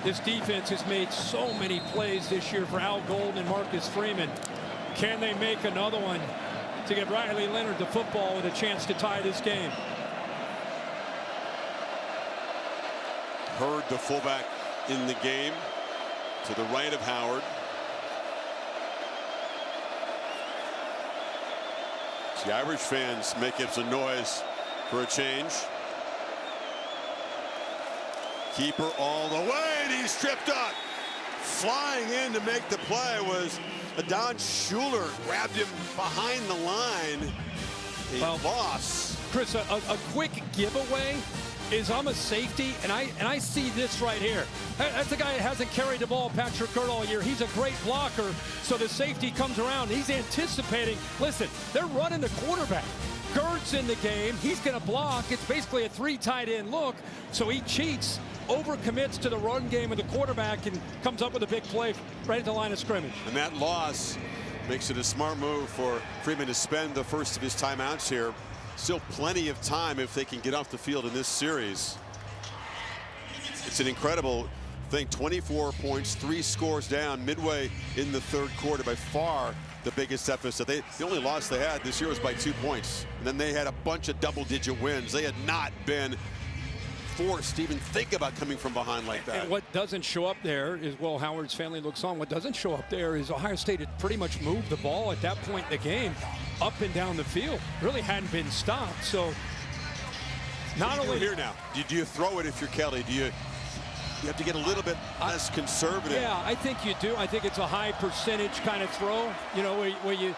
This defense has made so many plays this year for Al Golden and Marcus Freeman. Can they make another one to get Riley Leonard the football with a chance to tie this game?
Hurd, the fullback in the game, to the right of Howard. The Irish fans making some noise for a change. Keeper all the way, and he's tripped up. Flying in to make the play was Adon Schuler. Grabbed him behind the line. A loss.
Chris, a quick giveaway is I'm a safety, and I see this right here. That's a guy that hasn't carried the ball, Patrick Gert, all year. He's a great blocker, so the safety comes around. He's anticipating. Listen, they're running the quarterback. Gert's in the game. He's going to block. It's basically a 3 tight end look, so he cheats, overcommits to the run game of the quarterback, and comes up with a big play right at the line of scrimmage.
And that loss makes it a smart move for Freeman to spend the first of his timeouts here. Still plenty of time if they can get off the field in this series. It's an incredible thing. 24 points, 3 scores down midway in the 3rd quarter. By far the biggest deficit. The only loss they had this year was by 2 points. And then they had a bunch of double-digit wins. They had not been forced to even think about coming from behind like that.
And what doesn't show up there is, well, Howard's family looks on. What doesn't show up there is Ohio State had pretty much moved the ball at that point in the game up and down the field. Really hadn't been stopped. So not only
here now, do you throw it if you're Kelly? Do you have to get a little bit less conservative?
Yeah, I think you do. I think it's a high percentage kind of throw, where you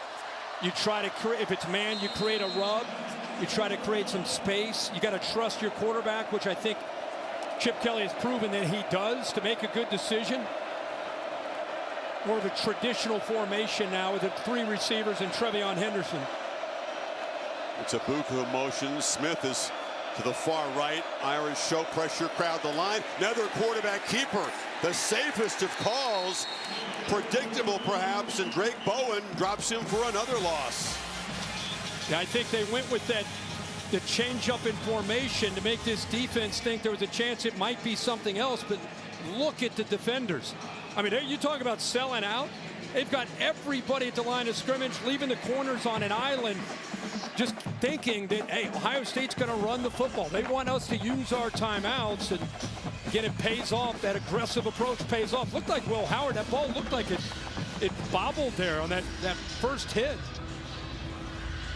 try to create, if it's man, you create a rub. You try to create some space. You got to trust your quarterback, which I think Chip Kelly has proven that he does, to make a good decision. More of a traditional formation now with the 3 receivers and Trevion Henderson.
It's a Ibuka motion. Smith is to the far right. Irish show pressure, crowd the line. Another quarterback keeper. The safest of calls. Predictable perhaps, and Drake Bowen drops him for another loss.
Yeah, I think they went with the change up in formation to make this defense think there was a chance it might be something else. But look at the defenders. I mean, you talk about selling out. They've got everybody at the line of scrimmage, leaving the corners on an island, just thinking that, hey, Ohio State's going to run the football. They want us to use our timeouts. And again, it pays off. That aggressive approach pays off. Looked like Will Howard. That ball looked like it bobbled there on that first hit.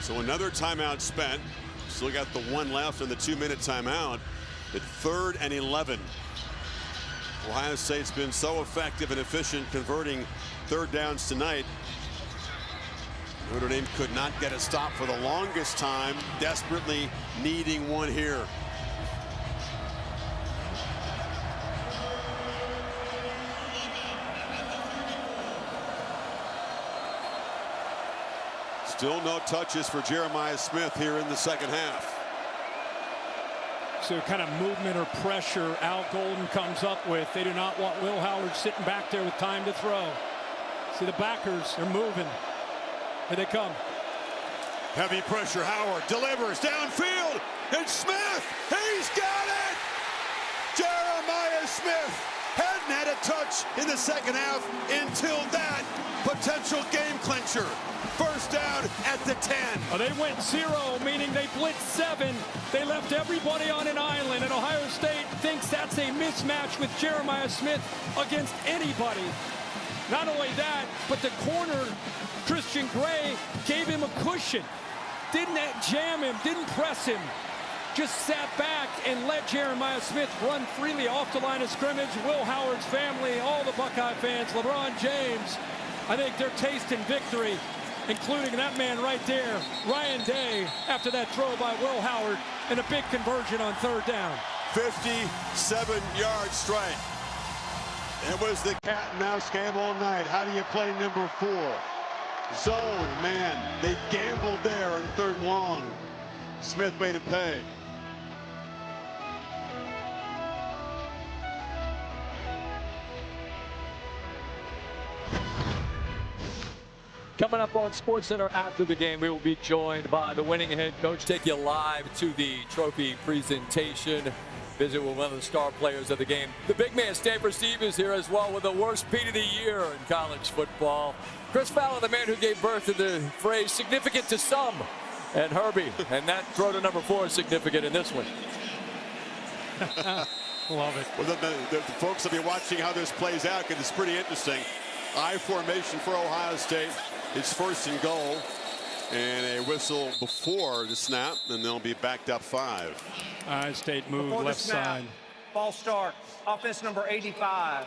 So another timeout spent. Still got the 1 left in the 2-minute timeout at 3rd and 11. Ohio State's been so effective and efficient converting 3rd downs tonight. Notre Dame could not get a stop for the longest time, desperately needing one here. Still no touches for Jeremiah Smith here in the 2nd half.
So kind of movement or pressure Al Golden comes up with. They do not want Will Howard sitting back there with time to throw. See the backers, they're moving. Here they come.
Heavy pressure, Howard delivers downfield. It's Smith, he's got it! Jeremiah Smith hadn't had a touch in the second half until that potential game clincher. First down at the 10.
Oh, they went 0, meaning they blitzed 7. They left everybody on an island, and Ohio State thinks that's a mismatch with Jeremiah Smith against anybody. Not only that, but the corner, Christian Gray, gave him a cushion. Didn't jam him, didn't press him. Just sat back and let Jeremiah Smith run freely off the line of scrimmage. Will Howard's family, all the Buckeye fans, LeBron James, I think they're tasting victory, including that man right there, Ryan Day, after that throw by Will Howard and a big conversion on third down.
57-yard strike. It was the cat and mouse game all night. How do you play number 4? Zone, man, they gambled there on third long. Smith made it pay.
Coming up on SportsCenter after the game, we will be joined by the winning head coach. Take you live to the trophy presentation. Visit with one of the star players of the game. The big man, Stanford Steve, is here as well with the worst beat of the year in college football. Chris Fallon, the man who gave birth to the phrase significant to some, and Herbie. And that throw to number 4 is significant in this one.
Love it.
Well, the folks will be watching how this plays out because it's pretty interesting. I formation for Ohio State. It's first and goal. And a whistle before the snap, and they'll be backed up 5.
Ohio State move
Before the
left
snap,
side.
False start. Offense number 85.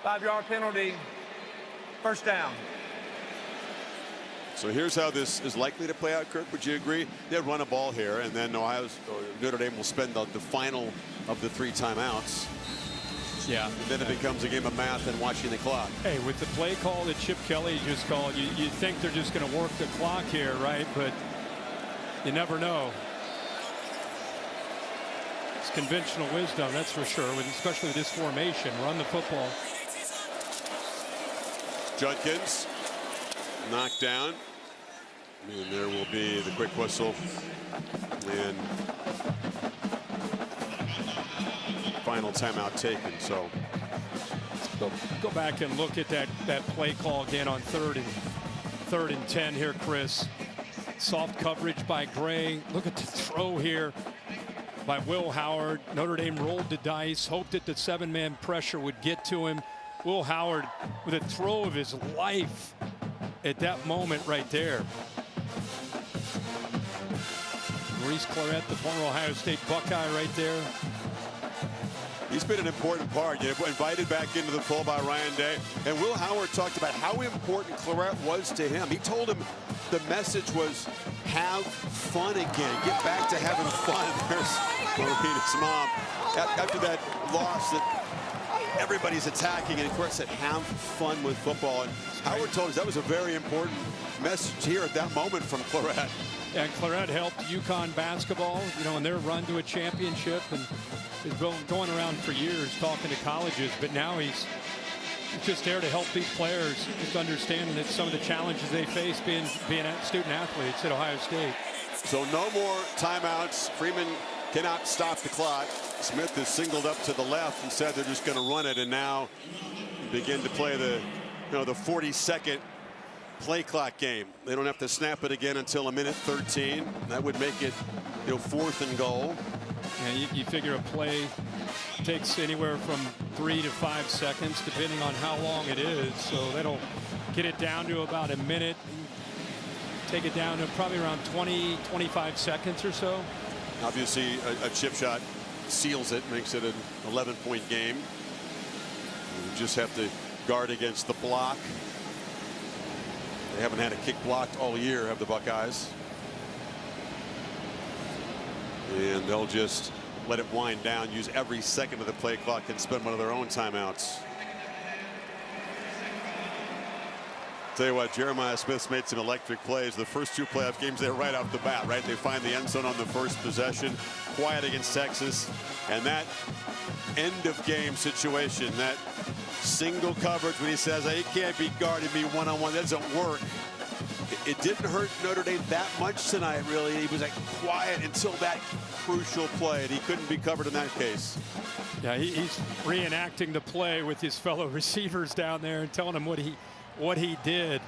5-yard penalty. First down.
So here's how this is likely to play out, Kirk. Would you agree? They'll run a ball here, and then Notre Dame will spend the final of the 3 timeouts.
Yeah.
And then it becomes a game of math and watching the clock.
Hey, with the play call that Chip Kelly just called, you think they're just going to work the clock here, right? But you never know. It's conventional wisdom, that's for sure, especially with this formation. Run the football.
Judkins knocked down. And there will be the quick whistle. And final timeout taken. So
go back and look at that play call again on third and 10 here, Chris. Soft coverage by Gray. Look at the throw here by Will Howard. Notre Dame rolled the dice, hoped that the 7-man pressure would get to him. Will Howard with a throw of his life at that moment right there. Maurice Clarett, the former Ohio State Buckeye, right there.
He's been an important part. Invited back into the fold by Ryan Day. And Will Howard talked about how important Clarett was to him. He told him the message was have fun again. Get back to having fun. There's Marina's mom. After that loss that everybody's attacking, and Clarett said have fun with football. And Howard told us that was a very important message here at that moment from Clarett.
And Clarett helped UConn basketball, in their run to a championship, and has been going around for years talking to colleges, but now he's just there to help these players just understanding that some of the challenges they face being student athletes at Ohio State.
So no more timeouts. Freeman cannot stop the clock. Smith is singled up to the left and said they're just going to run it, and now begin to play the 40-second play clock game. They don't have to snap it again until 1:13. That would make it 4th and goal.
Yeah, you figure a play takes anywhere from 3 to 5 seconds, depending on how long it is. So that'll get it down to about a minute. Take it down to probably around 20-25 seconds or so.
Obviously, a chip shot seals it, makes it an 11-point game. You just have to guard against the block. They haven't had a kick blocked all year, have the Buckeyes. And they'll just let it wind down, use every second of the play clock, and spend one of their own timeouts. Tell you what, Jeremiah Smith's made some electric plays. The first 2 playoff games there right off the bat, right? They find the end zone on the first possession. Quiet against Texas. And that end of game situation, that single coverage when he says, "He can't be guarding me one-on-one," that doesn't work. It didn't hurt Notre Dame that much tonight, really. He was quiet until that crucial play, and he couldn't be covered in that case.
Yeah, he's reenacting the play with his fellow receivers down there and telling them what he did.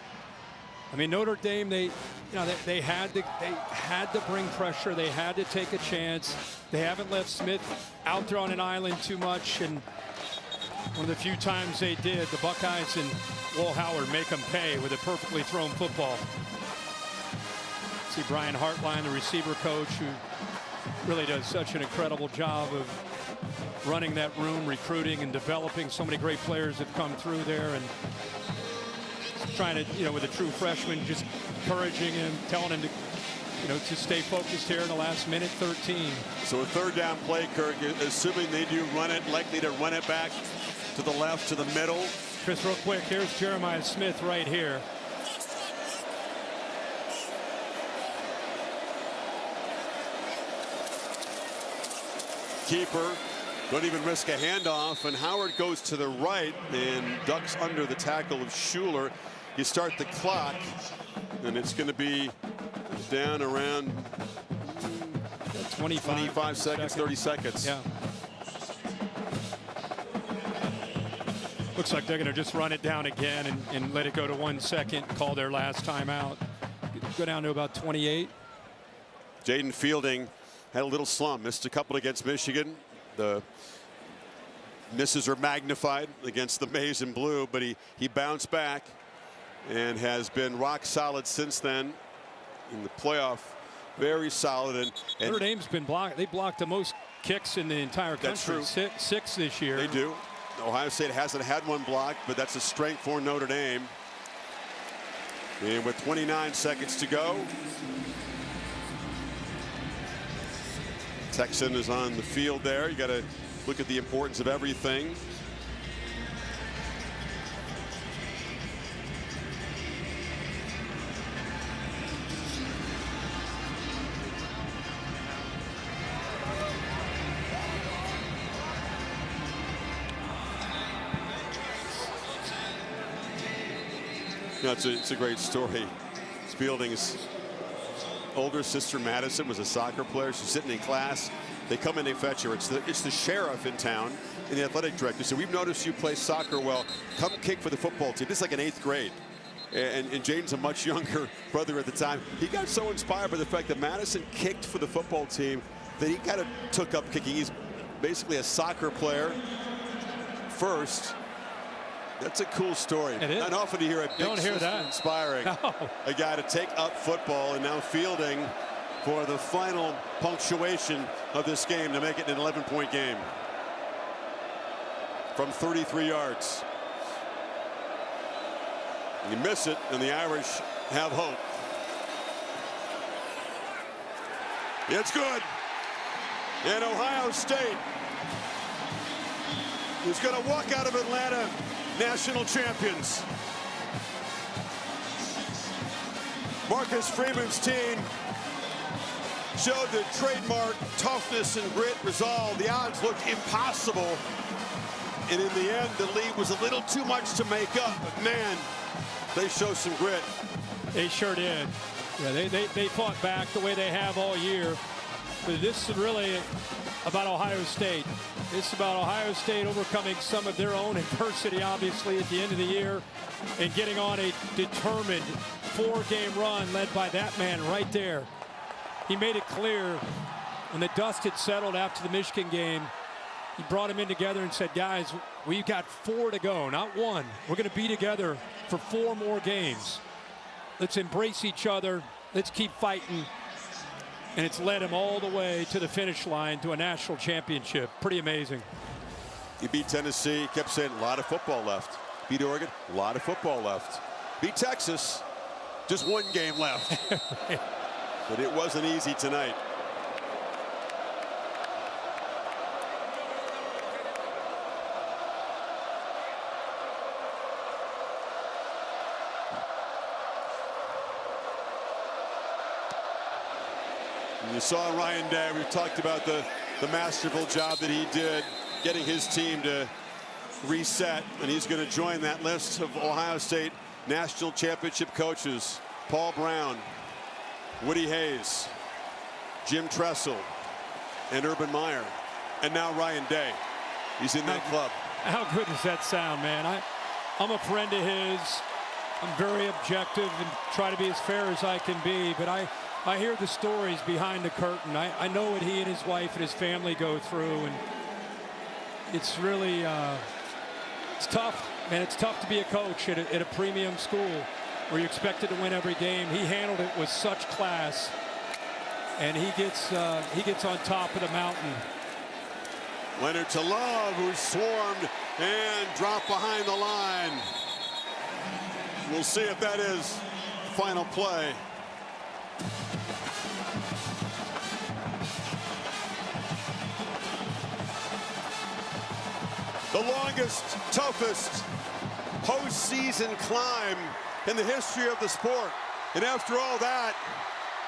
I mean, Notre Dame, they had to bring pressure. They had to take a chance. They haven't left Smith out there on an island too much, and one of the few times they did, the Buckeyes and Will Howard make them pay with a perfectly thrown football. See Brian Hartline, the receiver coach, who really does such an incredible job of running that room, recruiting and developing. So many great players have come through there, and trying to, with a true freshman, just encouraging him, telling him to stay focused here in the last minute 13.
So a 3rd down play, Kirk, assuming they do run it, likely to run it back to the left, to the middle.
Chris, real quick, here's Jeremiah Smith right here.
Keeper, don't even risk a handoff, and Howard goes to the right and ducks under the tackle of Schuler. You start the clock, and it's going to be down around 25 seconds, 30 seconds.
Yeah. Looks like they're going to just run it down again and let it go to 1 second, call their last timeout. Go down to about 28.
Jaden Fielding had a little slump, missed a couple against Michigan. The misses are magnified against the maize and blue, but he bounced back and has been rock solid since then in the playoff. Very solid. And
Notre Dame's been blocked. They blocked the most kicks in the entire country.
That's true.
Six this year.
They do. Ohio State hasn't had one blocked, but that's a strength for Notre Dame. And with 29 seconds to go, Texan is on the field there. You got to look at the importance of everything. No, it's a great story. Fielding's older sister Madison was a soccer player. She's sitting in class. They come in, they fetch her. It's the sheriff in town and the athletic director. So we've noticed you play soccer well. Come kick for the football team. This is like an 8th grade. And Jaden's a much younger brother at the time. He got so inspired by the fact that Madison kicked for the football team that he kind of took up kicking. He's basically a soccer player first. That's a cool story.
It is.
Not often to hear a big sister inspiring a guy to take up football, and now Fielding for the final punctuation of this game to make it an 11-point game from 33 yards. You miss it, and the Irish have hope. It's good. And Ohio State is going to walk out of Atlanta national champions. Marcus Freeman's team showed the trademark toughness and grit, resolve. The odds looked impossible. And in the end, the lead was a little too much to make up. But man, they showed some grit.
They sure did. Yeah, they fought back the way they have all year. But this is really about Ohio State. It's about Ohio State overcoming some of their own adversity, obviously, at the end of the year, and getting on a determined 4-game run led by that man right there. He made it clear when the dust had settled after the Michigan game. He brought him in together and said, guys, we've got 4 to go, not 1. We're going to be together for 4 more games. Let's embrace each other. Let's keep fighting. And it's led him all the way to the finish line to a national championship. Pretty amazing.
He beat Tennessee, kept saying a lot of football left. Beat Oregon, a lot of football left. Beat Texas, just 1 game left. But it wasn't easy tonight. You saw Ryan Day. We've talked about the masterful job that he did getting his team to reset, and he's going to join that list of Ohio State national championship coaches. Paul Brown, Woody Hayes, Jim Tressel, and Urban Meyer, and now Ryan Day. He's in that club.
How good does that sound, man? I'm a friend of his. I'm very objective and try to be as fair as I can be, but I hear the stories behind the curtain. I know what he and his wife and his family go through, and it's really it's tough, man. It's tough to be a coach at a premium school where you're expected to win every game. He handled it with such class, and he gets on top of the mountain.
Leonard to Love, who swarmed and dropped behind the line. We'll see if that is final play. The longest, toughest postseason climb in the history of the sport. And after all that,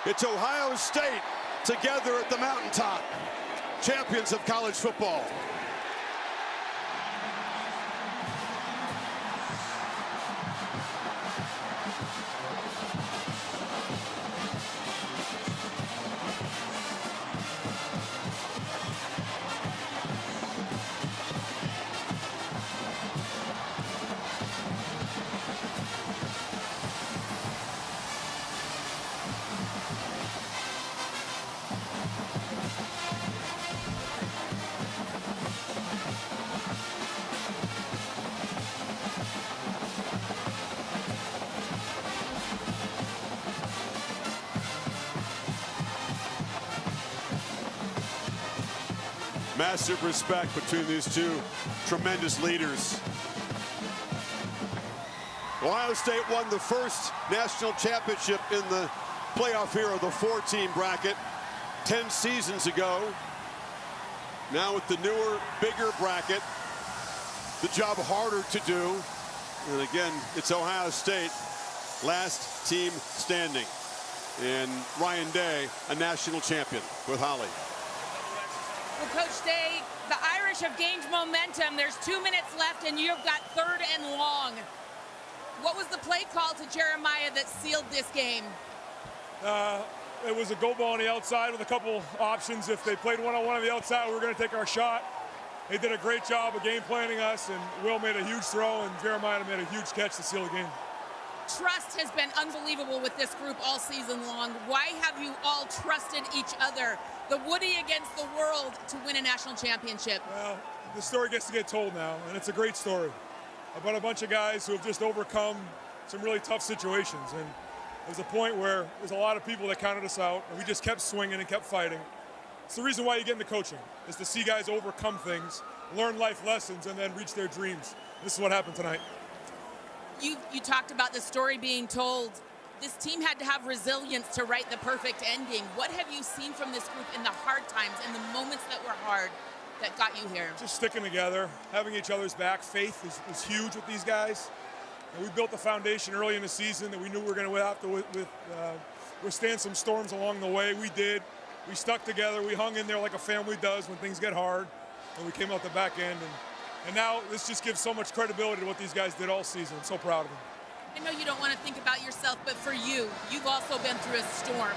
it's Ohio State together at the mountaintop, champions of college football. Massive respect between these two tremendous leaders. Ohio State won the first national championship in the playoff era of the 4-team bracket 10 seasons ago. Now with the newer, bigger bracket, the job harder to do. And again, it's Ohio State, last team standing. And Ryan Day, a national champion with Holly.
Well, Coach Day, the Irish have gained momentum. There's 2 minutes left, and you've got 3rd and long. What was the play call to Jeremiah that sealed this game?
It was a go ball on the outside with a couple options. If they played one-on-one on the outside, we were going to take our shot. They did a great job of game planning us, and Will made a huge throw, and Jeremiah made a huge catch to seal the game.
Trust has been unbelievable with this group all season long. Why have you all trusted each other? The Woody against the world to win a national championship.
Well, the story gets to get told now, and it's a great story about a bunch of guys who have just overcome some really tough situations. And there's a point where there's a lot of people that counted us out, and we just kept swinging and kept fighting. It's the reason why you get into coaching, is to see guys overcome things, learn life lessons, and then reach their dreams. This is what happened tonight.
You talked about the story being told. This team had to have resilience to write the perfect ending. What have you seen from this group in the hard times, in the moments that were hard, that got you here?
Just sticking together, having each other's back. Faith is huge with these guys. And we built the foundation early in the season that we knew we were going to have to withstand some storms along the way. We did. We stuck together. We hung in there like a family does when things get hard. And we came out the back end. And now this just gives so much credibility to what these guys did all season. I'm so proud of them.
I know you don't want to think about yourself, but for you, you've also been through a storm.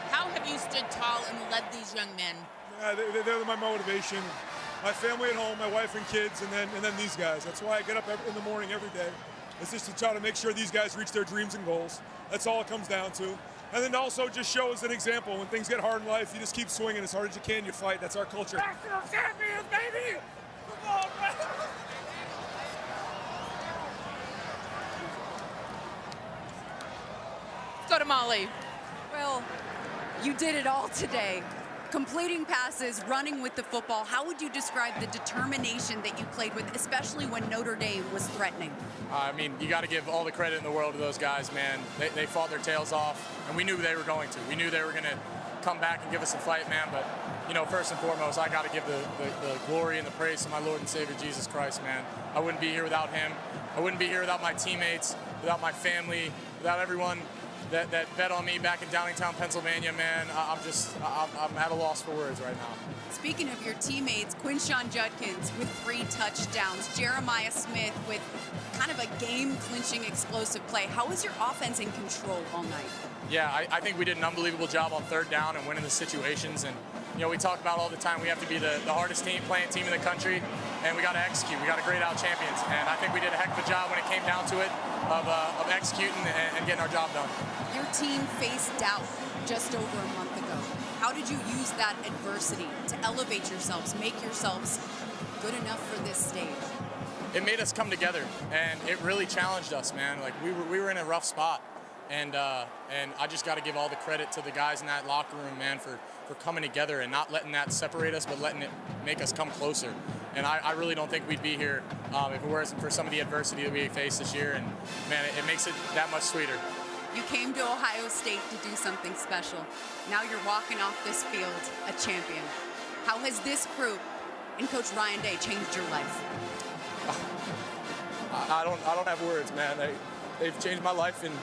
How have you stood tall and led these young men?
Yeah, they're my motivation. My family at home, my wife and kids, and then these guys. That's why I get up in the morning every day. It's just to try to make sure these guys reach their dreams and goals. That's all it comes down to. And then also just show as an example, when things get hard in life, you just keep swinging as hard as you can, you fight. That's our culture.
National champions, baby! Come on, man! Go to Molly.
Well, you did it all today. Completing passes, running with the football. How would you describe the determination that you played with, especially when Notre Dame was threatening?
I mean, you got to give all the credit in the world to those guys, man. They fought their tails off, and we knew they were going to. We knew they were going to come back and give us a fight, man. But, you know, first and foremost, I got to give the glory and the praise to my Lord and Savior, Jesus Christ, man. I wouldn't be here without him. I wouldn't be here without my teammates, without my family, without everyone that bet on me back in Downingtown, Pennsylvania, man, I'm at a loss for words right now.
Speaking of your teammates, Quinshon Judkins with 3 touchdowns, Jeremiah Smith with kind of a game-clinching explosive play. How was your offense in control all night?
Yeah, I think we did an unbelievable job on 3rd down and winning the situations. And, you know, we talk about all the time we have to be the hardest playing team in the country, and we got to execute. We got to grade out champions. And I think we did a heck of a job when it came down to it of executing and getting our job done.
Your team faced doubt just over a month ago. How did you use that adversity to elevate yourselves, make yourselves good enough for this stage?
It made us come together, and it really challenged us, man. Like we were in a rough spot, and I just got to give all the credit to the guys in that locker room, man, for coming together and not letting that separate us, but letting it make us come closer. And I really don't think we'd be here if it wasn't for some of the adversity that we faced this year. And man, it makes it that much sweeter.
You came to Ohio State to do something special. Now you're walking off this field a champion. How has this group and Coach Ryan Day changed your life?
I don't have words, man. They've changed my life in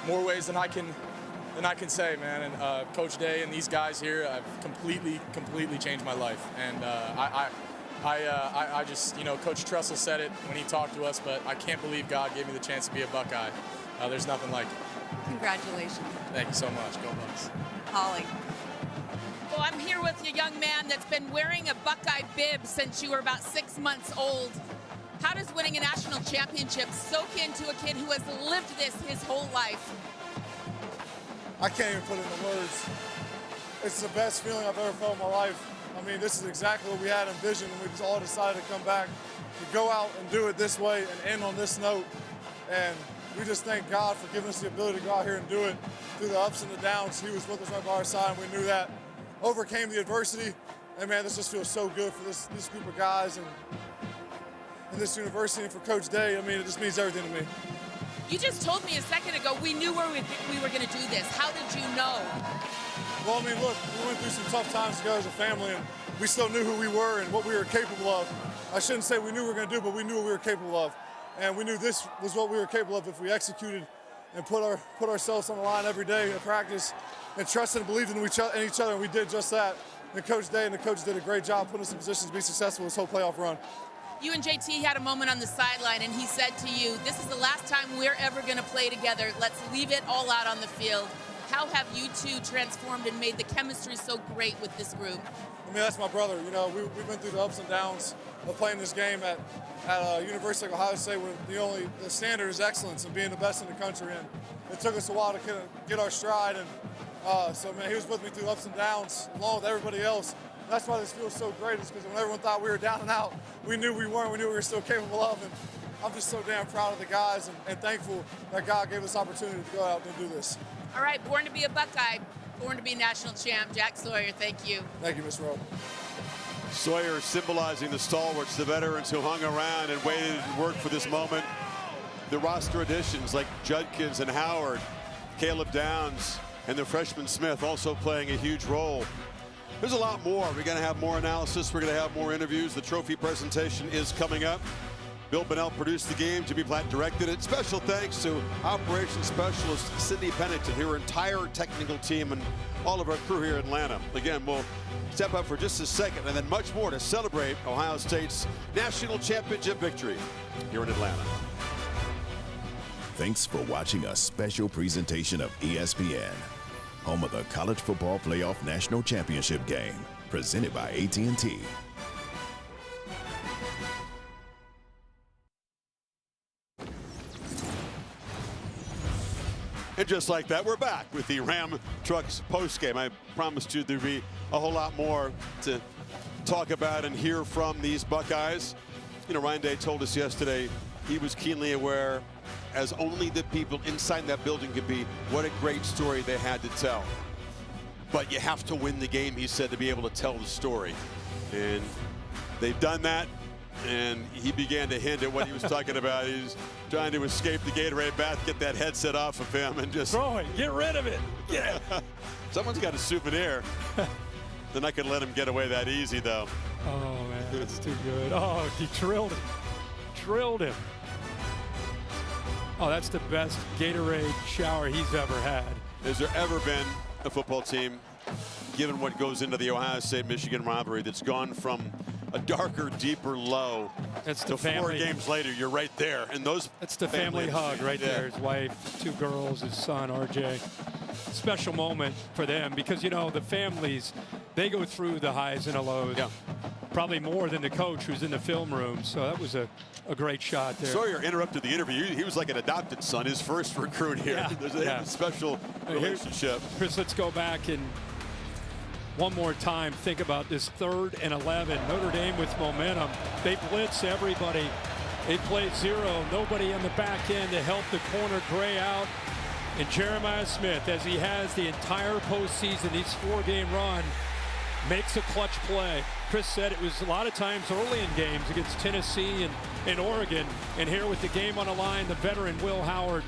more ways than I can say, man. And Coach Day and these guys here have completely changed my life. And I just, you know, Coach Tressel said it when he talked to us, but I can't believe God gave me the chance to be a Buckeye. There's nothing like it.
Congratulations.
Thank you so much. Go Bucks.
Holly.
Well, I'm here with a young man that's been wearing a Buckeye bib since you were about 6 months old. How does winning a national championship soak into a kid who has lived this his whole life?
I can't even put it into words. It's the best feeling I've ever felt in my life. I mean, this is exactly what we had envisioned when we just all decided to come back, to go out and do it this way and end on this note. And we just thank God for giving us the ability to go out here and do it through the ups and the downs. He was with us right by our side, and we knew that. Overcame the adversity, and man, this just feels so good for this group of guys and this university and for Coach Day. I mean, it just means everything to me.
You just told me a second ago we knew where we were going to do this. How did you know?
Well, I mean, look, we went through some tough times together as a family, and we still knew who we were and what we were capable of. I shouldn't say we knew what we were going to do, but we knew what we were capable of. And we knew this was what we were capable of if we executed and put ourselves on the line every day in practice and trusted and believed in each other, and we did just that. And Coach Day and the coaches did a great job putting us in positions to be successful this whole playoff run.
You and JT had a moment on the sideline, and he said to you, this is the last time we're ever going to play together. Let's leave it all out on the field. How have you two transformed and made the chemistry so great with this group?
I mean, that's my brother. You know, we've been through the ups and downs of playing this game at a university like Ohio State, where the standard is excellence and being the best in the country. And it took us a while to kind of get our stride. And so, man, he was with me through ups and downs, along with everybody else. That's why this feels so great, is because when everyone thought we were down and out, we knew we weren't. We knew we were still capable of. And I'm just so damn proud of the guys and thankful that God gave us the opportunity to go out and do this.
All right, born to be a Buckeye, born to be national champ. Jack Sawyer, thank you.
Thank you, Ms. Rowe.
Sawyer symbolizing the stalwarts, the veterans who hung around and waited and worked for this moment. The roster additions like Judkins and Howard, Caleb Downs, and the freshman Smith also playing a huge role. There's a lot more. We're going to have more analysis. We're going to have more interviews. The trophy presentation is coming up. Bill Bonnell produced the game. Jimmy Platt directed it. Special thanks to Operations Specialist Sydney Pennington, her entire technical team, and all of our crew here in Atlanta. Again, we'll step up for just a second, and then much more to celebrate Ohio State's national championship victory here in Atlanta.
Thanks for watching a special presentation of ESPN, home of the College Football Playoff National Championship game, presented by AT&T.
And just like that, we're back with the Ram Trucks postgame. I promised you there'd be a whole lot more to talk about and hear from these Buckeyes. You know, Ryan Day told us yesterday he was keenly aware, as only the people inside that building could be, what a great story they had to tell. But you have to win the game, he said, to be able to tell the story. And they've done that. And he began to hint at what he was talking about. He was trying to escape the Gatorade bath, get that headset off of him, and just
throw it, get rid of it.
Yeah. Someone's got a souvenir. They're not going to let him get away that easy, though.
Oh, man, that's too good. Oh, he drilled him. Drilled him. Oh, that's the best Gatorade shower he's ever had.
Has there ever been a football team, given what goes into the Ohio State-Michigan rivalry, that's gone from a darker, deeper low
That's
to
the family.
4 games later? You're right there. And
That's the family hug right there. His wife, 2 girls, his son, RJ. Special moment for them because, you know, the families, they go through the highs and the lows.
Yeah.
Probably more than the coach who's in the film room. So that was a great shot there.
Sawyer interrupted the interview. He was like an adopted son, his first recruit here.
Yeah.
There's a special relationship.
Chris, let's go back and one more time think about this 3rd and 11. Notre Dame with momentum. They blitz everybody. They play 0. Nobody on the back end to help the corner Gray out. And Jeremiah Smith, as he has the entire postseason, these 4-game run, makes a clutch play. Chris said it was a lot of times early in games against Tennessee and Oregon. And here with the game on the line, the veteran Will Howard.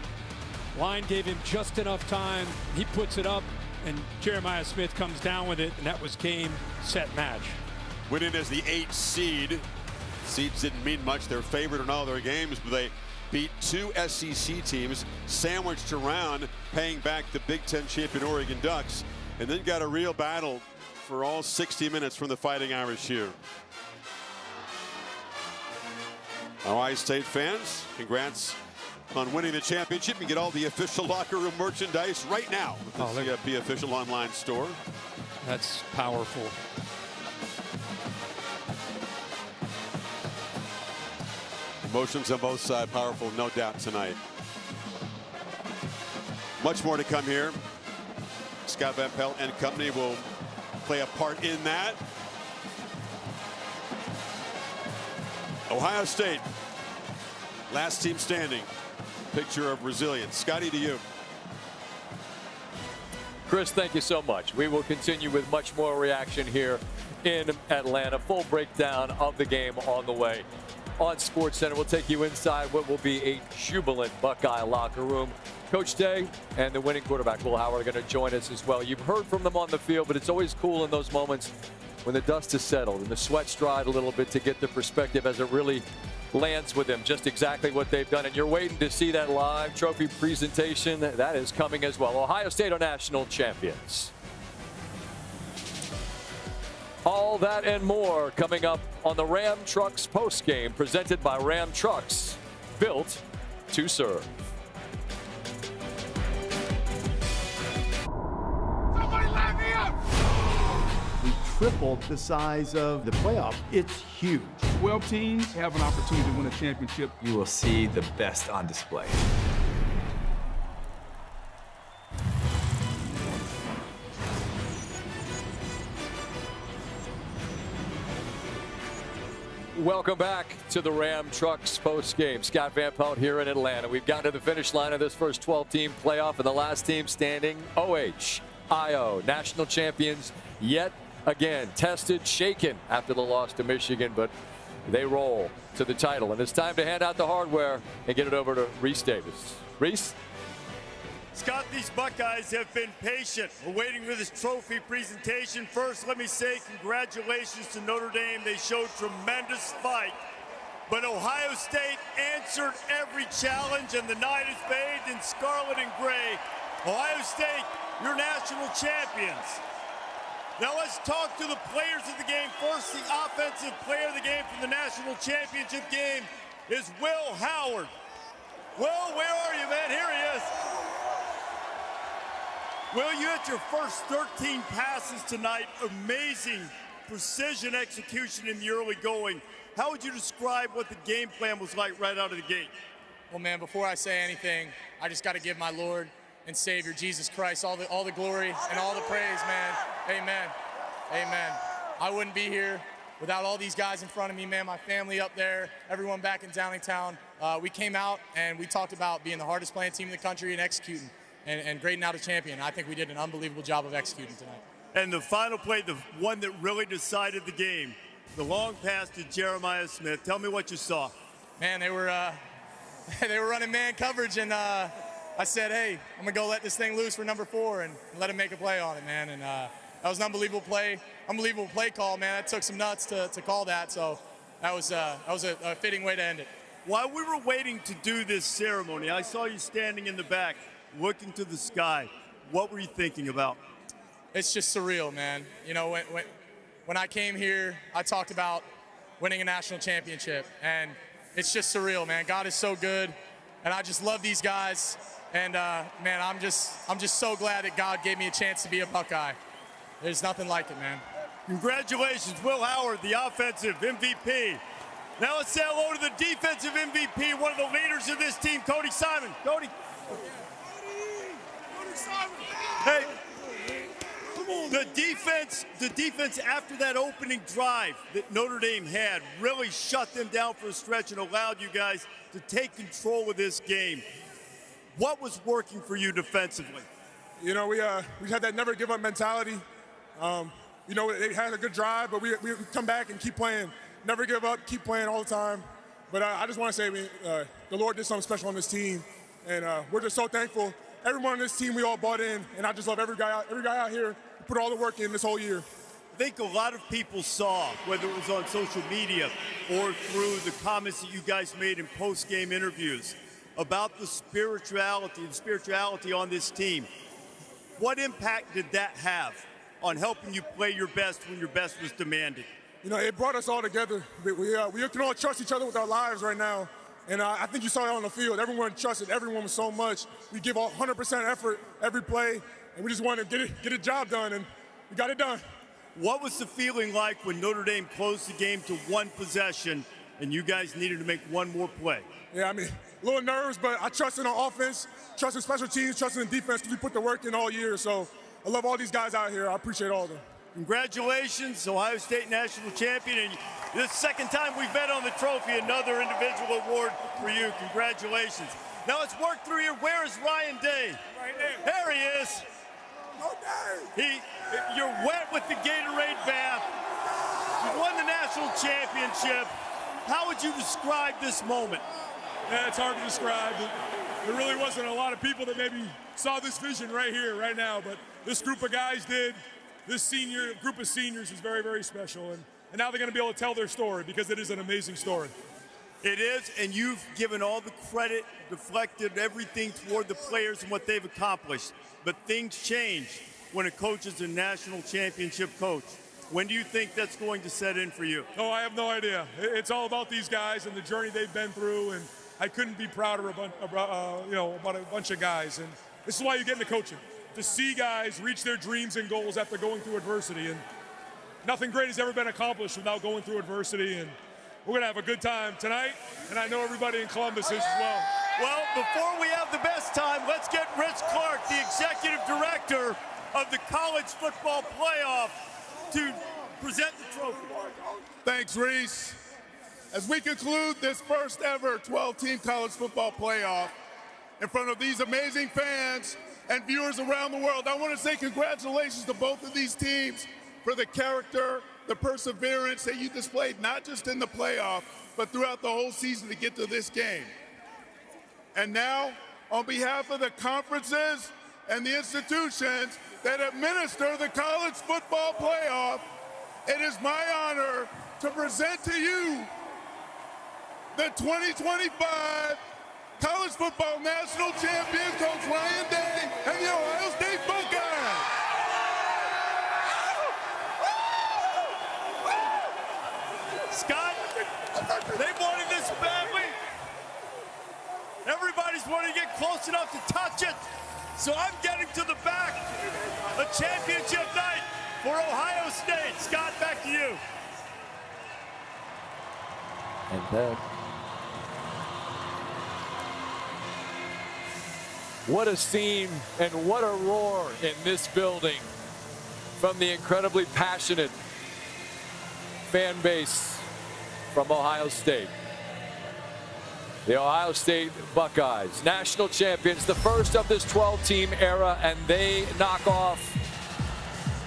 Line gave him just enough time. He puts it up, and Jeremiah Smith comes down with it, and that was game, set, match.
Winning as the 8th seed. Seeds didn't mean much. They're favored in all their games, but they beat 2 SEC teams, sandwiched around, paying back the Big Ten champion Oregon Ducks, and then got a real battle for all 60 minutes from the Fighting Irish here. Ohio State fans, congrats on winning the championship. You get all the official locker room merchandise right now with the CFP official online store.
That's powerful.
Emotions on both sides, powerful, no doubt, tonight. Much more to come here. Scott Van Pelt and company will play a part in that. Ohio State, last team standing. Picture of resilience. Scotty, to you.
Chris, thank you so much. We will continue with much more reaction here in Atlanta. Full breakdown of the game on the way. On SportsCenter, we'll take you inside what will be a jubilant Buckeye locker room. Coach Day and the winning quarterback, Will Howard, are going to join us as well. You've heard from them on the field, but it's always cool in those moments when the dust has settled and the sweat's dried a little bit to get the perspective as it really lands with them, just exactly what they've done. And you're waiting to see that live trophy presentation. That is coming as well. Ohio State are national champions. All that and more coming up on the Ram Trucks postgame, presented by Ram Trucks, built to serve.
Somebody let me up! We tripled the size of the playoff. It's huge.
12 teams have an opportunity to win a championship.
You will see the best on display.
Welcome back to the Ram Trucks post game. Scott Van Pelt here in Atlanta. We've gotten to the finish line of this first 12-team playoff, and the last team standing, OHIO, national champions yet again. Tested, shaken after the loss to Michigan, but they roll to the title. And it's time to hand out the hardware and get it over to Reese Davis. Reese?
Scott, these Buckeyes have been patient. We're waiting for this trophy presentation. First, let me say congratulations to Notre Dame. They showed tremendous fight. But Ohio State answered every challenge, and the night is bathed in scarlet and gray. Ohio State, you're national champions. Now let's talk to the players of the game. First, the offensive player of the game from the national championship game is Will Howard. Will, where are you, man? Here he is. Will, you had your first 13 passes tonight. Amazing precision execution in the early going. How would you describe what the game plan was like right out of the gate?
Well, man, before I say anything, I just got to give my Lord and Savior, Jesus Christ, all the glory and all the praise, man. Amen. Amen. I wouldn't be here without all these guys in front of me, man, my family up there, everyone back in Downingtown. We came out and we talked about being the hardest playing team in the country and executing. And grading out a champion. I think we did an unbelievable job of executing tonight.
And the final play, the one that really decided the game, the long pass to Jeremiah Smith. Tell me what you saw.
Man, they were running man coverage, and I said, hey, I'm gonna go let this thing loose for number 4 and let him make a play on it, man. And that was an unbelievable play call, man. That took some nuts to call that, so that was a fitting way to end it.
while we were waiting to do this ceremony, I saw you standing in the back, looking to the sky. What were you thinking about?
It's just surreal, man. You know, when I came here, I talked about winning a national championship, and it's just surreal, man. God is so good, and I just love these guys. And man, I'm just so glad that God gave me a chance to be a Buckeye. There's nothing like it, man.
Congratulations, Will Howard, the offensive MVP. Now let's say hello to the defensive MVP, one of the leaders of this team, Cody Simon. Cody. Hey, the defense after that opening drive that Notre Dame had really shut them down for a stretch and allowed you guys to take control of this game. What was working for you defensively?
You know, we had that never give up mentality. You know, they had a good drive, but we come back and keep playing. Never give up, keep playing all the time. But I just want to say, the Lord did something special on this team, and we're just so thankful. Everyone on this team, we all bought in, and I just love every guy out here who put all the work in this whole year.
I think a lot of people saw, whether it was on social media or through the comments that you guys made in post-game interviews, about the spirituality on this team. What impact did that have on helping you play your best when your best was demanded?
You know, it brought us all together. We can all trust each other with our lives right now. And I think you saw it on the field. Everyone trusted everyone so much. We give 100% effort every play, and we just wanted to get a job done, and we got it done.
What was the feeling like when Notre Dame closed the game to one possession and you guys needed to make one more play?
Yeah, I mean, a little nerves, but I trust in our offense, trust in special teams, trust in defense, because we put the work in all year. So I love all these guys out here. I appreciate all of them.
Congratulations, Ohio State national champion. And this second time we've bet on the trophy, another individual award for you. Congratulations. Now let's work through here. Where is Ryan Day?
Right there.
There he is. You're wet with the Gatorade bath. You won the national championship. How would you describe this moment?
Yeah, it's hard to describe. There really wasn't a lot of people that maybe saw this vision right here, right now, but this group of guys did. This group of seniors is very, very special, and now they're going to be able to tell their story because it is an amazing story.
It is, and you've given all the credit, deflected everything toward the players and what they've accomplished. But things change when a coach is a national championship coach. When do you think that's going to set in for you?
Oh, I have no idea. It's all about these guys and the journey they've been through, and I couldn't be prouder about a bunch of guys. And this is why you get into coaching, to see guys reach their dreams and goals after going through adversity. And nothing great has ever been accomplished without going through adversity. And we're going to have a good time tonight, and I know everybody in Columbus is as well.
Well, before we have the best time, let's get Rich Clark, the executive director of the College Football Playoff, to present the trophy.
Thanks, Reese. As we conclude this first ever 12-team college football playoff in front of these amazing fans and viewers around the world, I want to say congratulations to both of these teams for the character, the perseverance that you displayed, not just in the playoff, but throughout the whole season to get to this game. And now, on behalf of the conferences and the institutions that administer the college football playoff, it is my honor to present to you the 2025 College Football National Champion, Coach Ryan Day and the Ohio State Buckeyes.
Scott, they wanted this badly. Everybody's wanting to get close enough to touch it. So I'm getting to the back. A championship night for Ohio State. Scott, back to you.
And then, what a scene and what a roar in this building from the incredibly passionate fan base from Ohio State. The Ohio State Buckeyes, national champions, the first of this 12-team era, and they knock off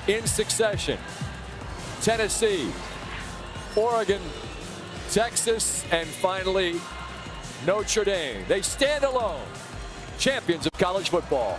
in succession Tennessee, Oregon, Texas, and finally Notre Dame. They stand alone, champions of college football.